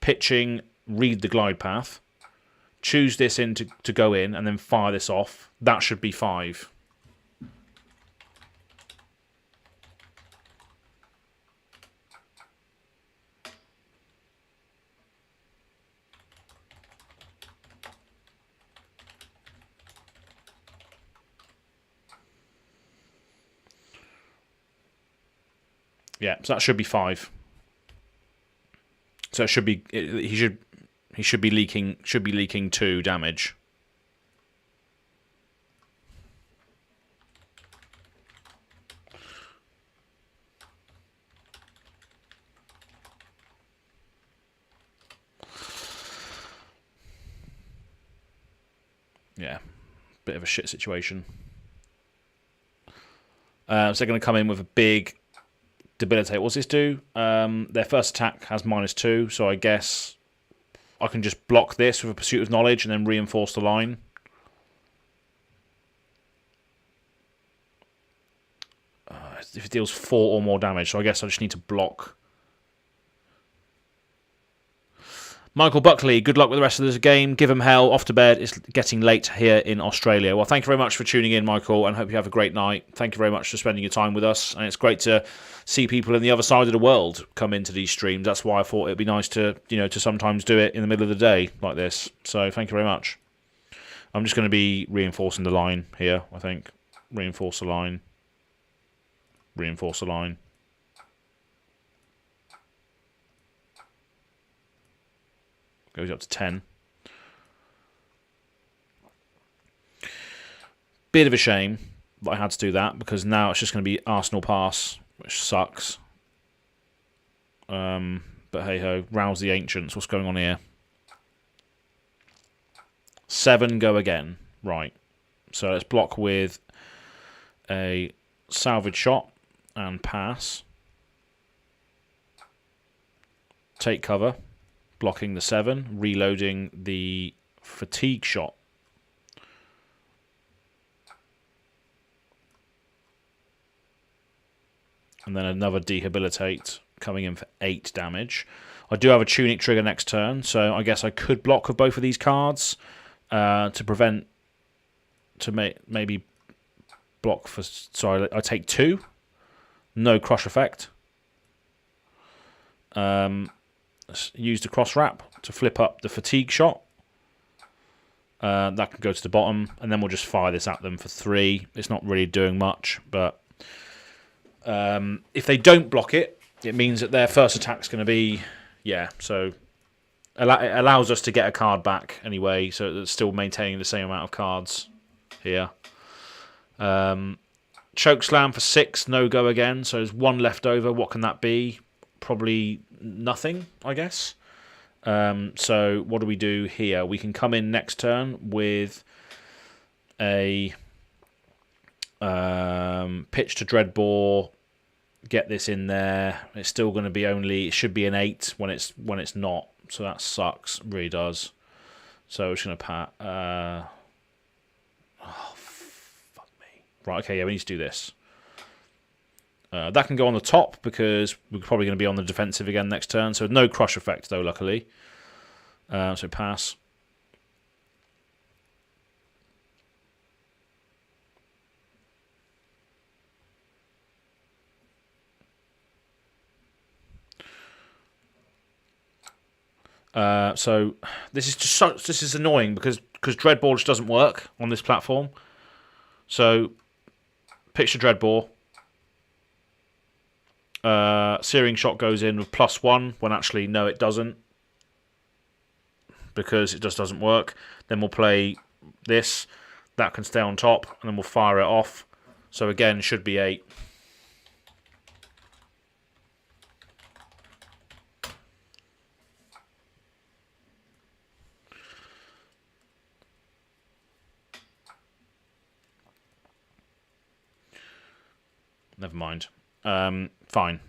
pitching, read the glide path, choose this in to go in, and then fire this off. That should be 5. Yeah, so that should be 5. So it should be he should be leaking 2 damage. Yeah, bit of a shit situation. So they're going to come in with a big debilitate. What's this do? Their first attack has -2, so I guess I can just block this with a Pursuit of Knowledge and then reinforce the line. If it deals 4 or more damage, so I guess I just need to block. Michael Buckley, good luck with the rest of this game. Give him hell. Off to bed. It's getting late here in Australia. Well, thank you very much for tuning in, Michael, and hope you have a great night. Thank you very much for spending your time with us, and it's great to see people in the other side of the world come into these streams. That's why I thought it'd be nice to, to sometimes do it in the middle of the day like this. So thank you very much. I'm just going to be reinforcing the line here, I think. Reinforce the line. Reinforce the line. Goes up to 10. Bit of a shame that I had to do that, because now it's just going to be Arsenal pass, which sucks. But hey ho, rouse the ancients. What's going on here? 7 go again. Right. So let's block with a salvage shot and pass. Take cover. Blocking the 7, reloading the fatigue shot. And then another debilitate coming in for 8 damage. I do have a tunic trigger next turn, so I guess I could block with both of these cards to prevent, maybe block for. Sorry, I take 2. No crush effect. Use the cross wrap to flip up the fatigue shot. That can go to the bottom, and then we'll just fire this at them for 3. It's not really doing much, but if they don't block it, it means that their first attack's going to be, so it allows us to get a card back anyway, so it's still maintaining the same amount of cards here. Choke Slam for 6, no go again, so there's 1 left over. What can that be? Probably nothing, I guess. So what do we do here? We can come in next turn with a Pitch to Dreadbore. Get this in there. It's still going to be it should be an 8 when it's not. So that sucks. It really does. So we're just going to pat. Oh, fuck me. Right, okay, yeah, we need to do this. That can go on the top because we're probably going to be on the defensive again next turn. So no crush effect, though, luckily. So pass. So this is annoying because Dreadball just doesn't work on this platform. So picture Dreadball. Searing Shot goes in with +1 when actually no it doesn't because it just doesn't work. Then we'll play this. That can stay on top and then we'll fire it off. So again should be 8. Never mind. Fine.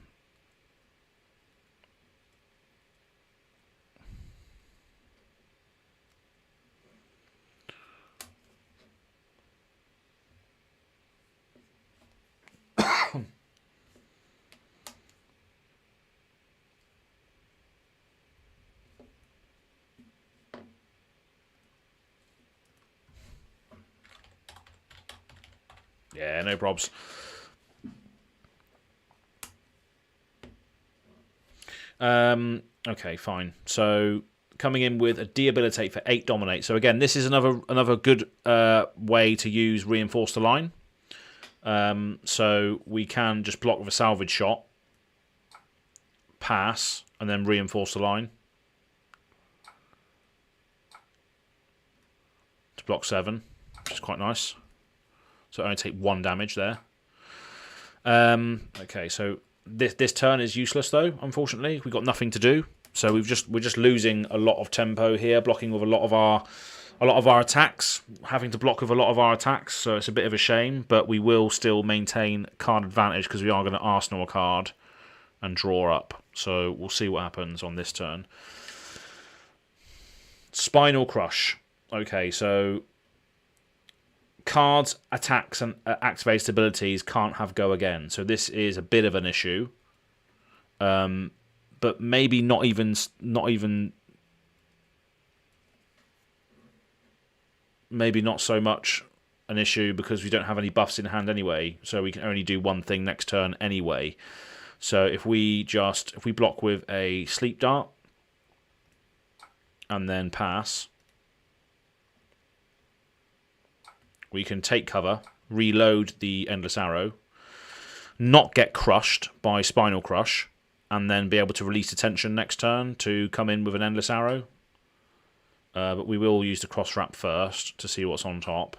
Yeah, no probs. Okay, fine. So coming in with a debilitate for 8 dominate. So again, this is another good way to use reinforce the line. So we can just block with a salvage shot, pass, and then reinforce the line to block 7, which is quite nice. So I only take 1 damage there. Okay, so this turn is useless though. Unfortunately, we've got nothing to do. So we're just losing a lot of tempo here, blocking with a lot of our attacks, having to block with a lot of our attacks. So it's a bit of a shame, but we will still maintain card advantage because we are going to Arsenal a card and draw up. So we'll see what happens on this turn. Spinal Crush. Okay, so cards, attacks, and activated abilities can't have go again. So this is a bit of an issue. But maybe not even maybe not so much an issue because we don't have any buffs in hand anyway. So we can only do one thing next turn anyway. So if we block with a Sleep Dart and then pass, we can take cover, reload the Endless Arrow, not get crushed by Spinal Crush, and then be able to release attention next turn to come in with an Endless Arrow. But we will use the Cross Wrap first to see what's on top.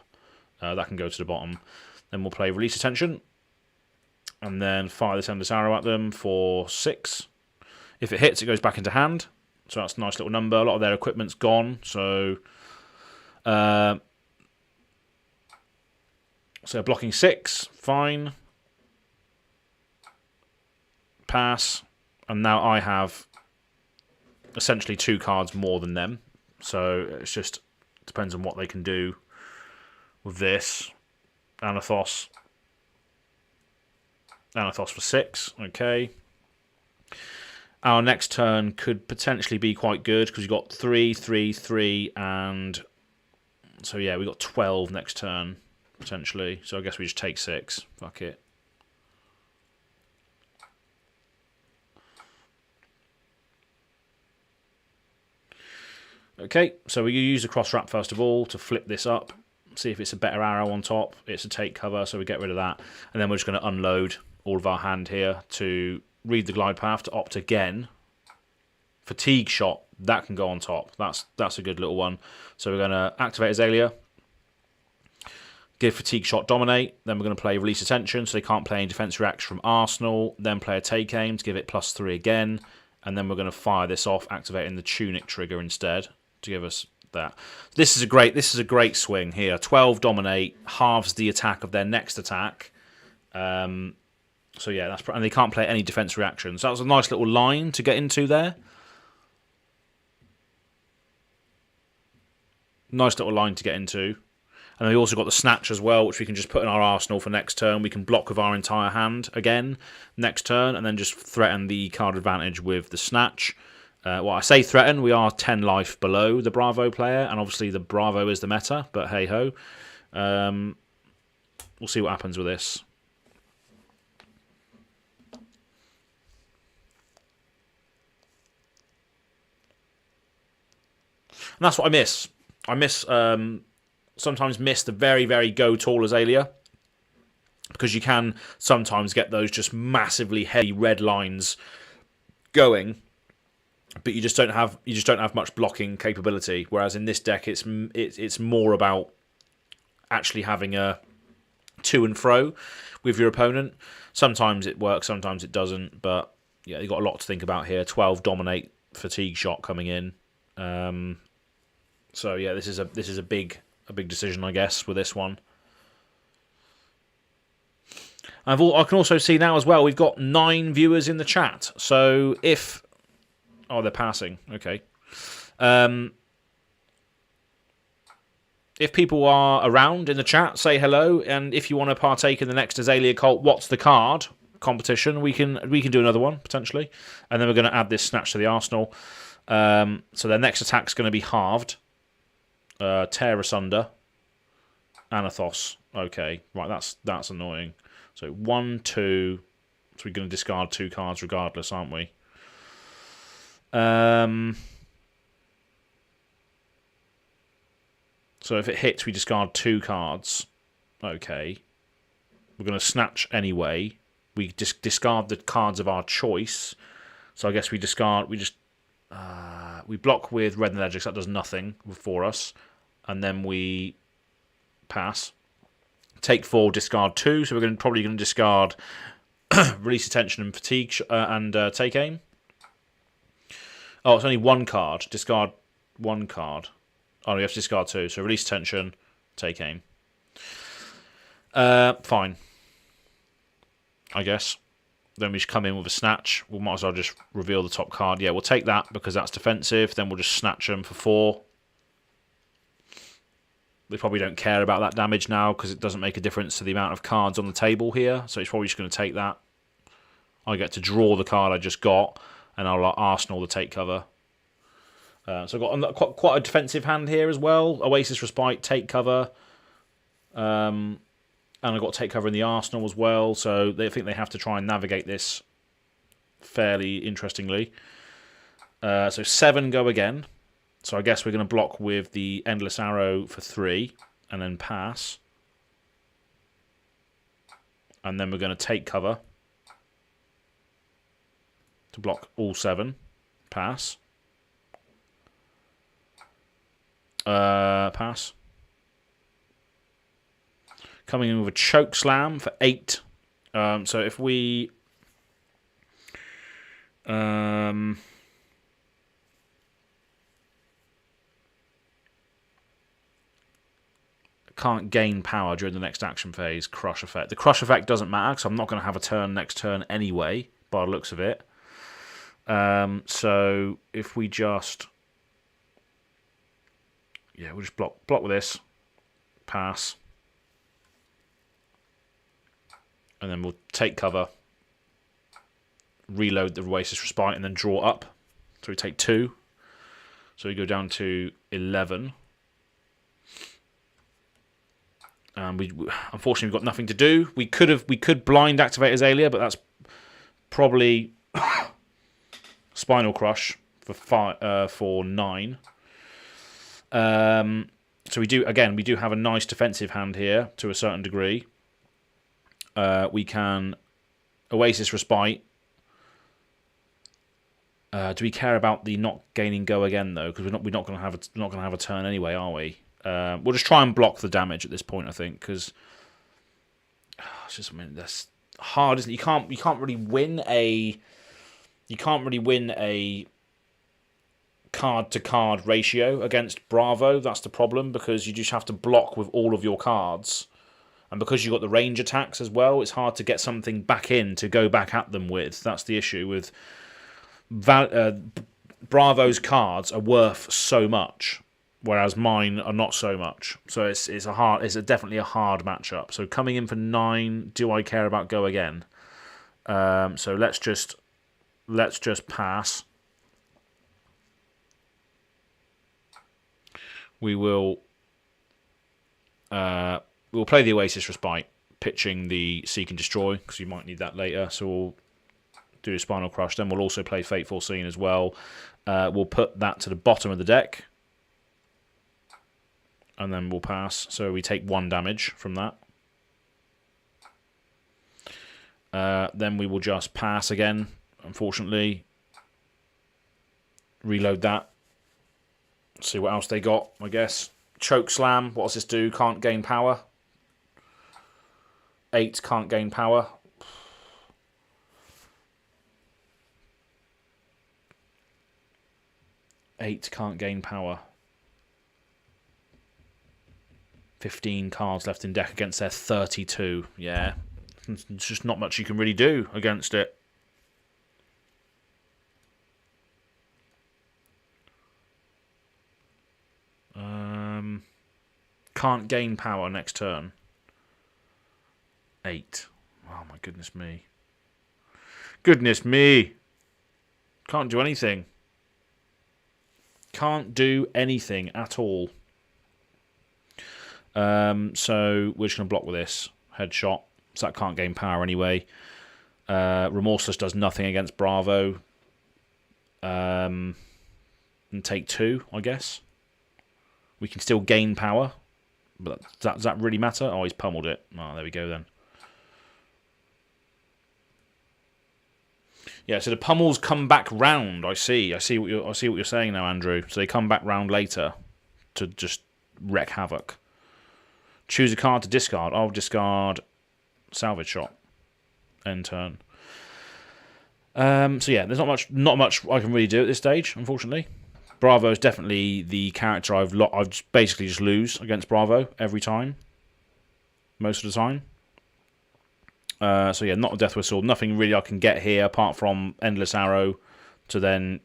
That can go to the bottom. Then we'll play Release Attention, and then fire this Endless Arrow at them for 6. If it hits, it goes back into hand. So that's a nice little number. A lot of their equipment's gone, so blocking 6, fine. Pass. And now I have essentially 2 cards more than them. So it's just depends on what they can do with this. Anathos. Anathos for 6. Okay. Our next turn could potentially be quite good because we've got 3, 3, 3, and so yeah, we've got 12 next turn potentially. So I guess we just take 6. Fuck it. Okay, so we use the Cross Wrap first of all to flip this up, see if it's a better arrow on top. It's a take cover, so we get rid of that. And then we're just going to unload all of our hand here to read the glide path to opt again. Fatigue Shot, that can go on top. That's a good little one. So we're going to activate Azalea, give Fatigue Shot Dominate, then we're going to play Release Attention, so they can't play any defense reaction from Arsenal, then play a Take Aim to give it +3 again, and then we're going to fire this off, activating the Tunic trigger instead, to give us that. This is a great swing here. 12 dominate halves the attack of their next attack. So yeah, and they can't play any defense reactions. So that was a nice little line to get into there. Nice little line to get into. And then we also got the snatch as well, which we can just put in our arsenal for next turn. We can block with our entire hand again next turn, and then just threaten the card advantage with the snatch. Well, I say threaten, we are 10 life below the Bravo player, and obviously the Bravo is the meta, but hey-ho. We'll see what happens with this. And that's what I miss. Sometimes miss the very, very go tall Azalea, because you can sometimes get those just massively heavy red lines going, but you just don't have much blocking capability. Whereas in this deck, it's more about actually having a to and fro with your opponent. Sometimes it works, sometimes it doesn't. But yeah, you've got a lot to think about here. 12 dominate fatigue shot coming in. So yeah, this is a big decision, I guess, with this one. I can also see now as well, we've got 9 viewers in the chat. So if... Oh, they're passing. Okay. If people are around in the chat, say hello. And if you want to partake in the next Azalea Cult What's the Card competition, we can do another one, potentially. And then we're going to add this snatch to the arsenal. So their next attack's going to be halved. Tear Asunder. Anathos. Okay, right, that's annoying. So 1, 2. So we're going to discard 2 cards regardless, aren't we? So if it hits, we discard 2 cards. Okay. We're going to snatch anyway. We discard the cards of our choice. So I guess we discard. We block with Red and Legix. That does nothing for us. And then we pass. Take 4, discard 2. So we're probably going to discard Release Attention and Fatigue and Take Aim. Oh, it's only 1 card. Discard 1 card. Oh, we have to discard 2. So Release Attention, Take Aim. Fine. I guess. Then we just come in with a snatch. We might as well just reveal the top card. Yeah, we'll take that because that's defensive. Then we'll just snatch them for 4. We probably don't care about that damage now because it doesn't make a difference to the amount of cards on the table here. So it's probably just going to take that. I get to draw the card I just got, and I'll arsenal the take cover. So I've got quite a defensive hand here as well. Oasis Respite, take cover. And I've got take cover in the arsenal as well. So I think they have to try and navigate this fairly interestingly. So 7 go again. So I guess we're going to block with the Endless Arrow for 3 and then pass. And then we're going to take cover to block all 7. Pass. Pass. Coming in with a Choke Slam for 8. So if we... can't gain power during the next action phase, Crush effect. The Crush effect doesn't matter because I'm not going to have a turn next turn anyway, by the looks of it. So if we just... Yeah, we'll just block with this. Pass. And then we'll take cover. Reload the Oasis Respite and then draw up. So we take 2. So we go down to 11. Unfortunately, we've got nothing to do. We could blind activate Azalea, but that's probably Spinal Crush for 9. So we do have a nice defensive hand here to a certain degree. We can Oasis Respite. Do we care about the not gaining go again though? Because we're not going to have a turn anyway, are we? We'll just try and block the damage at this point, I think, because it's just, I mean, that's hard, isn't it? You can't really win a card-to-card ratio against Bravo. That's the problem, because you just have to block with all of your cards. And because you've got the range attacks as well, it's hard to get something back in to go back at them with. That's the issue with... Bravo's cards are worth so much, whereas mine are not so much. So it's definitely a hard matchup. So coming in for 9, do I care about go again? So let's just pass. We'll play the Oasis Respite, pitching the Seek and Destroy, because you might need that later. So we'll do a Spinal Crush. Then we'll also play Fateful Scene as well. We'll put that to the bottom of the deck. And then we'll pass. So we take 1 damage from that. Then we will just pass again, unfortunately. Reload that. See what else they got, I guess. Choke Slam. What does this do? Can't gain power. 8 can't gain power. 8 can't gain power. 15 cards left in deck against their 32. Yeah. There's just not much you can really do against it. Can't gain power next turn. 8. Oh my goodness me. Goodness me. Can't do anything. Can't do anything at all. So we're just going to block with this. Headshot. So that can't gain power anyway. Remorseless does nothing against Bravo. And take 2, I guess. We can still gain power. But does that really matter? Oh, he's pummeled it. Oh, there we go then. Yeah, so the pummels come back round. I see what you're saying now, Andrew. So they come back round later to just wreak havoc. Choose a card to discard. I'll discard Salvage Shot. End turn. So yeah, there's not much I can really do at this stage, unfortunately. Bravo is definitely the character I've basically just lose against Bravo every time, most of the time. So yeah, not a Death Whistle. Nothing really I can get here apart from Endless Arrow to then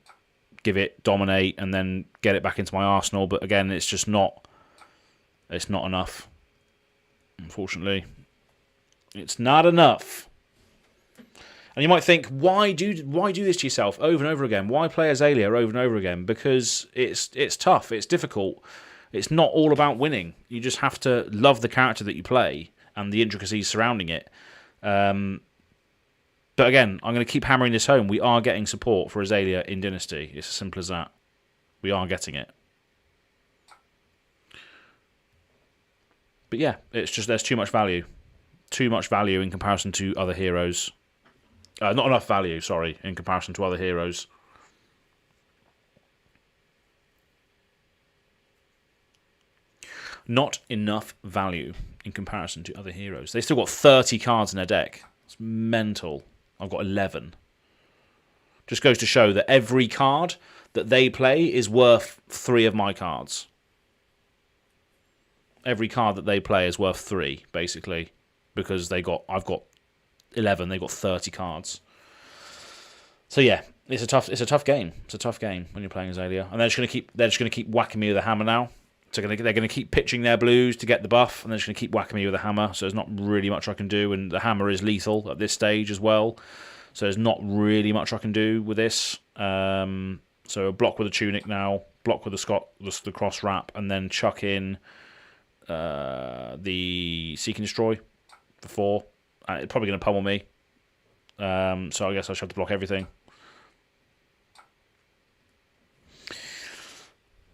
give it Dominate and then get it back into my arsenal. But again, it's just not. It's not enough. Unfortunately, it's not enough. And you might think, why do this to yourself over and over again? Why play Azalea over and over again? Because it's tough. It's difficult. It's not all about winning. You just have to love the character that you play and the intricacies surrounding it. But again, I'm going to keep hammering this home. We are getting support for Azalea in Dynasty. It's as simple as that. We are getting it. But yeah, it's just there's too much value. Too much value in comparison to other heroes. Not enough value, sorry, in comparison to other heroes. Not enough value in comparison to other heroes. They still got 30 cards in their deck. It's mental. I've got 11. Just goes to show that every card that they play is worth 3 of my cards. Every card that they play is worth 3, basically, because I've got 11. They've got 30 cards. So yeah, it's a tough game. It's a tough game when you're playing Azalea, and they're just going to keep whacking me with a hammer now. So they're going to keep pitching their blues to get the buff, and they're just going to keep whacking me with a hammer. So there's not really much I can do, and the hammer is lethal at this stage as well. So there's not really much I can do with this. So block with a tunic now, block with the cross wrap, and then chuck in the Seek and Destroy for 4. It's probably going to pummel me. So I guess I should have to block everything.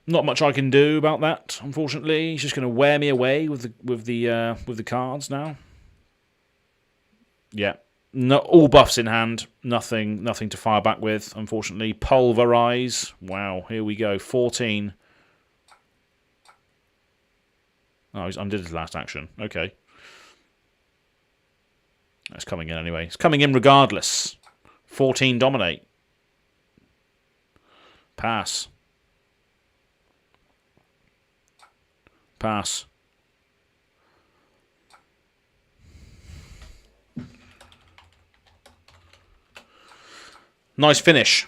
Not much I can do about that, unfortunately. He's just going to wear me away with the cards now. Yeah, no, all buffs in hand. Nothing to fire back with, unfortunately. Pulverize. Wow, here we go. 14. Oh, he's undid his last action. Okay. It's coming in anyway. It's coming in regardless. 14 Dominate. Pass. Pass. Nice finish.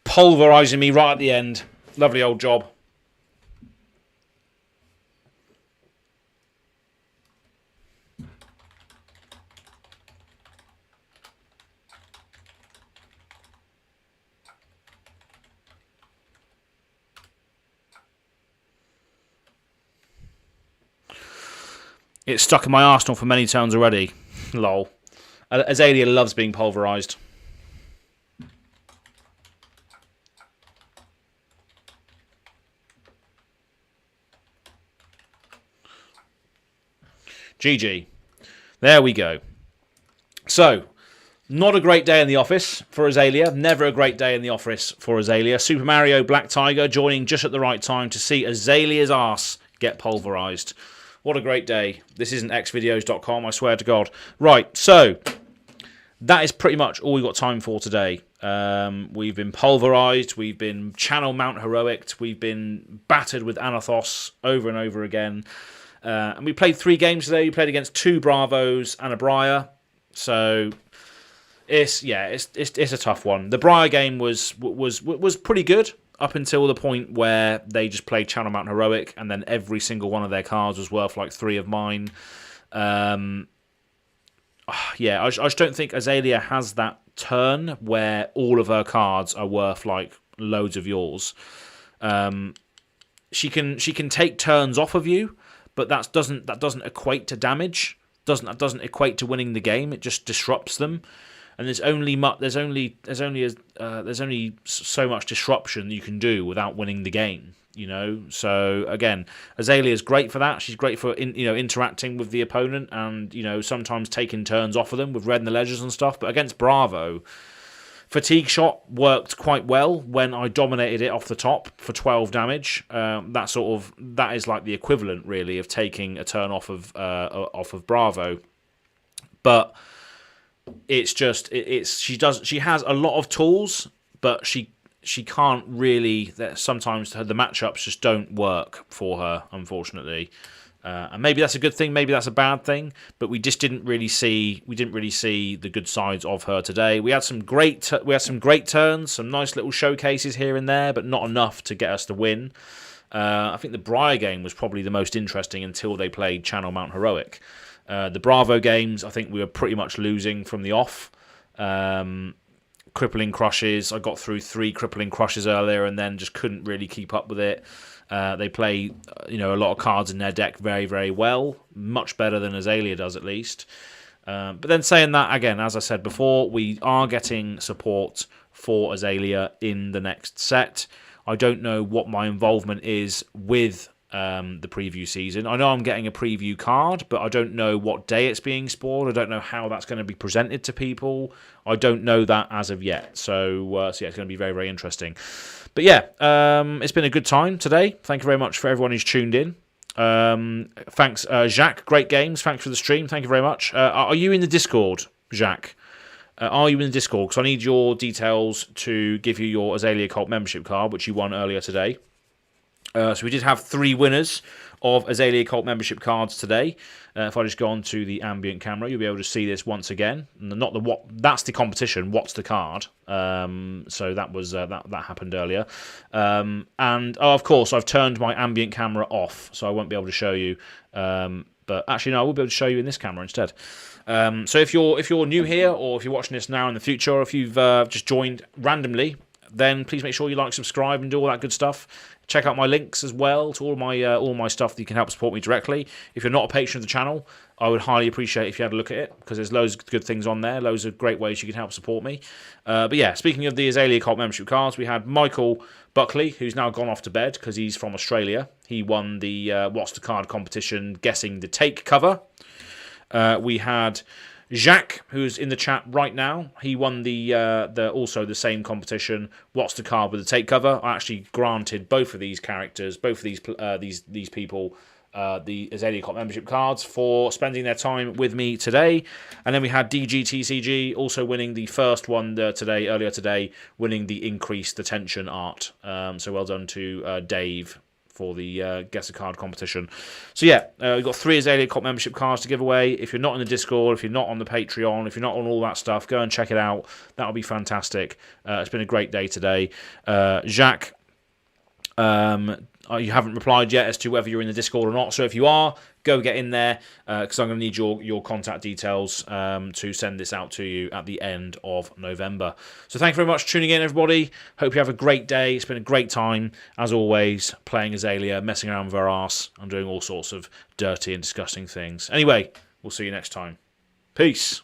Pulverizing me right at the end. Lovely old job. It's stuck in my arsenal for many turns already. Lol. Azalea loves being pulverized. GG. There we go. So, not a great day in the office for Azalea. Never a great day in the office for Azalea. Super Mario Black Tiger joining just at the right time to see Azalea's arse get pulverized. What a great day. This isn't xvideos.com, I swear to God. Right, so that is pretty much all we've got time for today. We've been pulverized, we've been channel mount heroic, we've been battered with Anathos over and over again. And we played 3 games today. We played against 2 Bravos and a Briar. So it's a tough one. The Briar game was pretty good up until the point where they just played Channel Mountain Heroic, and then every single one of their cards was worth like 3 of mine. I just don't think Azalea has that turn where all of her cards are worth like loads of yours. She can take turns off of you, but that doesn't equate to damage. That doesn't equate to winning the game. It just disrupts them. And there's only so much disruption you can do without winning the game, you know. So again, Azalea is great for that. She's great for interacting with the opponent and sometimes taking turns off of them with red and the ledgers and stuff. But against Bravo, Fatigue Shot worked quite well when I dominated it off the top for 12 damage. That is like the equivalent really of taking a turn off of Bravo, but. It's just she has a lot of tools, but she can't really. Sometimes the matchups just don't work for her, unfortunately. And maybe that's a good thing, maybe that's a bad thing. But we just didn't really see the good sides of her today. We had some great turns, some nice little showcases here and there, but not enough to get us the win. I think the Briar game was probably the most interesting until they played Channel Mount Heroic. The Bravo games, I think we were pretty much losing from the off. Crippling crushes. I got through 3 crippling crushes earlier and then just couldn't really keep up with it. They play a lot of cards in their deck very, very well. Much better than Azalea does, at least. But then saying that, again, as I said before, we are getting support for Azalea in the next set. I don't know what my involvement is with the preview season. I know I'm getting a preview card, but I don't know what day it's being spawned. I don't know how that's going to be presented to people. I don't know that as of yet. So it's going to be very, very interesting. But yeah, it's been a good time today. Thank you very much for everyone who's tuned in. Thanks, Jacques. Great games. Thanks for the stream. Thank you very much. Are you in the Discord, Jacques? Are you in the Discord? Because I need your details to give you your Azalea Cult membership card, which you won earlier today. So we did have 3 winners of Azalea Cult membership cards today. If I just go on to the ambient camera, you'll be able to see this once again. That's the competition. What's the card? So that was that happened earlier. And of course, I've turned my ambient camera off, so I won't be able to show you. But actually, no, I will be able to show you in this camera instead. So if you're new here, or if you're watching this now in the future, or if you've just joined randomly, then please make sure you like, subscribe, and do all that good stuff. Check out my links as well to all my stuff that you can help support me directly. If you're not a patron of the channel, I would highly appreciate if you had a look at it, because there's loads of good things on there, loads of great ways you can help support me. But yeah, speaking of the Azalea Cult membership cards, we had Michael Buckley, who's now gone off to bed because he's from Australia. He won the What's the Card competition, guessing the take cover. We had Jacques, who's in the chat right now. He won the also the same competition. What's the card with the take cover? I actually granted both of these characters, both of these people, the Azalea Cult membership cards for spending their time with me today. And then we had DGTCG also winning the first one earlier today, winning the Increase the Tension art. So well done to Dave for the Guess a Card competition. So yeah, we've got 3 Azalea Cop membership cards to give away. If you're not in the Discord, if you're not on the Patreon, if you're not on all that stuff, go and check it out. That'll be fantastic. It's been a great day today. Jacques, you haven't replied yet as to whether you're in the Discord or not. So if you are, go get in there, because I'm going to need your contact details to send this out to you at the end of November. So thank you very much for tuning in, everybody. Hope you have a great day. It's been a great time, as always, playing Azalea, messing around with our arse, and doing all sorts of dirty and disgusting things. Anyway, we'll see you next time. Peace.